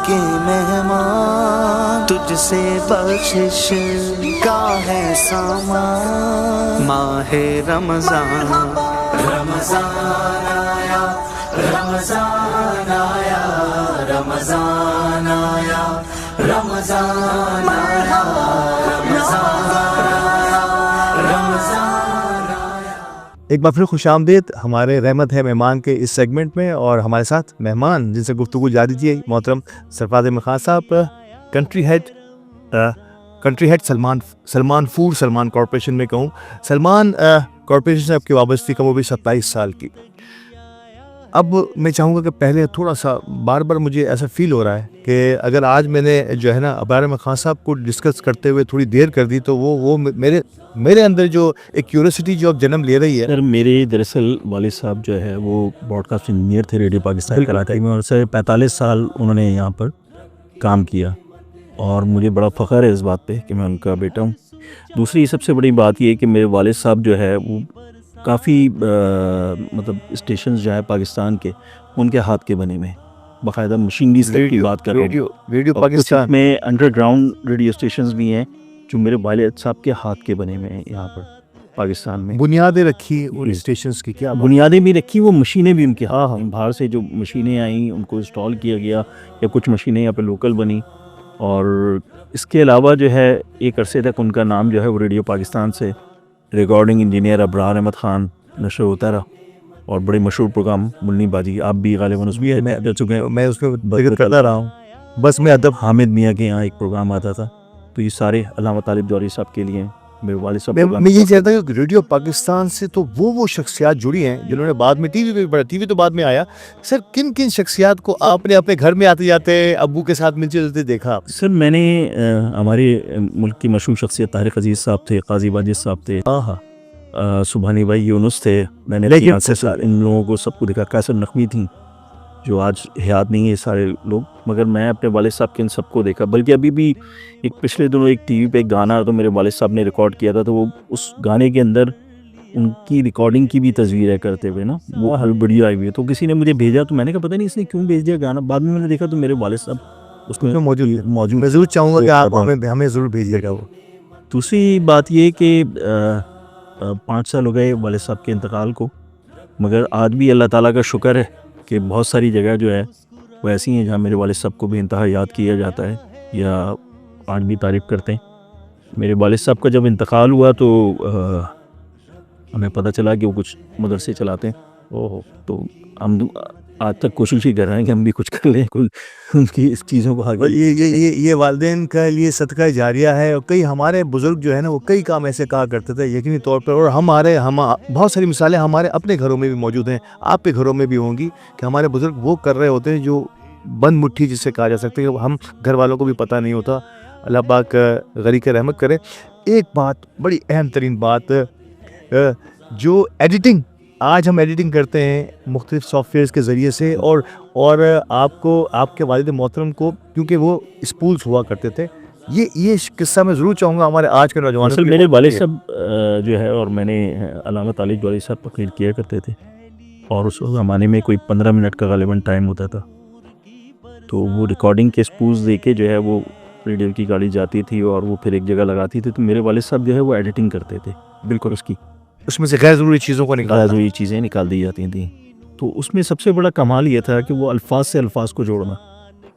A: के मेहमान, तुझसे बख्शिश का है सामान। माहे रमजान, रमजान आया, रमजान आया, रमजान आया, रमजान आया, रमजान आया, रमजान आया।
B: एक बार फिर खुशामदीद हमारे रहमत है मेहमान के इस सेगमेंट में, और हमारे साथ मेहमान जिनसे गुफ्तगू जारी थी मोहतरम सरफराज अहमद खान साहब, country head Salman food Salman corporation में कहूँ। सलमान कॉरपोरेशन से आपकी वाबस्ती का वो भी 27 साल की। अब मैं चाहूँगा कि पहले थोड़ा सा बार बार मुझे ऐसा फील हो रहा है कि अगर आज मैंने जो है ना अबार अहमद खान साहब को डिस्कस करते हुए थोड़ी देर कर दी तो वो मेरे अंदर जो एक क्यूरियोसिटी जो अब जन्म ले रही है।
N: सर मेरे दरअसल वालिद साहब जो है वो ब्रॉडकास्ट इंजीनियर थे रेडियो पाकिस्तान कराची में, और सर 45 साल उन्होंने यहाँ पर काम किया, और मुझे बड़ा फ़ख्र है इस बात पे कि मैं उनका बेटा हूँ। दूसरी सबसे बड़ी बात ये है कि मेरे वालिद साहब जो है वो काफ़ी मतलब स्टेशन जो है पाकिस्तान के उनके हाथ के बने में, बाकायदा मशीनरी से की बात कर रहा हूँ।
B: रेडियो पाकिस्तान
N: में अंडरग्राउंड रेडियो स्टेशंस भी हैं जो मेरे वालिद साहब के हाथ के बने में हैं यहाँ पर पाकिस्तान में।
B: बुनियादें रखी उन स्टेशंस की, क्या
N: बुनियादें भी रखी, वो मशीनें भी उनके हाँ बाहर से जो मशीनें आई उनको इंस्टॉल किया गया, या कुछ मशीनें यहाँ पे लोकल बनी। और इसके अलावा जो है एक अरसे तक उनका नाम जो है वो रेडियो पाकिस्तान से रिकॉर्डिंग इंजीनियर अबरार अहमद खान नशर होता रहा, और बड़े मशहूर प्रोग्राम मुन्नी बाजी आप भी गालिबन उसमें कर चुके हैं,
B: मैं उसमें जिक्र करता रहा हूँ।
N: बस में अदब हामिद मियाँ के यहाँ एक प्रोग्राम आता था, तो ये सारे अल्लामा तालिब दौरी साहब के लिए मेरे वालिद साहब।
B: मैं ये चाहता हूँ कि रेडियो पाकिस्तान से तो वो शख्सियात जुड़ी हैं जिन्होंने बाद में टीवी पे पढ़ा, टीवी तो बाद में आया। सर किन किन शख्सियात को आपने अपने घर में आते जाते अब्बू के साथ मिलते जुलते देखा?
N: सर मैंने हमारे मुल्क की मशहूर शख्सियत तारिक अजीज़ साहब थे, काजी वाजिद साहब थे, सुबहानी भाई यूनुस थे, मैंने लेकिन इन लोगों को सबको देखा। कैसर नकवी थी जो आज हयात नहीं है सारे लोग, मगर मैं अपने वालिद साहब के इन सबको देखा। बल्कि अभी भी एक पिछले दिनों एक टीवी पे एक गाना तो मेरे वालिद साहब ने रिकॉर्ड किया था, तो वो उस गाने के अंदर उनकी रिकॉर्डिंग की भी तस्वीर है करते हुए ना, वो हर बढ़िया आई हुई है। तो किसी ने मुझे भेजा, तो मैंने कहा पता नहीं इसने क्यों भेज दिया गाना। बाद में मैंने देखा तो मेरे वालिद साहब उसमें मौजूद।
B: मैं ज़रूर चाहूँगा कि आप हमें ज़रूर भेजिएगा वो।
N: दूसरी बात ये कि 5 साल हो गए वालिद साहब के इंतकाल को, मगर आज भी अल्लाह ताला का शुक्र है कि बहुत सारी जगह जो है वो ऐसी हैं जहाँ मेरे वालिद साहब को भी इंतहा याद किया जाता है या आज भी तारीफ़ करते हैं। मेरे वालिद साहब का जब इंतकाल हुआ तो हमें पता चला कि वो कुछ मदरसे चलाते हैं। ओहो, तो हम आज तक कोशिश ही कर रहे हैं कि हम भी कुछ कर लें, कुछ उनकी इस चीज़ों को आगे।
B: ये वालिदैन का लिए सदका जारिया है। और कई हमारे बुज़ुर्ग जो है ना वो कई काम ऐसे कहा करते थे यकीनी तौर पर, और हम बहुत सारी मिसालें हमारे अपने घरों में भी मौजूद हैं, आपके घरों में भी होंगी कि हमारे बुज़ुर्ग वो कर रहे होते हैं जो बंद मुट्ठी जिससे कहा जा सकता है, हम घर वालों को भी पता नहीं होता। अल्लाह पाक गरीक रहमत करे। एक बात बड़ी अहम तरीन बात, जो एडिटिंग, आज हम एडिटिंग करते हैं मुख्तलिफ सॉफ्टवेयर्स के ज़रिए से, और आपको आपके वालिद मोहतरम को क्योंकि वो स्पूल्स हुआ करते थे, ये किस्सा मैं ज़रूर चाहूँगा हमारे आज के नौजवानों।
N: असल मेरे वालिद साहब जो है, और मैंने अल्लामा तालिब दौरी साहब तकरीर किया करते थे, और उस ज़माने में कोई 15 मिनट का गालिबन टाइम होता था, तो वो रिकॉर्डिंग के स्पूल्स दे के जो है वो रेडियो की गाड़ी जाती थी और वो फिर एक जगह लगाती थी। तो मेरे वालिद साहब जो है वो एडिटिंग करते थे, बिल्कुल उसमें से गैर ज़रूरी चीज़ों को ज़रूरी चीज़ें निकाल दी जाती थी। तो उसमें सबसे बड़ा कमाल ये था कि वो अल्फाज से अल्फाज को जोड़ना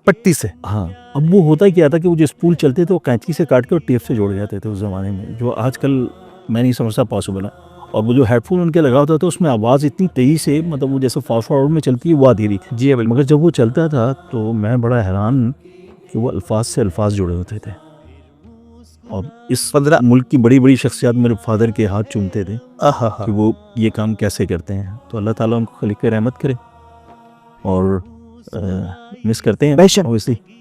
B: पट्टी से।
N: हाँ, अब वो होता क्या था कि वो जो स्पूल चलते थे वो कैंची से काट के और टेप से जोड़ जाते थे उस ज़माने में, जो आजकल मैं नहीं समझता पॉसिबल है। और वो जो हेडफोन उनके लगा होता था उसमें आवाज़ इतनी तेज़ी से, मतलब वो जैसे फास्ट फॉरवर्ड में चलती है वो आती थी जी, मगर जब वो चलता था तो मैं बड़ा हैरान कि वो अल्फाज से अल्फाज जुड़े होते थे। और इस 15 मुल्क की बड़ी बड़ी शख्सियात मेरे फादर के हाथ चूमते थे कि वो ये काम कैसे करते हैं। तो अल्लाह ताला उनको खलीक रहमत करे, और मिस करते हैं।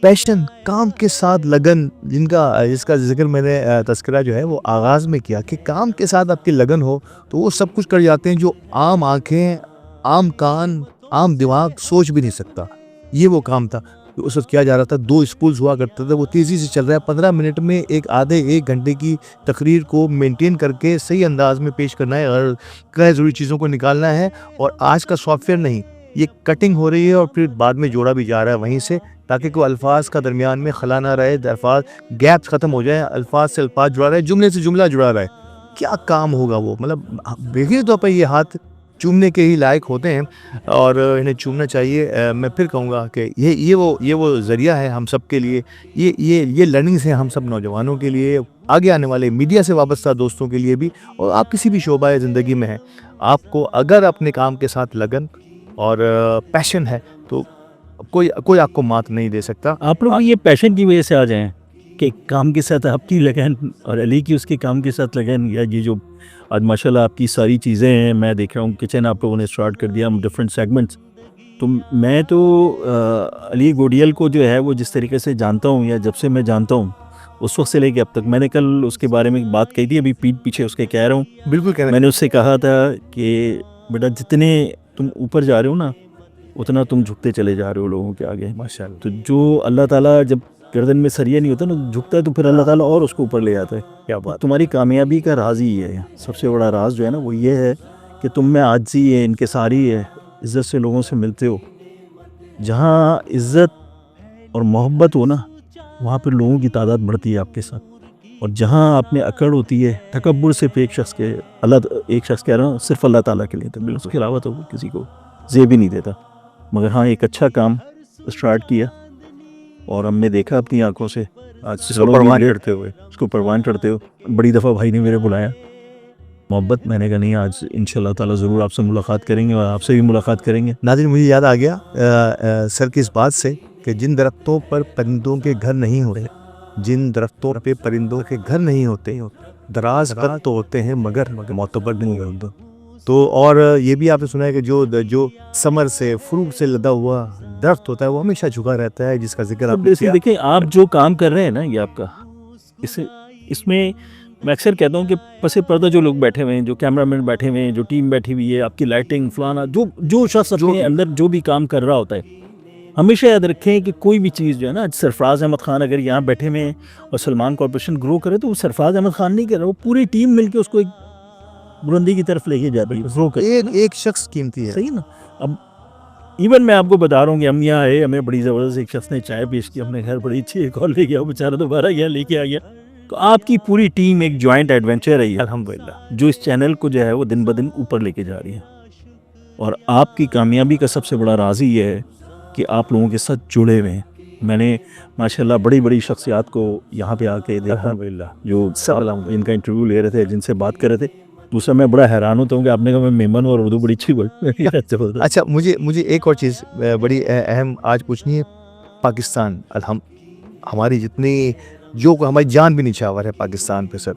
B: पैशन, काम के साथ लगन, जिसका जिक्र मैंने तस्करा जो है वो आगाज़ में किया कि काम के साथ आपकी लगन हो तो वो सब कुछ कर जाते हैं जो आम आँखें, आम कान, आम दिमाग सोच भी नहीं सकता। ये वो काम था तो उस वक्त किया जा रहा था। 2 स्पूल्स हुआ करते थे, वो तेज़ी से चल रहा है। 15 मिनट में एक घंटे की तकरीर को मेंटेन करके सही अंदाज में पेश करना है और कई ज़रूरी चीज़ों को निकालना है। और आज का सॉफ्टवेयर नहीं, ये कटिंग हो रही है और फिर बाद में जोड़ा भी जा रहा है वहीं से, ताकि कोई अल्फाज का दरमियान में खला ना रहे, अल्फाज गैप्स ख़त्म हो जाए, अल्फाज से अल्फाज जुड़ा रहे, जुमले से जुमला जुड़ा रहे। क्या काम होगा वो, मतलब बेहतरीन तौर पर ये हाथ चूमने के ही लायक होते हैं और इन्हें चूमना चाहिए। मैं फिर कहूँगा कि ये वो ज़रिया है हम सब के लिए, ये लर्निंग्स हैं हम सब नौजवानों के लिए, आगे आने वाले मीडिया से वाबस्ता दोस्तों के लिए भी, और आप किसी भी शोबा ज़िंदगी में हैं, आपको अगर अपने काम के साथ लगन और पैशन है तो कोई आपको मात नहीं दे सकता।
N: आप लोग ये पैशन की वजह से आ जाएं कि काम के साथ आपकी लगन और अली की उसके काम के साथ लगन, या ये जो आज माशाल्लाह आपकी सारी चीज़ें हैं, मैं देख रहा हूँ किचन आप लोगों ने स्टार्ट कर दिया, हम डिफरेंट सेगमेंट्स। तो मैं तो अली गोडियल को जो है वो जिस तरीके से जानता हूँ, या जब से मैं जानता हूँ उस वक्त से लेके अब तक, मैंने कल उसके बारे में बात कही थी, अभी पीठ पीछे उसके कह रहा हूँ।
B: बिल्कुल कह रहे हैं।
N: मैंने उससे कहा था कि बेटा जितने तुम ऊपर जा रहे हो ना, उतना तुम झुकते चले जा रहे हो लोगों के आगे माशाल्लाह। तो जो अल्लाह ताला जब गर्दन में सरिया नहीं होता ना, झुकता है, तो फिर अल्लाह ताला और उसको ऊपर ले आता है। क्या बात, तुम्हारी कामयाबी का राज ही है, सबसे बड़ा राज जो है ना वो ये है कि तुम में आजी है, इनके सारी है, इज़्ज़त से लोगों से मिलते हो। जहाँ इज़्ज़त और मोहब्बत हो ना, वहाँ पर लोगों की तादाद बढ़ती है आपके साथ, और जहाँ आप में अकड़ होती है, तकब्बुर सिर्फ एक शख्स कह रहा हूँ, सिर्फ अल्लाह ताला के लिए था, बिल्कुल उसके अलावा तो किसी को ज़ेब ही नहीं देता। मगर हाँ, एक अच्छा काम स्टार्ट किया और हमने देखा अपनी आंखों से, आज उसको परवान चढ़ते हो। बड़ी दफ़ा भाई ने मेरे बुलाया मोहब्बत, मैंने कहा नहीं, आज इंशाल्लाह ताला ज़रूर आपसे मुलाकात करेंगे और आपसे भी मुलाकात करेंगे।
B: नाज़रीन, मुझे याद आ गया सर की इस बात से कि जिन दरख्तों पर परिंदों के घर नहीं होते, जिन दरख्तों पे परिंदों के घर नहीं होते, दराज कद तो होते हैं मगर मोतबर नहीं होते। तो और ये भी आपने सुना है कि जो समर से फ्रूट से लदा हुआ दरख्त होता है वो हमेशा झुका रहता है, जिसका जिक्र आपने किया।
N: देखिए, आप जो काम कर रहे हैं ना, ये आपका इसमें मैं अक्सर कहता हूँ कि पसे पर्दा जो लोग बैठे हुए हैं, जो कैमरामैन बैठे हुए हैं, जो टीम बैठी हुई है, आपकी लाइटिंग फलाना, जो शख्स अपने अंदर जो भी काम कर रहा होता है, हमेशा याद रखें कि कोई भी चीज़ जो है ना, सरफराज अहमद खान अगर यहाँ बैठे हुए हैं और सलमान कॉर्पोरेशन ग्रो करे, तो वो सरफराज अहमद खान नहीं कर रहा, वो पूरी टीम मिलकर उसको एक बुलंदी की तरफ लेके जाती है।
B: एक शख्स कीमती है,
N: सही ना। अब इवन मैं आपको बता रहा हूँ कि हम यहाँ आए, हमें बड़ी ज़बरदस्त एक शख्स ने चाय पेश की अपने घर, बड़ी अच्छी, एक और ले गया, बेचारा दोबारा यहाँ लेके आ गया। तो आपकी पूरी टीम एक जॉइंट एडवेंचर है अल्हम्दुलिल्लाह, जो इस चैनल को जो है वो दिन ब दिन ऊपर लेके जा रही है। और आपकी कामयाबी का सबसे बड़ा राज ही है कि आप लोगों के साथ जुड़े हुए हैं। मैंने माशाल्लाह बड़ी शख्सियात को यहाँ पे आके देखा, जो सब इनका इंटरव्यू ले रहे थे, जिनसे बात कर रहे थे। दूसरा, मैं बड़ा हैरान होता हूँ कि आपने कहा मैं मेमन और उर्दू बड़ी अच्छी बोलती।
B: अच्छा, मुझे एक और चीज़ बड़ी अहम आज पूछनी है। पाकिस्तान हमारी जितनी जो हमारी जान भी निछावर है पाकिस्तान पे सर,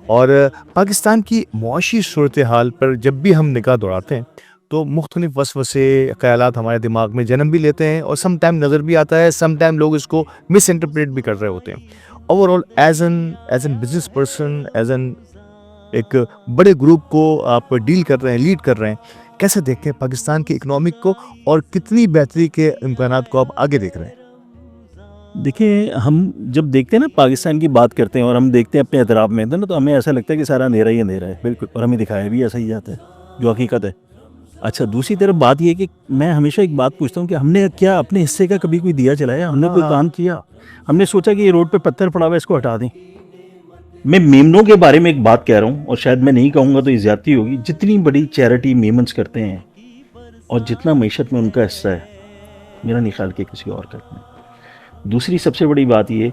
B: और पाकिस्तान की मुआशी सूरत हाल पर जब भी हम निगाह दौड़ाते हैं तो मुख्तलिफ वसवसे ख़यालात हमारे दिमाग में जन्म भी लेते हैं, और सम टाइम नज़र भी आता है, सम टाइम लोग इसको मिस इंटरप्रेट भी कर रहे होते हैं। Overall as an business person, as an एक बड़े ग्रुप को आप डील कर रहे हैं, लीड कर रहे हैं, कैसे देखते हैं पाकिस्तान की इकोनॉमिक को और कितनी बेहतरी के इम्कानात को आप आगे देख रहे हैं?
N: देखिए, हम जब देखते हैं ना, पाकिस्तान की बात करते हैं और हम देखते हैं अपने एतराफ़ में ना, तो हमें ऐसा लगता है कि सारा अंधेरा ही अंधेरा है। बिल्कुल, और हमें दिखाया भी ऐसा ही जाता है, जो हकीकत है। अच्छा, दूसरी तरफ बात यह है कि मैं हमेशा एक बात पूछता हूँ कि हमने क्या अपने हिस्से का कभी कोई दिया चलाया? हमने कोई काम किया? हमने सोचा कि ये रोड पे पत्थर पड़ा हुआ है, इसको हटा दें? मैं मेमनों के बारे में एक बात कह रहा हूँ, और शायद मैं नहीं कहूँगा तो ये ज़्यादती होगी। जितनी बड़ी चैरिटी मेमन्स करते हैं और जितना मईशत में उनका हिस्सा है, मेरा नहीं ख्याल कि किसी और करते हैं। दूसरी सबसे बड़ी बात ये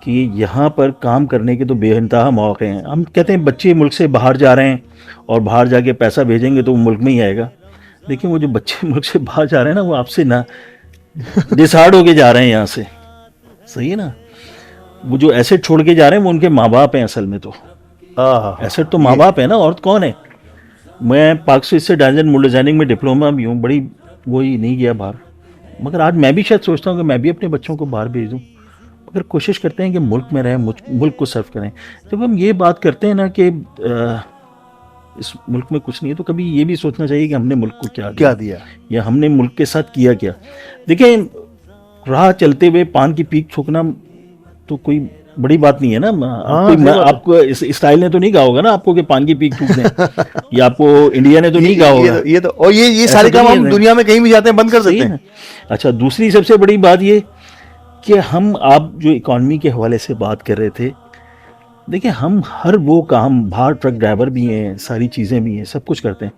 N: कि यहाँ पर काम करने के तो बेइंतहा मौके हैं। हम कहते हैं बच्चे मुल्क से बाहर जा रहे हैं और बाहर जाके पैसा भेजेंगे तो वो मुल्क में ही आएगा। लेकिन वो जो बच्चे मुल्क से बाहर जा रहे हैं ना, वो आपसे ना डिसाइड होके जा रहे हैं यहाँ से, सही है ना। वो जो एसेट छोड़ के जा रहे हैं वो उनके माँ बाप हैं असल में, तो एसेट तो माँ बाप है ना, और कौन है। मैं पाकिस्तान से डिज़ाइनिंग में डिप्लोमा भी हूँ, बड़ी वही नहीं गया बाहर, मगर आज मैं भी शायद सोचता हूँ कि मैं भी अपने बच्चों को बाहर भेज दूँ, मगर कोशिश करते हैं कि मुल्क में रहें, मुल्क को सर्व करें। जब हम ये बात करते हैं ना कि इस मुल्क में कुछ नहीं है, तो कभी ये भी सोचना चाहिए कि हमने मुल्क को क्या दिया, या हमने मुल्क के साथ किया क्या। देखें, राह चलते हुए पान की पीक ठोकना तो कोई बड़ी बात नहीं है ना। आपको इस स्टाइल ने तो नहीं कहा होगा ना आपको कि पान की पीक ठोक दें, या आपको इंडिया ने तो नहीं कहा होगा।
B: ये सारे काम हम दुनिया में कहीं भी जाते हैं बंद कर सकते हैं।
N: अच्छा, दूसरी सबसे बड़ी बात ये कि हम आप जो इकॉनमी के हवाले से बात कर रहे थे, देखिए हम हर वो काम, बाहर ट्रक ड्राइवर भी हैं, सारी चीज़ें भी हैं, सब कुछ करते हैं।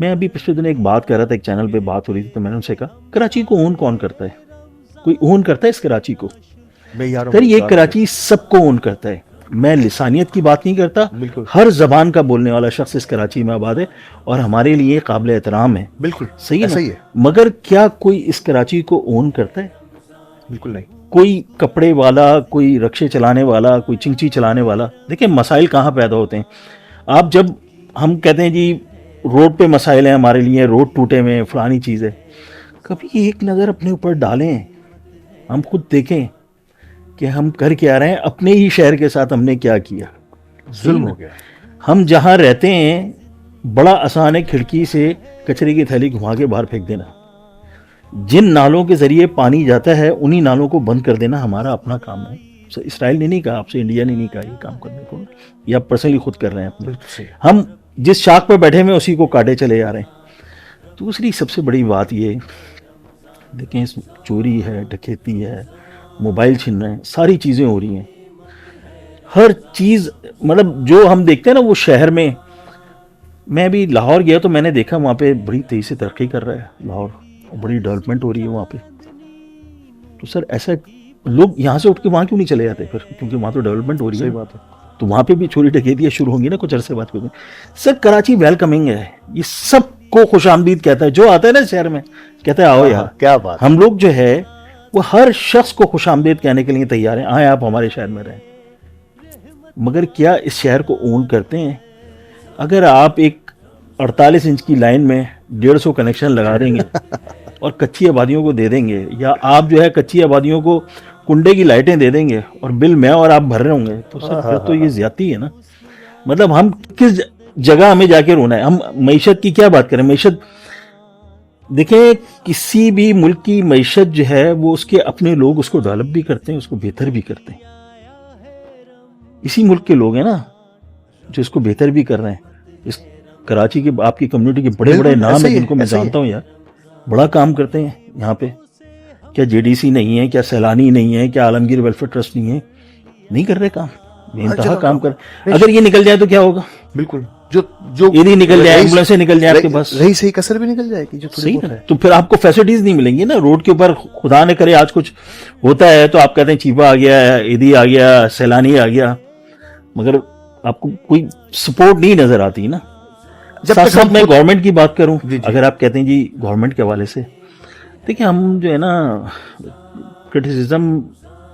N: मैं अभी पिछले दिन एक बात कर रहा था, एक चैनल पे बात हो रही थी, तो मैंने उनसे कहा कराची को ओन कौन करता है? कोई ओन करता है इस कराची को? सर ये कराची सबको ओन करता है। मैं लिसानियत की बात नहीं करता, हर जबान का बोलने वाला शख्स इस कराची में आबाद है और हमारे लिए काबिल एहतराम है।
B: बिल्कुल
N: सही है,
B: सही है।
N: मगर क्या कोई इस कराची को ओन करता है?
B: बिल्कुल नहीं।
N: कोई कपड़े वाला, कोई रक्शे चलाने वाला, कोई चिंची चलाने वाला, देखिए मसाइल कहाँ पैदा होते हैं। आप जब हम कहते हैं जी रोड पे मसाइल हैं हमारे लिए, रोड टूटे हुए हैं, फलानी चीज़ है, कभी एक नज़र अपने ऊपर डालें, हम खुद देखें कि हम कर क्या रहे हैं, अपने ही शहर के साथ हमने क्या किया।
B: जुल्म हो गया।
N: हम जहाँ रहते हैं बड़ा आसान है खिड़की से कचरे की थैली घुमा के बाहर फेंक देना। जिन नालों के ज़रिए पानी जाता है उन्हीं नालों को बंद कर देना हमारा अपना काम है। इसराइल ने नहीं कहा आपसे, इंडिया ने नहीं कहा ये काम करने को, या पर्सनली खुद कर रहे हैं अपने। हम जिस शाख पर बैठे हुए उसी को काटे चले जा रहे हैं। दूसरी सबसे बड़ी बात ये, देखें चोरी है, डकैती है, मोबाइल छीन रहे हैं, सारी चीज़ें हो रही हैं, हर चीज़, मतलब जो हम देखते हैं ना वो शहर में। मैं अभी लाहौर गया तो मैंने देखा वहाँ पे बड़ी तेज़ी से तरक्की कर रहा है लाहौर, बड़ी डेवलपमेंट हो रही है वहाँ पे। तो सर ऐसा लोग यहाँ से उठ के वहाँ क्यों नहीं चले जाते फिर? क्योंकि वहाँ तो डेवलपमेंट हो रही है।
B: सही बात है।
N: तो वहाँ पे भी चोरी डकैतियाँ शुरू होंगी ना कुछ अरसे बाद। सर कराची वेलकमिंग है, ये सबको खुशामदीद कहता है। जो आता है ना शहर में कहता है आओ यार,
B: क्या बात।
N: हम लोग जो है वो हर शख्स को खुशामदीद कहने के लिए तैयार हैं, आए आप हमारे शहर में रहें। मगर क्या इस शहर को ओन करते हैं? अगर आप एक 48 इंच की लाइन में 150 कनेक्शन लगा देंगे और कच्ची आबादियों को दे देंगे, या आप जो है कच्ची आबादियों को कुंडे की लाइटें दे देंगे और बिल मैं और आप भर रहे होंगे, तो सर फिर तो ये ज्यादती है ना। मतलब हम किस जगह हमें जाके रोना है? हम मईशत की क्या बात करें? मईशत देखें, किसी भी मुल्क की मईशत जो है वो उसके अपने लोग उसको डेवलप भी करते हैं, उसको बेहतर भी करते हैं। इसी मुल्क के लोग हैं ना जो इसको बेहतर भी कर रहे हैं। इस कराची के आपकी कम्युनिटी के बड़े बड़े नाम हैं जिनको मैं जानता हूँ यार, बड़ा काम करते हैं यहाँ पे। क्या जेडीसी नहीं है? क्या सैलानी नहीं है? क्या आलमगीर वेलफेयर ट्रस्ट नहीं है? नहीं कर रहे काम, बेइंतहा काम कर। अगर ये निकल जाए तो क्या होगा?
B: बिल्कुल, जो
N: यदि निकल जाए, एम्बुलेंसें निकल जाए आपके पास,
B: रही सही कसर भी निकल जाएगी जो
N: सही है। तो फिर आपको फैसिलिटीज नहीं मिलेंगी ना रोड के ऊपर। खुदा न करे आज कुछ होता है तो आप कहते हैं चीपा आ गया, ईदी आ गया, सैलानी आ गया, मगर आपको कोई सपोर्ट नहीं नजर आती ना। साथ साथ मैं गवर्नमेंट की बात करूं, अगर आप कहते हैं जी गवर्नमेंट के हवाले से, देखिए हम जो है ना क्रिटिसिज्म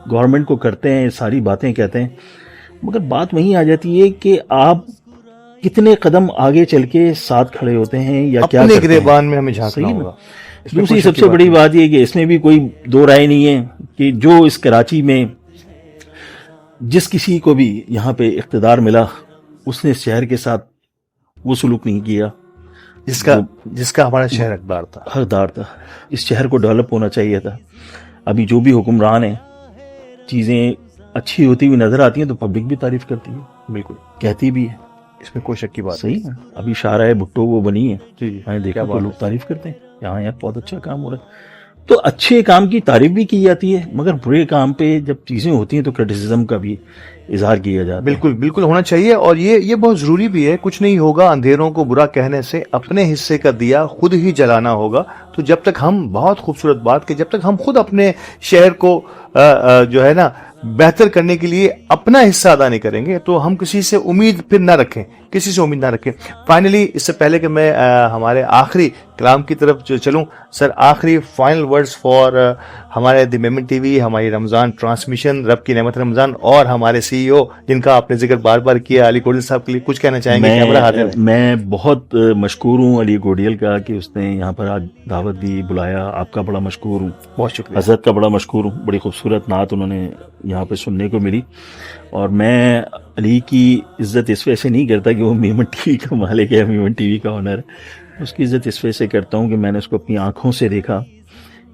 N: गवर्नमेंट को करते हैं, सारी बातें कहते हैं, मगर बात वहीं आ जाती है कि आप कितने कदम आगे चल के साथ खड़े होते हैं या क्या करते हैं।
B: गिरेबान में हमें झांकना होगा।
N: दूसरी सबसे बड़ी बात यह कि इसमें भी कोई दो राय नहीं है कि जो इस कराची में जिस किसी को भी यहाँ पे इख्तिदार मिला उसने इस शहर के साथ वो सलूक नहीं किया
B: जिसका हमारा शहर हकदार था।
N: इस शहर को डेवलप होना चाहिए था। अभी जो भी हुक्मरान है, चीज़ें अच्छी होती हुई नजर आती हैं तो पब्लिक भी तारीफ करती है, बिल्कुल कहती भी है,
B: इसमें कोई शक की बात
N: सही है। अभी शाहराए भुट्टो वो बनी है, मैंने देखा
B: तो
N: लोग तारीफ करते हैं, यहाँ यार बहुत अच्छा काम हो रहा है। तो अच्छे काम की तारीफ भी की जाती है, मगर बुरे काम पे जब चीजें होती हैं तो क्रिटिसिज्म का भी इजहार किया जाता है।
B: बिल्कुल बिल्कुल होना चाहिए, और ये बहुत जरूरी भी है। कुछ नहीं होगा अंधेरों को बुरा कहने से, अपने हिस्से का दिया खुद ही जलाना होगा। तो जब तक हम, बहुत खूबसूरत बात कि जब तक हम खुद अपने शहर को जो है ना बेहतर करने के लिए अपना हिस्सा अदा नहीं करेंगे तो हम किसी से उम्मीद फिर ना रखें, किसी से उम्मीद ना रखें। फाइनली, इससे पहले कि मैं हमारे आखिरी कलाम की तरफ जो चलूं, सर आखिरी फाइनल वर्ड्स फॉर हमारे द मेमन टीवी, हमारी रमजान ट्रांसमिशन, रब की नेमत रमजान, और हमारे सीईओ जिनका आपने जिक्र बार बार किया, अली गोडियल साहब के लिए कुछ कहना चाहेंगे? कैमरा हाजिर है।
N: मैं बहुत मशकूर हूँ अली गोडियल का कि उसने यहाँ पर आज दावत दी, बुलाया। आपका बड़ा मशकूर हूँ,
B: बहुत शुक्रिया।
N: हजरत का बड़ा मशकूर हूँ, बड़ी खूबसूरत नात उन्होंने यहाँ पे सुनने को मिली। और मैं अली की इज्जत इस वजह से नहीं करता कि वो मेमन टीवी का मालिक है, मेमन टीवी का ओनर है। उसकी इज्जत इस वजह से करता हूँ कि मैंने उसको अपनी आंखों से देखा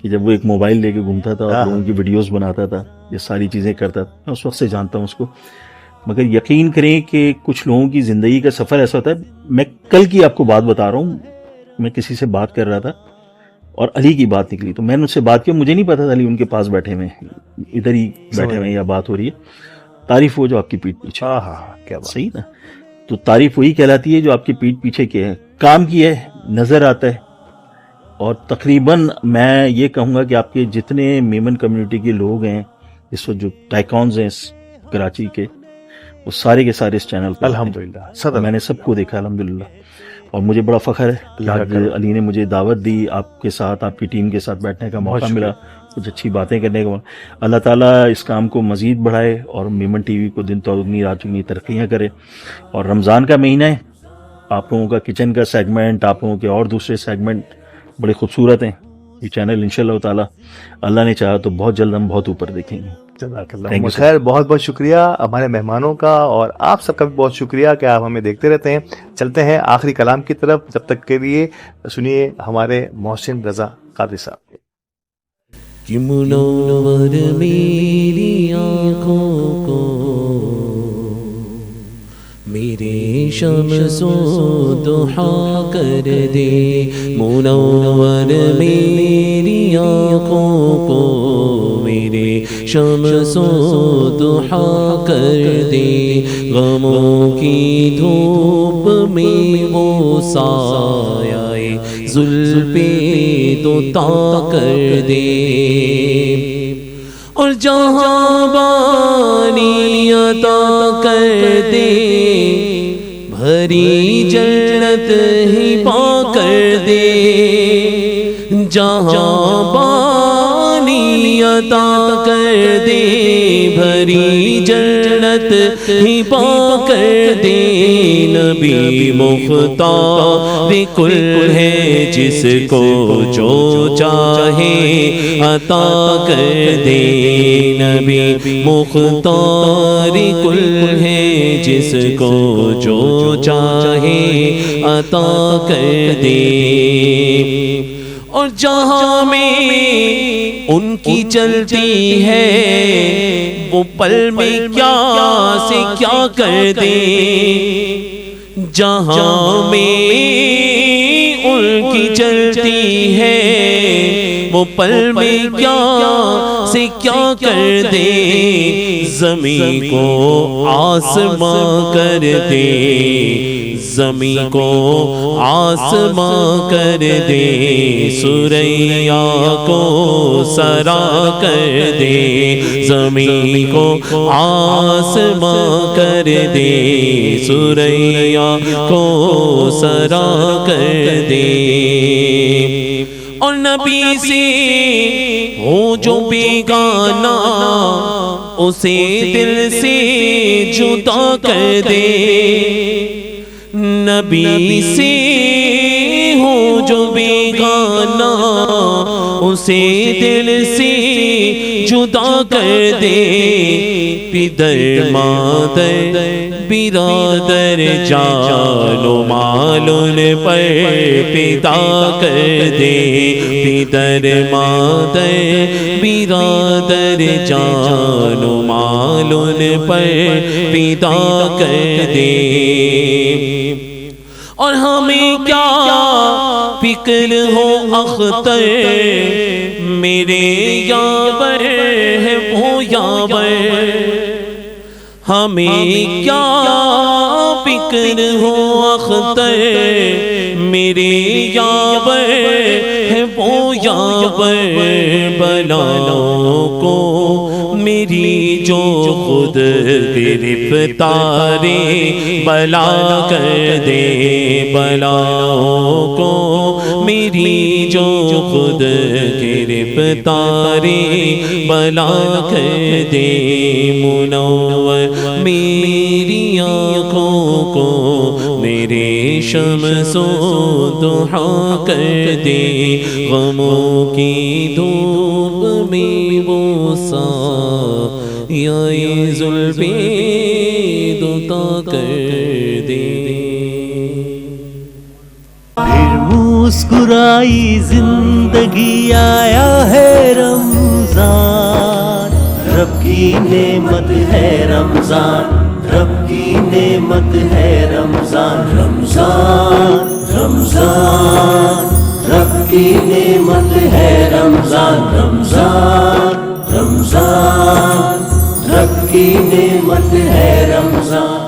N: कि जब वो एक मोबाइल लेके घूमता था और लोगों की वीडियोस बनाता था, ये सारी चीज़ें करता था, मैं उस वक्त से जानता हूँ उसको। मगर यकीन करें कि कुछ लोगों की ज़िंदगी का सफ़र ऐसा होता है। मैं कल की आपको बात बता रहा हूँ, मैं किसी से बात कर रहा था और अली की बात निकली, तो मैंने उससे बात की, मुझे नहीं पता था अली उनके पास बैठे हुए हैं, इधर ही बैठे हुए हैं या बात हो रही है। तारीफ हो जो आपकी पीठ पीछे,
B: क्या बात,
N: सही ना। तो तारीफ वही कहलाती है जो आपकी पीठ पीछे के है, काम की है, नजर आता है। और तकरीबन मैं ये कहूँगा कि आपके जितने मेमन कम्युनिटी के लोग हैं इस वक्त, जो टाइकॉन्स हैं कराची के, वो सारे के सारे इस चैनल पर
B: अल्हम्दुलिल्लाह, सदर
N: मैंने सबको देखा अल्हम्दुलिल्लाह। और मुझे बड़ा फ़ख्र है कि आज अली ने मुझे दावत दी, आपके साथ, आपकी टीम के साथ बैठने का मौका मिला, कुछ अच्छी बातें करने का। अल्लाह ताला इस काम को मज़ीद बढ़ाए और मेमन टीवी को दिन दुगनी रात चुगनी तरक्कियाँ करे। और रमज़ान का महीना है, आप लोगों का किचन का सेगमेंट, आप लोगों के और दूसरे सेगमेंट बड़े खूबसूरत हैं। ये चैनल इंशाअल्लाह ताला अल्लाह ने चाहा तो बहुत जल्द हम बहुत ऊपर देखेंगे।
B: खैर, बहुत बहुत शुक्रिया हमारे मेहमानों का, और आप सबका भी बहुत शुक्रिया कि आप हमें देखते रहते हैं। चलते हैं आखिरी कलाम की तरफ, जब तक के लिए सुनिए हमारे मोहसिन रजा कादरी साहब
C: कि मुनव्वर मेरी आँखों को मेरे शम्सो दुहा कर दे, मुनव्वर मेरी आँखों को मेरे शम्सो दुहा कर दे, गमों की धूप में वो सायाए जुल्फे दो ता कर दे, और जहाँ बानी अता कर दे, भरी जन्नत ही पा कर दे, जहाँ बानी अता कर दे, भरी जन्नत ही पा कर दे, नबी मुख्तार कुल है जिसको जो चाहे अता कर दे, नबी मुख्तार कुल है जिसको जो चाहे अता कर दे, और जहाँ में उनकी चलती है वो पल में क्या से क्या कर दे, जहाँ में उनकी चलती है वो पल में क्या से क्या कर दे, ज़मीं को आसमां कर दे, ज़मीं को आसमां कर दे, सुरैया को सरा कर दे, ज़मीं को आसमां कर दे, सुरैया को सरा कर दे, और नबी से हो जो बेगाना उसे दिल से जुदा कर दे, नबी से हो जो बेगाना उसे दिल से जुदा कर दे, पिदर मादर बिरादर जानो मालून पर पिता कर दे, पिदर मादर बिरादर जानो मालून पर पिता कर दे, और हमें क्या फिक्र हो अख्तर मेरे यावर है वो यावर, हमें क्या फिक्र हो अख्तर मेरे यावर है वो यावर, बलाओं को मेरी जो खुद गिरफ्तारे बला कर दे, बलाओं को मेरी जो खुद गिरफ्तारे बला कर दे, मुनव्वर मेरी आँखों को मेरे शम्सो दुहा कर दे, गमों की धूप में वो सायाए जुल्फे दो ता कर दे। फिर मुस्कुराई जिंदगी, आया है रमजान, रब की नेमत है रमजान, रब की नेमत है रमजान, रमजान रमजान रब की नेमत है रमजान रमजान रमजान, रब की नेमत है रमजान।